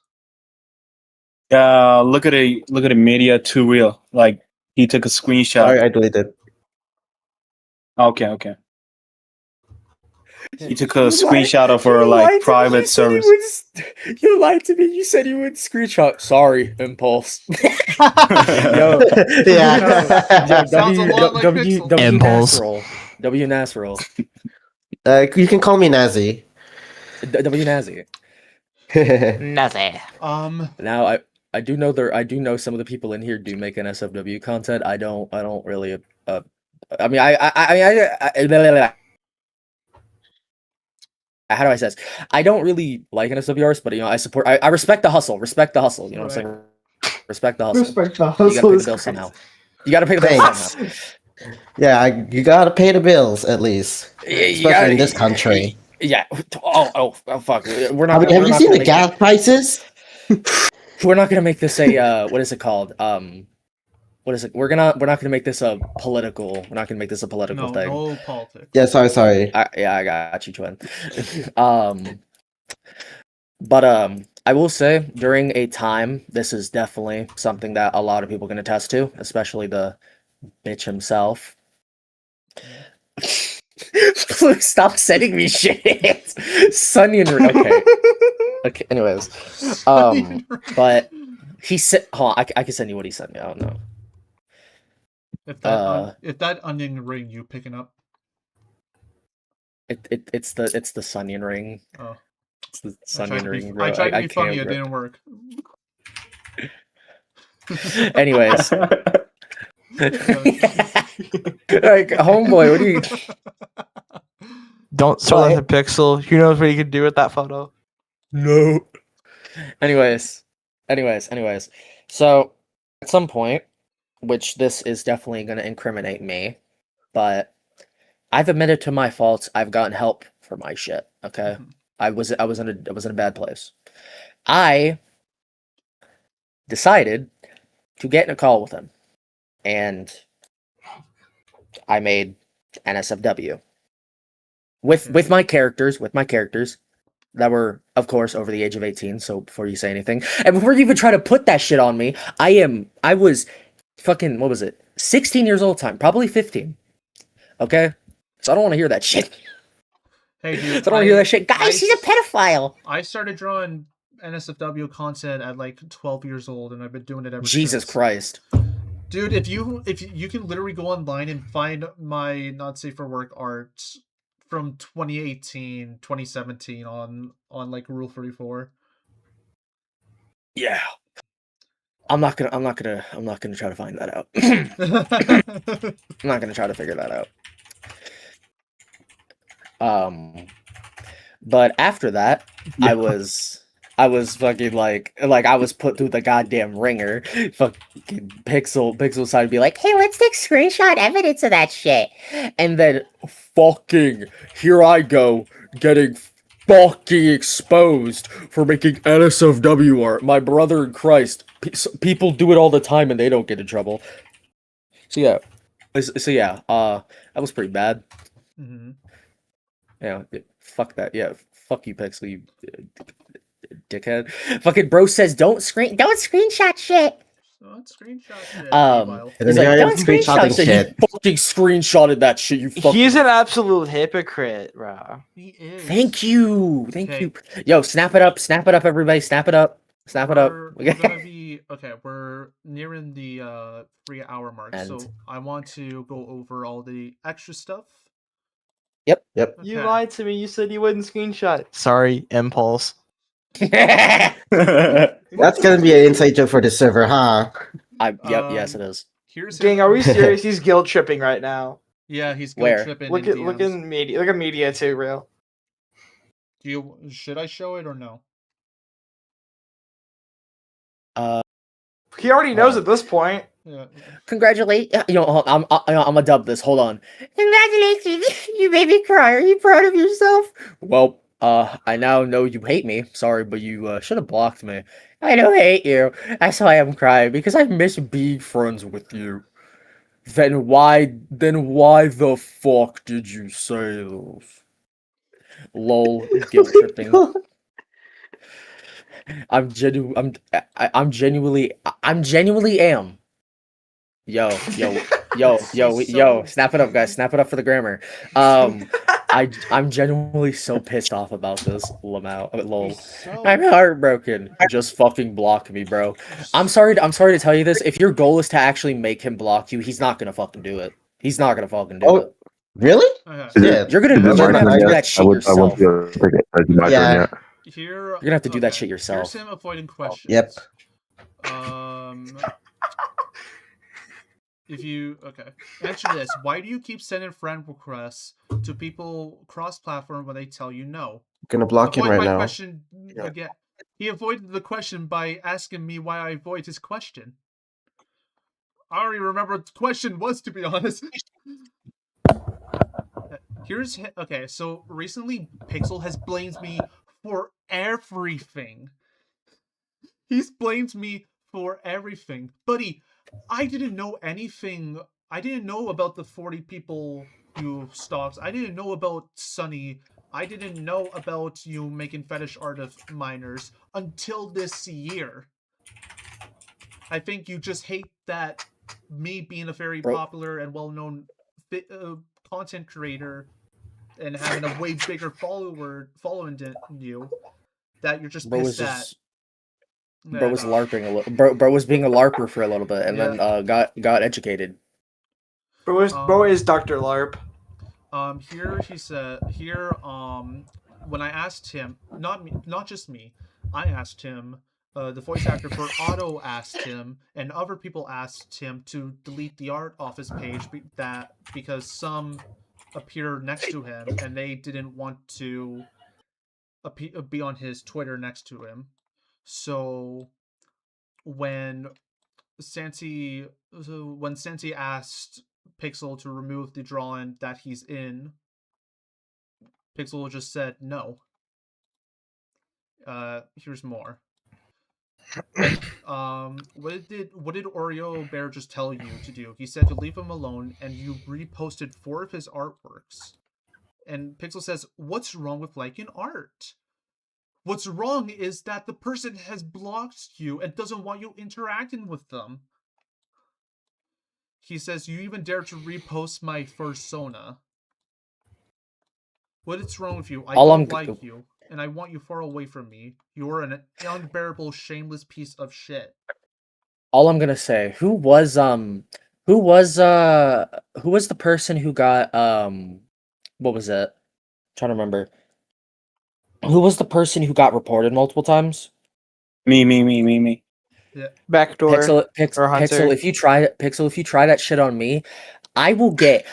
Look at the media too real. Like he took a screenshot. Sorry, I deleted. Okay. He took a screenshot of her like private service. You lied to me. You said you would screenshot. Sorry, impulse. Yo, Yeah. Sounds a lot like Pixel. Impulse. W Nasrol. You can call me Nazi. W Nazi. Nazi. Now I do know some of the people in here do make NSFW content. I don't really I mean I how do I say this? I don't really like NSWRs, but I respect the hustle. Respect the hustle. You know what I'm saying? Respect the hustle. Respect the You gotta hustle pay is the bill crazy. somehow. You gotta pay the bill Thanks. somehow. Yeah, you gotta pay the bills at least, especially in this country. Yeah. Oh fuck. We're not. I mean, we're have you not seen gonna the make gas prices? We're not gonna make this a what is it called? What is it? We're not gonna make this a political. We're not gonna make this a political No, thing. no politics. Yeah, sorry. I got you, twin. But I will say during a time, this is definitely something that a lot of people can attest to, especially the bitch himself. Please stop sending me shit. Sunny and okay. Okay. Anyways, but he said, hold on, I can send you what he sent me. I don't know. If that onion ring you picking up. It's the Sunyan ring. Oh. It's the Sunyan ring, bro. I tried to be can't, funny, it bro. didn't work. Anyways. Like, homeboy, what do you... Don't throw that to Pixel. Who knows what you can do with that photo? No. Anyways. So, at some point, which this is definitely going to incriminate me, but I've admitted to my faults. I've gotten help for my shit. Okay, I was in a bad place. I decided to get in a call with him, and I made NSFW with my characters that were, of course, over the age of 18. So before you say anything, and before you even try to put that shit on me, I was fucking, what was it? 16 years old time, probably 15. Okay, so I don't want to hear that shit. Hey, dude, I don't want to hear that shit. Guys, he's a pedophile. I started drawing NSFW content at like 12 years old, and I've been doing it ever Jesus since. Christ. Dude, if you can literally go online and find my not safe for work art from 2018, 2017 on like Rule 34. Yeah. I'm not gonna try to find that out. I'm not gonna try to figure that out. But after that, yeah. I was fucking like I was put through the goddamn ringer. Fucking Pixel side be like, hey, let's take screenshot evidence of that shit. And then fucking here I go getting fucking exposed for making NSFW art. My brother in Christ. People do it all the time and they don't get in trouble. So yeah. That was pretty bad. Mm-hmm. Yeah, fuck that. Yeah, fuck you, Pixel, you dickhead. Fucking bro says don't screenshot shit. Don't screenshot shit. He's like, don't screenshot shit. You fucking screenshotted that shit. You fucking... He's an absolute hypocrite, bro. He is. Thank you. Yo, snap it up, everybody. Snap it up. We're gonna be okay. We're nearing the 3 hour mark, so I want to go over all the extra stuff. Yep. Okay. You lied to me. You said you wouldn't screenshot. Sorry, impulse. That's gonna be an inside joke for the server, huh? Yes, it is. Gang, are we serious? He's guilt tripping right now. Yeah, he's guilt tripping. Look at media. Look at media too, real. Should I show it or no? He already knows at this point. Yeah. Congratulate. I'm gonna dub this. Hold on. Congratulations. You made me cry. Are you proud of yourself? Well, I now know you hate me. Sorry, but you should have blocked me. I don't hate you. That's why I'm crying, because I miss being friends with you. Then why the fuck did you say those? Lol, guilt tripping. I'm genuinely am. Yo, snap it up, guys. Snap it up for the grammar. I'm genuinely so pissed off about this, lol. I'm heartbroken. Just fucking block me, bro. I'm sorry to tell you this. If your goal is to actually make him block you, he's not gonna fucking do it. He's not gonna fucking do it. Really? Okay. Shit. You're gonna Is it my have turn to do yet? that shit I yourself. won't be able to take it. Is it my turn Yeah. yet? Here, You're gonna have to do that shit yourself. Here's him avoiding questions. Yep. If you answer this. Why do you keep sending friend requests to people cross-platform when they tell you no? Gonna block him Avoid right my now. question again. He avoided the question by asking me why I avoid his question. I already remember what the question was, to be honest. So recently Pixel has blamed me for everything. He's blamed me for everything. Buddy, I didn't know anything. I didn't know about the 40 people you stalked. I didn't know about Sunny. I didn't know about you making fetish art of minors until this year. I think you just hate that me being a very popular and well-known content creator and having a way bigger following than you, that you're just pissed at. Bro was larping a little. Bro was being a larper for a little bit, and then got educated. Bro is Dr. Larp. Here he said. When I asked him, not just me, I asked him. The voice actor for Otto asked him, and other people asked him to delete the art off his page because some appear next to him and they didn't want to be on his Twitter next to him. So when Santi asked Pixel to remove the drawing that he's in, Pixel just said no. Here's more. What did Oreo Bear just tell you to do? He said to leave him alone, and you reposted 4 of his artworks. And Pixel says, "What's wrong with liking art? What's wrong is that the person has blocked you and doesn't want you interacting with them." He says, "You even dare to repost my persona. What is wrong with you? I don't like you, and I want you far away from me. You're an unbearable, shameless piece of shit." All I'm gonna say, who was the person who got what was it? I'm trying to remember. Who was the person who got reported multiple times? Me. Yeah. Backdoor Pixel, if you try that shit on me, I will get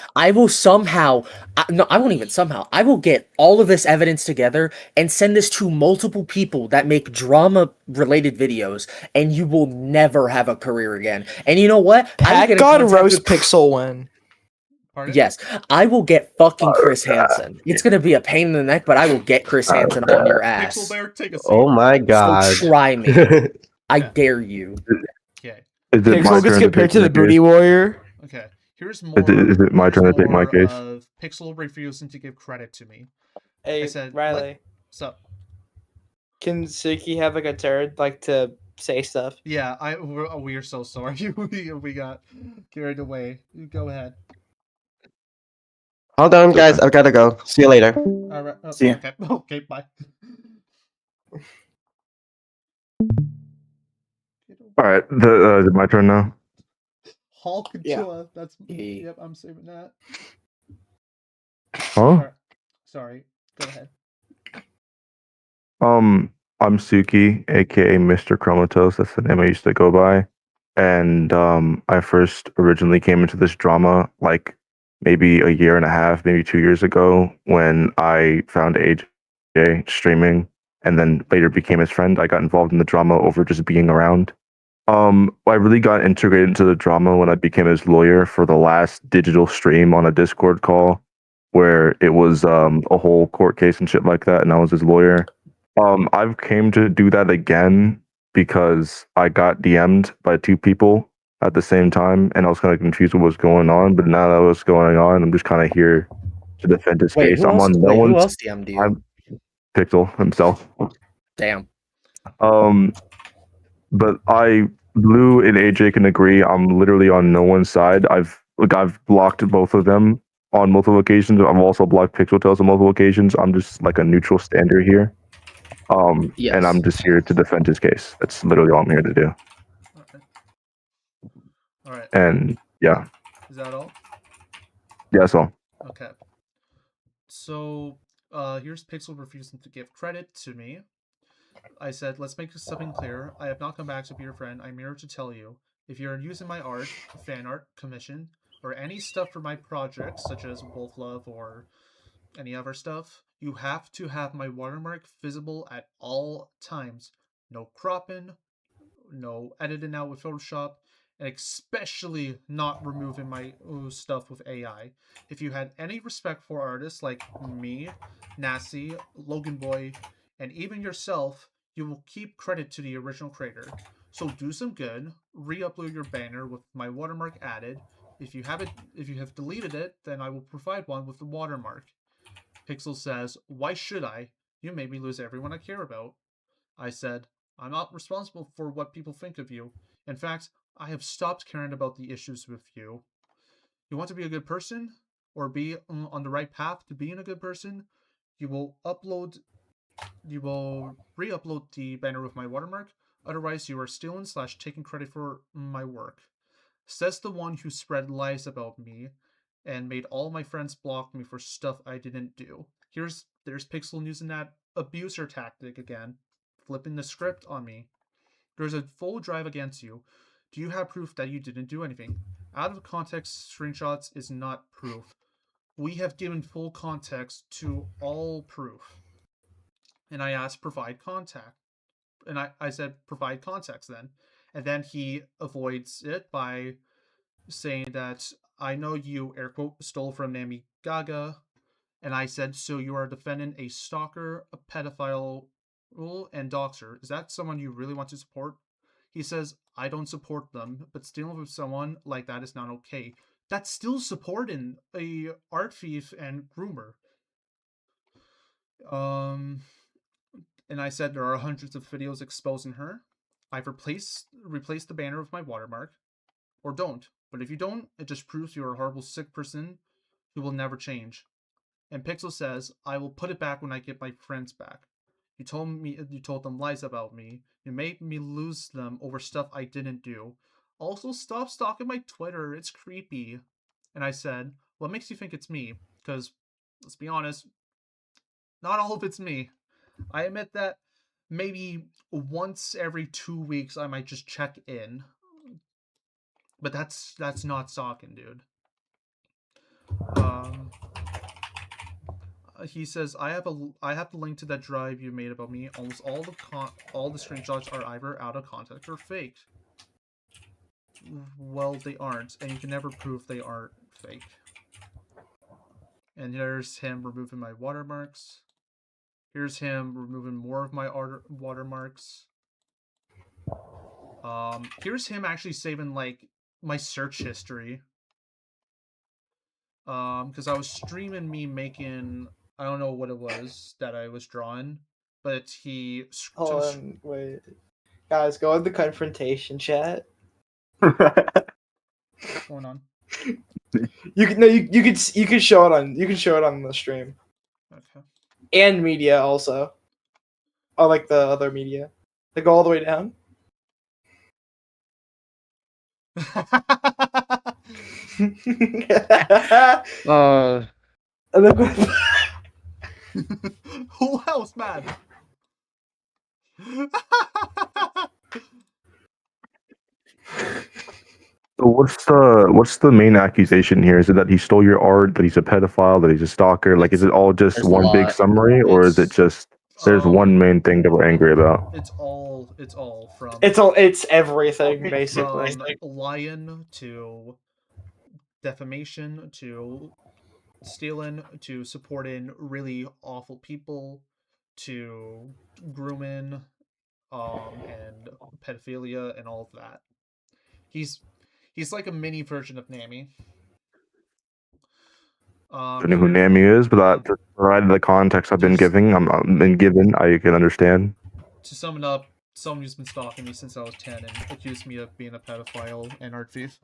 all of this evidence together and send this to multiple people that make drama related videos, and you will never have a career again. And you know what? Pat God roast Pixel win. Pardon? Yes, I will get fucking Chris Hansen. It's gonna be a pain in the neck, but I will get Chris Hansen on your ass. Pixel Bear, take a seat. Oh my god. So try me. I dare you. Okay. Pixel gets compared to the Booty Warrior. Okay. Here's more. Is it my turn to take my case? Of Pixel refusing to give credit to me. Hey, I said, Riley. What's up? Can Suki have like a turd to say stuff? Yeah, we are so sorry. we got carried away. You go ahead. Hold on, guys. I've gotta go. See you later. All right. See ya. Okay, bye. All right, is it my turn now? Hulk Yeah. That's yep. I'm saving that. Huh? Sorry. Go ahead. I'm Suki, aka Mr. Chromatos. That's the name I used to go by. And I first originally came into this drama like maybe a year and a half, maybe 2 years ago, when I found AJ streaming and then later became his friend. I got involved in the drama over just being around. I really got integrated into the drama when I became his lawyer for the last digital stream on a Discord call, where it was a whole court case and shit like that, and I was his lawyer. I've came to do that again because I got DM'd by 2 people at the same time, and I was kind of confused with what's going on. But now that what's going on, I'm just kind of here to defend his Wait, case. I'm on no who one's. else DM'd you? I'm Pixel himself. Damn. But Blue and AJ can agree. I'm literally on no one's side. I've blocked both of them on multiple occasions. I've also blocked Pixel Tails on multiple occasions. I'm just like a neutral stander here. Yes. And I'm just here to defend his case. That's literally all I'm here to do. All right. And yeah. Is that all? Yeah, that's all. Okay. So, here's Pixel refusing to give credit to me. I said, let's make something clear. I have not come back to be your friend. I'm here to tell you, if you're using my art, fan art, commission, or any stuff for my projects, such as Wolf Love or any other stuff, you have to have my watermark visible at all times. No cropping, no editing out with Photoshop, and especially not removing my stuff with AI. If you had any respect for artists like me, Nasty, Logan Boy, and even yourself, you will keep credit to the original creator. So do some good, re-upload your banner with my watermark added. If you have deleted it, then I will provide one with the watermark. Pixel says, why should I? You made me lose everyone I care about. I said, I'm not responsible for what people think of you. In fact, I have stopped caring about the issues with you. You want to be a good person? Or be on the right path to being a good person? You will re-upload the banner with my watermark. Otherwise, you are stealing / taking credit for my work. Says the one who spread lies about me and made all my friends block me for stuff I didn't do. There's Pixel using that abuser tactic again, flipping the script on me. There's a full drive against you. Do you have proof that you didn't do anything? Out of context screenshots is not proof. We have given full context to all proof. And I asked, provide contact. And I said, provide context then. And then he avoids it by saying that I know you, air quote, stole from Namy Gaga. And I said, so you are defending a stalker, a pedophile, and doxer. Is that someone you really want to support? He says, I don't support them, but stealing with someone like that is not okay. That's still supporting a art thief and groomer. And I said there are hundreds of videos exposing her. I've replaced the banner with my watermark. Or don't. But if you don't, it just proves you're a horrible sick person who will never change. And Pixel says, I will put it back when I get my friends back. You told them lies about me. You made me lose them over stuff I didn't do. Also, stop stalking my Twitter. It's creepy. And I said, what makes you think it's me? Because, let's be honest, not all of it's me. I admit that maybe once every 2 weeks I might just check in. But that's not stalking, dude. He says, I have the link to that drive you made about me. Almost all the screenshots are either out of context or fake. Well, they aren't, and you can never prove they aren't fake. And there's him removing my watermarks. Here's him removing more of my watermarks. Here's him actually saving like my search history. Because I was streaming me making, I don't know what it was that I was drawing, but he. Hold on, wait, guys, go in the confrontation chat. What's going on? You can show it on the stream. Okay. And media also. Oh, like the other media. They go all the way down. Who else, man? So what's the main accusation here? Is it that he stole your art, that he's a pedophile, that he's a stalker? Like, is it all just There's a one big lot. summary, or is it just There's one main thing that we're angry about. It's all from It's everything from basically. lion to defamation to stealing to supporting really awful people to grooming and pedophilia and all of that. He's like a mini version of Namy. I don't know who Namy is, but provided the context I've been giving, I can understand. To sum it up, someone who's been stalking me since I was 10 and accused me of being a pedophile and art thief.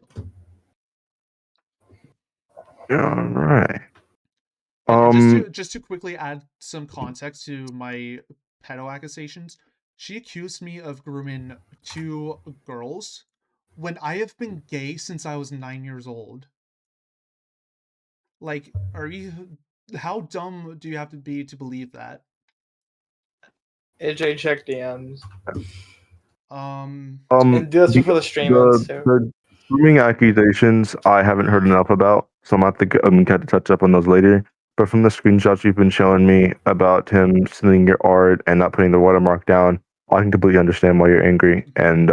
All right. Just to quickly add some context to my pedo accusations, she accused me of grooming 2 girls when I have been gay since I was 9 years old. Like, how dumb do you have to be to believe that? AJ, check DMs. And do this for the streamings too. The grooming accusations I haven't heard enough about, so I'm gonna have to touch up on those later. But from the screenshots you've been showing me about him stealing your art and not putting the watermark down, I can completely understand why you're angry, and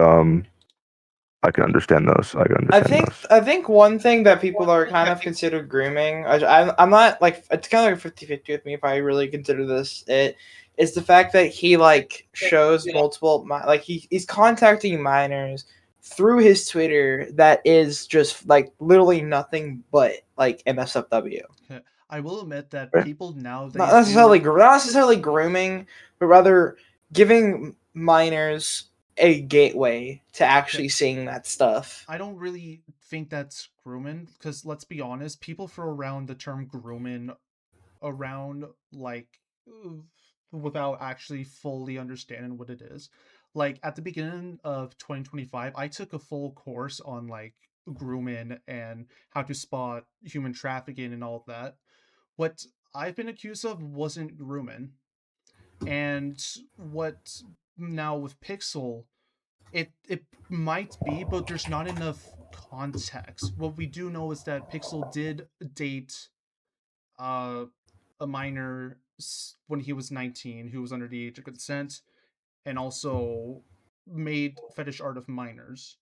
I can understand those. I think one thing that people are kind of considered grooming. I'm not like, it's kind of like 50-50 with me if I really consider this it. Is the fact that he like shows multiple like he's contacting minors through his Twitter that is just like literally nothing but like MSFW. I will admit that people now not necessarily grooming, but rather giving minors a gateway to actually seeing that stuff. I don't really think that's grooming, because let's be honest, people throw around the term grooming around like without actually fully understanding what it is. Like at the beginning of 2025, I took a full course on like grooming and how to spot human trafficking and all of that. What I've been accused of wasn't grooming. And what now with Pixel, it might be, but there's not enough context. What we do know is that Pixel did date a minor when he was 19 who was under the age of consent, and also made fetish art of minors.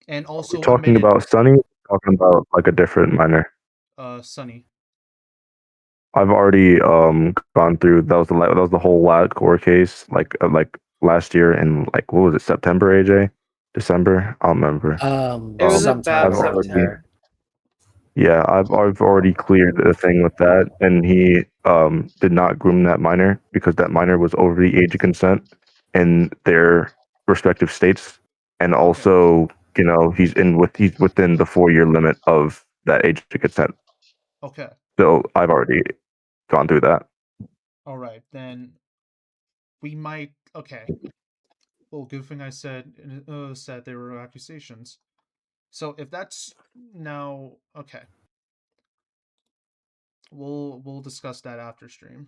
And also talking about Sunny, talking about like a different minor. Sunny. I've already gone through that was the whole lab core case like last year in like what was it, September, AJ? December? I don't remember. It was about September. Yeah, I've already cleared the thing with that, and he did not groom that minor because that minor was over the age of consent in their respective states, and also he's within the 4-year limit of that age of consent. Okay. So I've already gone through that. All right, then we might. Okay. Well, good thing I said there were accusations. So if that's now okay, we'll discuss that after stream.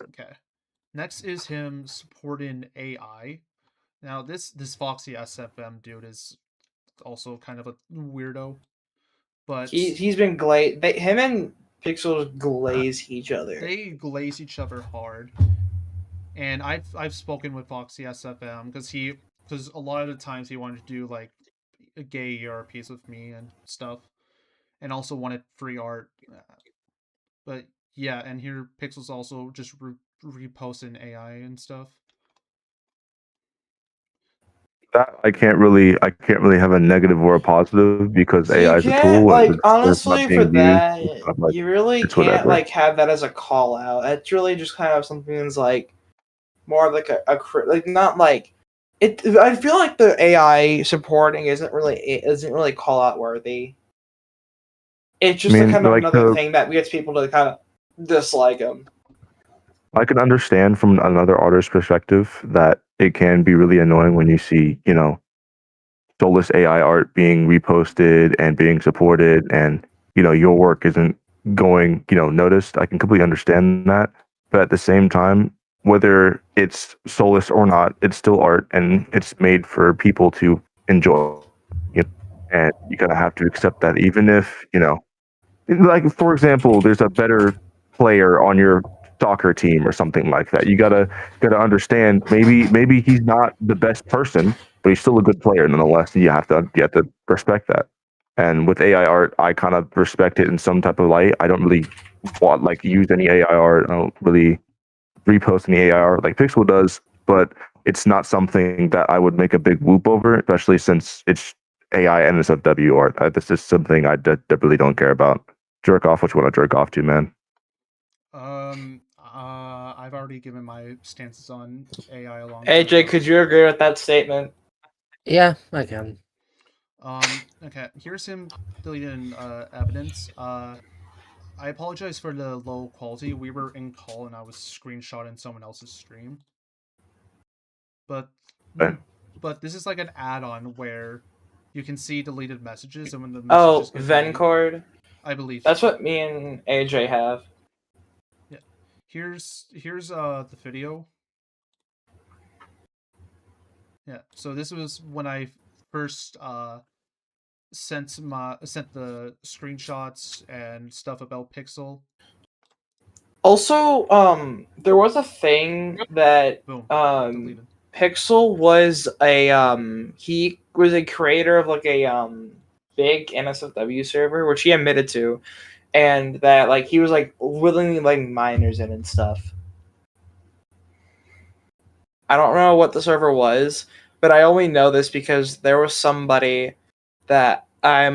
Okay. Next is him supporting AI. Now this Foxy SFM dude is also kind of a weirdo, but he's been him and Pixel glaze each other. They glaze each other hard. And I've spoken with Foxy SFM because a lot of the times he wanted to do like gay ERPs with me and stuff, and also wanted free art. But yeah, and here Pixel's also just reposting AI and stuff. That I can't really have a negative or a positive because AI is a tool. Like honestly, for that, you really can't like have that as a call out. It's really just kind of something that's like more like a like not like it. I feel like the AI supporting isn't really call out worthy. It's just kind of another thing that gets people to kind of dislike him. I can understand from another artist's perspective that it can be really annoying when you see, soulless AI art being reposted and being supported, and your work isn't going, noticed. I can completely understand that, but at the same time, whether it's soulless or not, it's still art, and it's made for people to enjoy. And you kind of have to accept that, even if like for example, there's a better player on your soccer team or something like that. You gotta understand maybe he's not the best person, but he's still a good player nonetheless. And you have to respect that. And with AI art, I kind of respect it in some type of light. I don't really want like use any AI art. I don't really repost any AI art like Pixel does, but it's not something that I would make a big whoop over, especially since it's AI NSFW art. This is something I really don't care about. Jerk off what you want to jerk off to, man. I've already given my stances on AI along. AJ, could you agree with that statement? Yeah, I can. Okay, here's him deleting evidence. I apologize for the low quality. We were in call and I was screenshotting someone else's stream. But Okay. but this is like an add-on where you can see deleted messages, and when the Oh, messages get deleted, Vencord. I believe That's so. what me and AJ have. Yeah. Here's the video. Yeah. So this was when I first sent the screenshots and stuff about Pixel. Also, there was a thing that Boom. Deleted. Pixel was he was a creator of like a big NSFW server, which he admitted to, and that like he was like willingly letting minors in and stuff. I don't know what the server was, but I only know this because there was somebody that I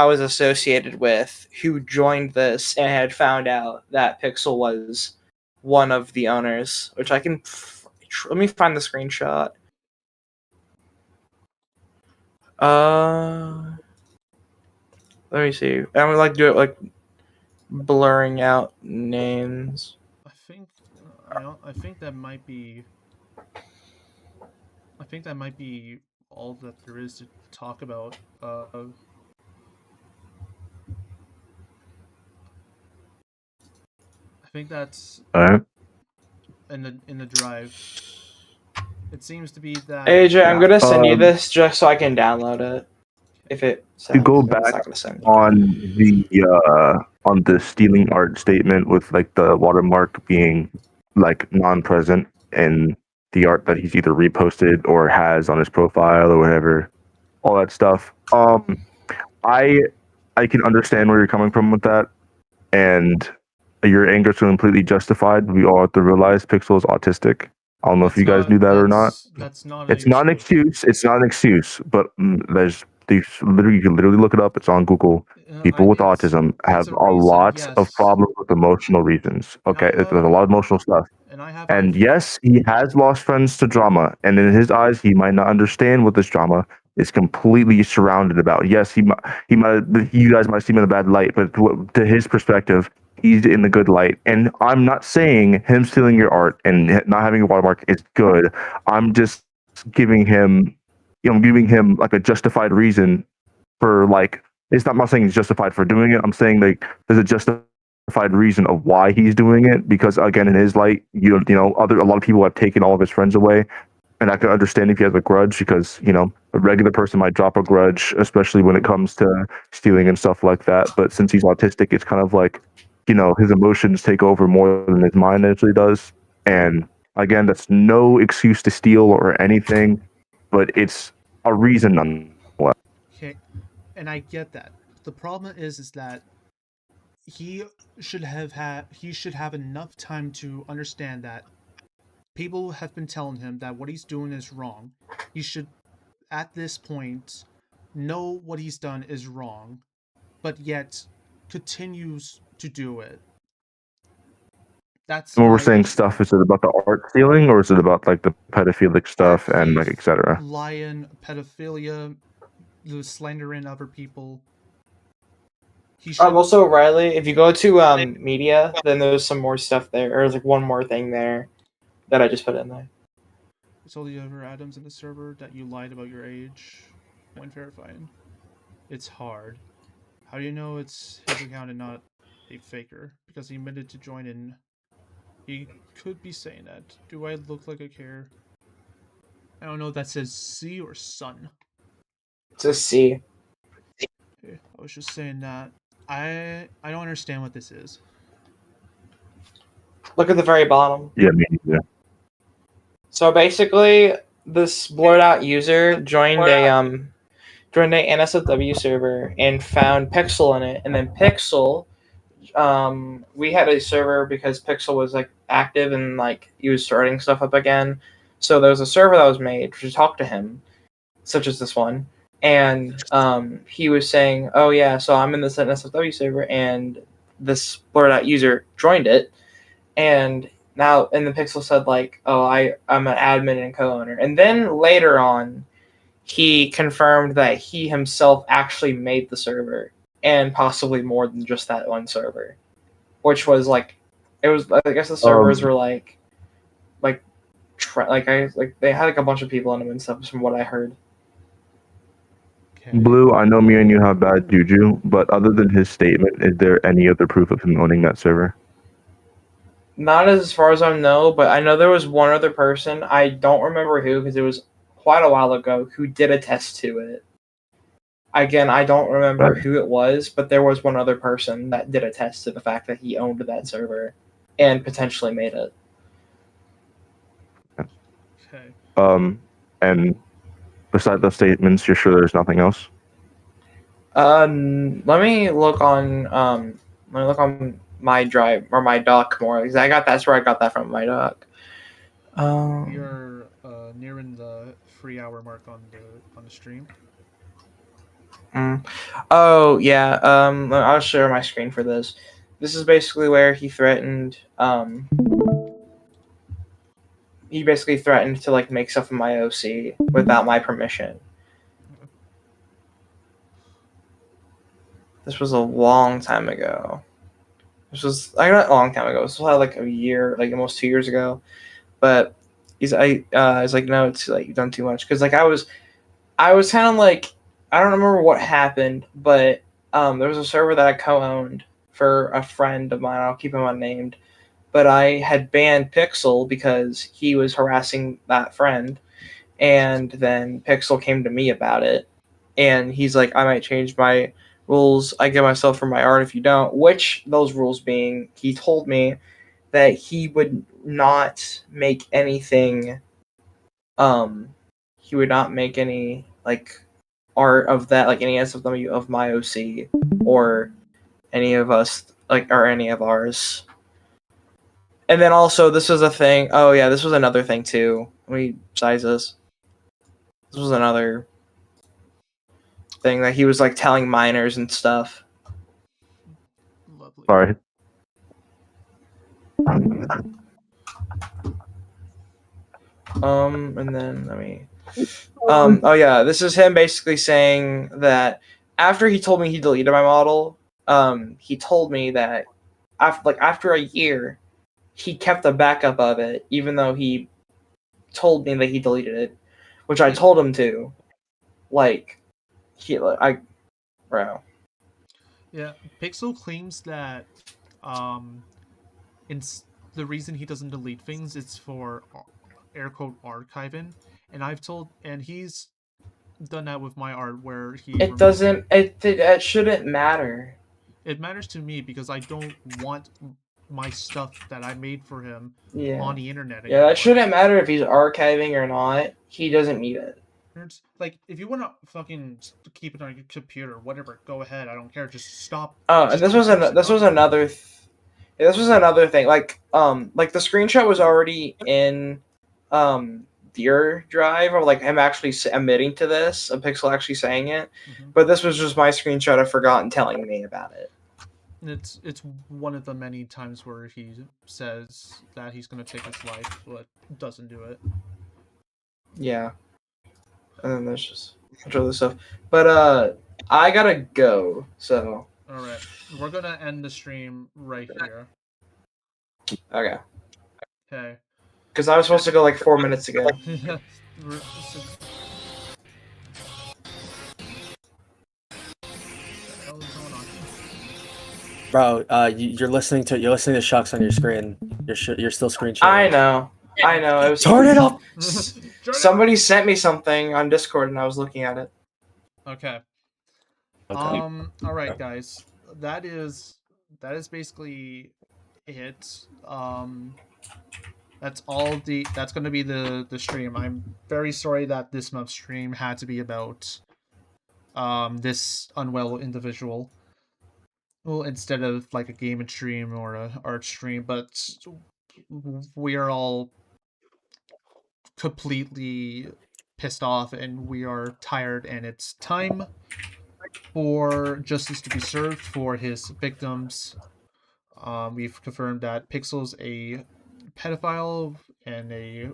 was associated with who joined this and had found out that Pixel was one of the owners, which I can let me find the screenshot. Let me see. I'm gonna like do it like blurring out names. I think I think that might be all that there is to talk about. I think that's All right. in the drive. It seems to be that AJ, I'm gonna send you this just so I can download it. If it To sends, go if it's back not gonna send. on the stealing art statement with like the watermark being like non-present in the art that he's either reposted or has on his profile or whatever, all that stuff. I can understand where you're coming from with that, and your anger is completely justified. We all have to realize Pixel is autistic. I don't know if you guys knew that or not. That's not. It's not an excuse. It's not an excuse, but you can literally look it up. It's on Google. People with autism have a lot of problems with emotional reasons. Okay, there's a lot of emotional stuff. And yes, he has lost friends to drama, and in his eyes, he might not understand what this drama is completely surrounded about. Yes, he might. You guys might see him in a bad light, but to his perspective, he's in the good light. And I'm not saying him stealing your art and not having a watermark is good. I'm just giving him, giving him like a justified reason for like. I'm not saying he's justified for doing it. I'm saying like there's a justified reason of why he's doing it, because again, in his light, a lot of people have taken all of his friends away, and I can understand if he has a grudge, because a regular person might drop a grudge, especially when it comes to stealing and stuff like that. But since he's autistic, it's kind of like his emotions take over more than his mind actually does. And again, that's no excuse to steal or anything, but it's a reason nonetheless. Okay, and I get that. The problem is that he should have enough time to understand that people have been telling him that what he's doing is wrong. He should, at this point, know what he's done is wrong, but yet continues to do it. That's When we're my saying issue. stuff, is it about the art stealing, or is it about like the pedophilic stuff and like etc.? Lying, pedophilia, the slandering other people. Also, Riley, if you go to media, then there's some more stuff there, or there's like one more thing there that I just put in there. It's all the other items in the server that you lied about your age when verifying. It's hard. How do you know it's his account and not a faker? Because he admitted to join in. He could be saying that. Do I look like I care? I don't know if that says C or son. It says C. Okay, I was just saying that. I don't understand what this is. Look at the very bottom. Yeah, me neither. So basically, this blurred out user joined a NSFW server and found Pixel in it, and then Pixel, we had a server because Pixel was like active and like he was starting stuff up again. So there was a server that was made to talk to him, such as this one, and he was saying, "Oh yeah, so I'm in this NSFW server, and this blurred out user joined it, and." Now, and the Pixel said like, "Oh, I'm an admin and co-owner," and then later on, he confirmed that he himself actually made the server and possibly more than just that one server, which was like, it was, I guess the servers were like they had like a bunch of people in them and stuff from what I heard. Okay. Blue, I know me and you have bad juju, but other than his statement, is there any other proof of him owning that server? Not as far as I know, but I know there was one other person. I don't remember who because it was quite a while ago who did attest to it. Again, I don't remember who it was, but there was one other person that did attest to the fact that he owned that server and potentially made it. Okay. And besides those statements, you're sure there's nothing else? Let me look on my drive or my doc more because that's where I got that from, my doc. You're nearing the 3-hour mark on the stream. Oh yeah. I'll share my screen for this. This is basically where he threatened. He basically threatened to like make stuff in my OC without my permission. This was a long time ago. Not a long time ago. This was like a year, like almost 2 years ago. But he's like, no, it's like you've done too much. Because like I was kind of like, I don't remember what happened, but there was a server that I co-owned for a friend of mine. I'll keep him unnamed. But I had banned Pixel because he was harassing that friend, and then Pixel came to me about it, and he's like, I might change my rules I give myself for my art if you don't. Which those rules being, he told me that he would not make anything. He would not make any like art of that, like any SFW of my OC or any of us, like, or any of ours. And then also, this was a thing. Oh yeah, this was another thing too. Let me size this. This was another thing that he was like telling minors and stuff. Lovely. Sorry. And then let me. Oh yeah, this is him basically saying that after he told me he deleted my model, he told me that after a year, he kept a backup of it, even though he told me that he deleted it, which I told him to. Bro. Yeah, Pixel claims that the reason he doesn't delete things is for air quote archiving, and he's done that with my art where he It shouldn't matter. It matters to me because I don't want my stuff that I made for him on the internet anymore. Yeah, that shouldn't matter if he's archiving or not. He doesn't need it. Like, if you want to fucking keep it on your computer, whatever, go ahead. I don't care. Just stop. Oh, and this was another thing. Like the screenshot was already in your drive, or like him actually admitting to this, a Pixel actually saying it. But this was just my screenshot of forgotten telling me about it. It's one of the many times where he says that he's going to take his life, but doesn't do it. Yeah. And then there's just a bunch of other stuff. But I gotta go, so. Alright. We're gonna end the stream right here. Okay. Okay. Because I was supposed to go like 4 minutes ago. Bro, you're listening to Shucks on your screen. You're still screen sharing. I know. It was Turn it up. Somebody sent me something on Discord and I was looking at it. Okay. Okay. All right, guys. That is basically it. That's all the. That's going to be the stream. I'm very sorry that this month's stream had to be about this unwell individual. Well, instead of like a gaming stream or a art stream, but we are all completely pissed off and we are tired, and it's time for justice to be served for his victims. We've confirmed that Pixel's a pedophile and a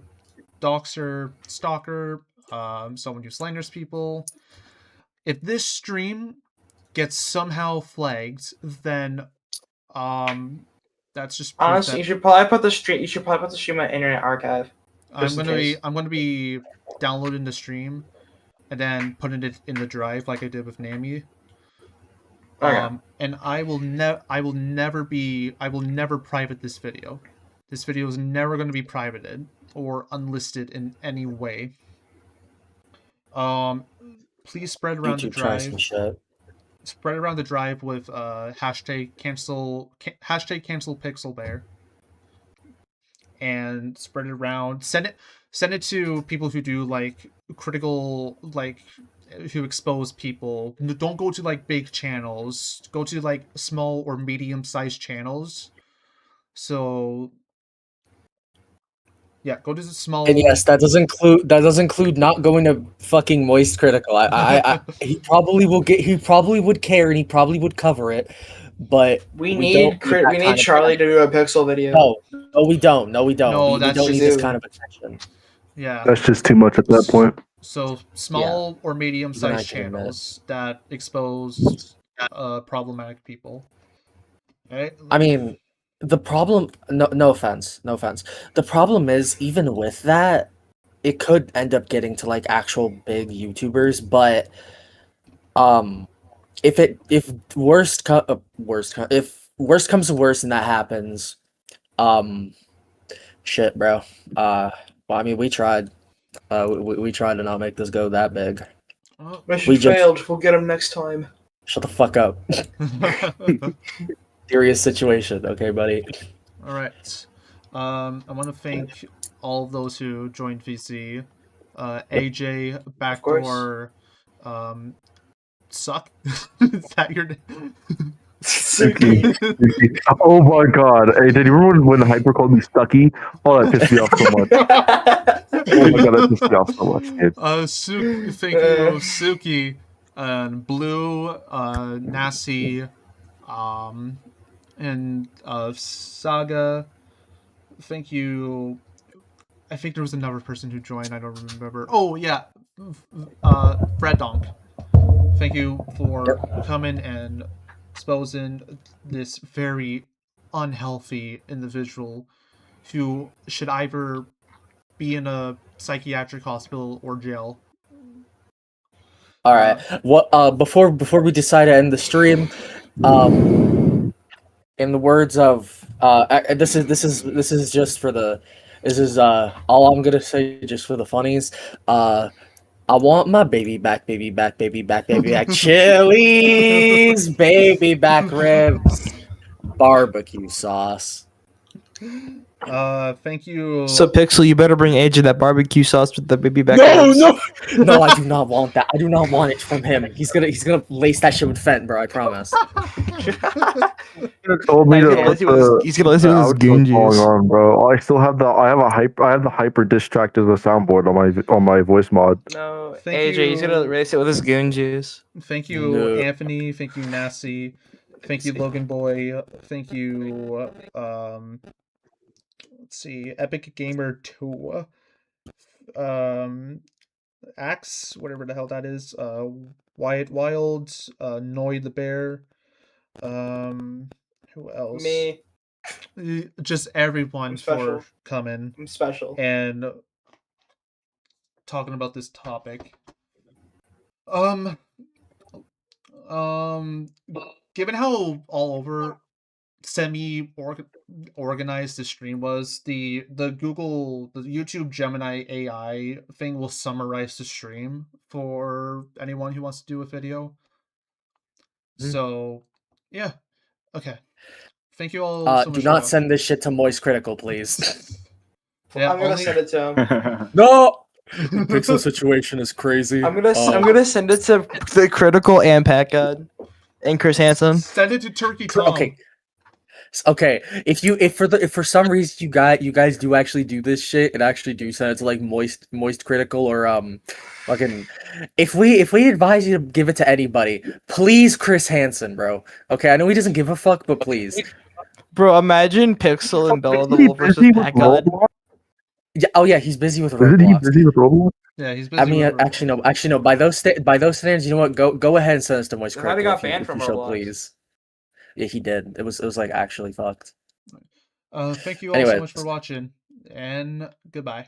doxer, stalker, someone who slanders people. If this stream gets somehow flagged, then that's just proof Honestly, that you should probably put the stream. You should probably put the stream on Internet Archive. I'm in gonna be case. I'm gonna be downloading the stream and then putting it in the drive like I did with Namy. Okay. And I will never private this video. This video is never going to be privated or unlisted in any way. Please spread around the YouTube tries some drive. shit. Spread around the drive with hashtag cancel pixel bear, and spread it around. Send it to people who do like critical, like who expose people. Don't go to like big channels. Go to like small or medium-sized channels. So yeah, go to the small. And yes, that does include not going to fucking Moist Critical. He probably would care and he probably would cover it, but We don't need that we need kind of Charlie to attention. do a Pixel video. No, we don't. No, we don't. No, we that's don't just need this you. kind of attention. Yeah, That's just too much at that point. so small or Even I medium-sized can admit. channels that expose problematic people. Right? I mean, the problem. No offense. No offense. The problem is, even with that, it could end up getting to like actual big YouTubers, but if worst comes to worst and that happens, shit, bro. Well, I mean, we tried. We tried to not make this go that big. Mission We just- failed. We'll get him next time. Shut the fuck up. Serious situation, okay, buddy. All right. I want to thank all of those who joined VC. AJ, Backdoor, Suck. Is that your name? Suki. Oh my god. Hey, did you remember when Hyper called me Stucky? Oh, that pissed me off so much. Oh my god, that pissed me off so much, dude. Thank you, Suki, and Blue, Nasi, and Saga. Thank you. I think there was another person who joined. I don't remember. Oh yeah, Fred Donk. Thank you for coming and exposing this very unhealthy individual who should either be in a psychiatric hospital or jail. All right. What? Before we decide to end the stream, in the words of this is just for the. This is all I'm gonna say just for the funnies. I want my baby back, baby back, baby back, baby back. Chili's baby back ribs, barbecue sauce. Thank you. So Pixel, you better bring AJ that barbecue sauce with the baby back. No, ribs. no, I do not want that. I do not want it from him. He's gonna lace that shit with Fenton, bro. I promise. Told me to put He's gonna listen to his outro goon song juice. on, bro. I have the hyper diss track as a soundboard on my voice mod. No, Thank AJ, he's you. gonna race it with his goon juice. Thank you, No. Anthony. Thank you, Nasi. Thank you, Logan Boy. Thank you, let's see, Epic Gamer 2. Axe, whatever the hell that is. Wyatt Wild, Noy the Bear. Who else? Me, Just everyone I'm for special. coming I'm special. and talking about this topic. Given how all over organized the stream was, the YouTube Gemini AI thing will summarize the stream for anyone who wants to do a video. So yeah, okay. thank you all so much. Do for not watching. send this shit to Moist Critical, please. Yeah, I'm gonna only- send it to him. No, the pixel situation is crazy. I'm gonna send it to the Critical and Pat God and Chris Hansen. Send it to Turkey Tom. Okay. Okay, if for some reason you guys do actually do this shit and actually do send it to like moist critical or fucking if we advise you to give it to anybody, please Chris Hansen, bro. Okay, I know he doesn't give a fuck, but please. Bro, imagine Pixel and Bella the Isn't he Wolf versus busy with Pat God. Roblox? Yeah, oh yeah, he's busy with Isn't he Roblox. busy with Roblox? Yeah, he's busy. I mean, with actually no. By those standards, you know what? Go ahead and send us to moist I thought he critical. got banned if from you shall, Roblox. please. Yeah, he did. It was like actually fucked. Thank you all so Anyways. much for watching, and goodbye.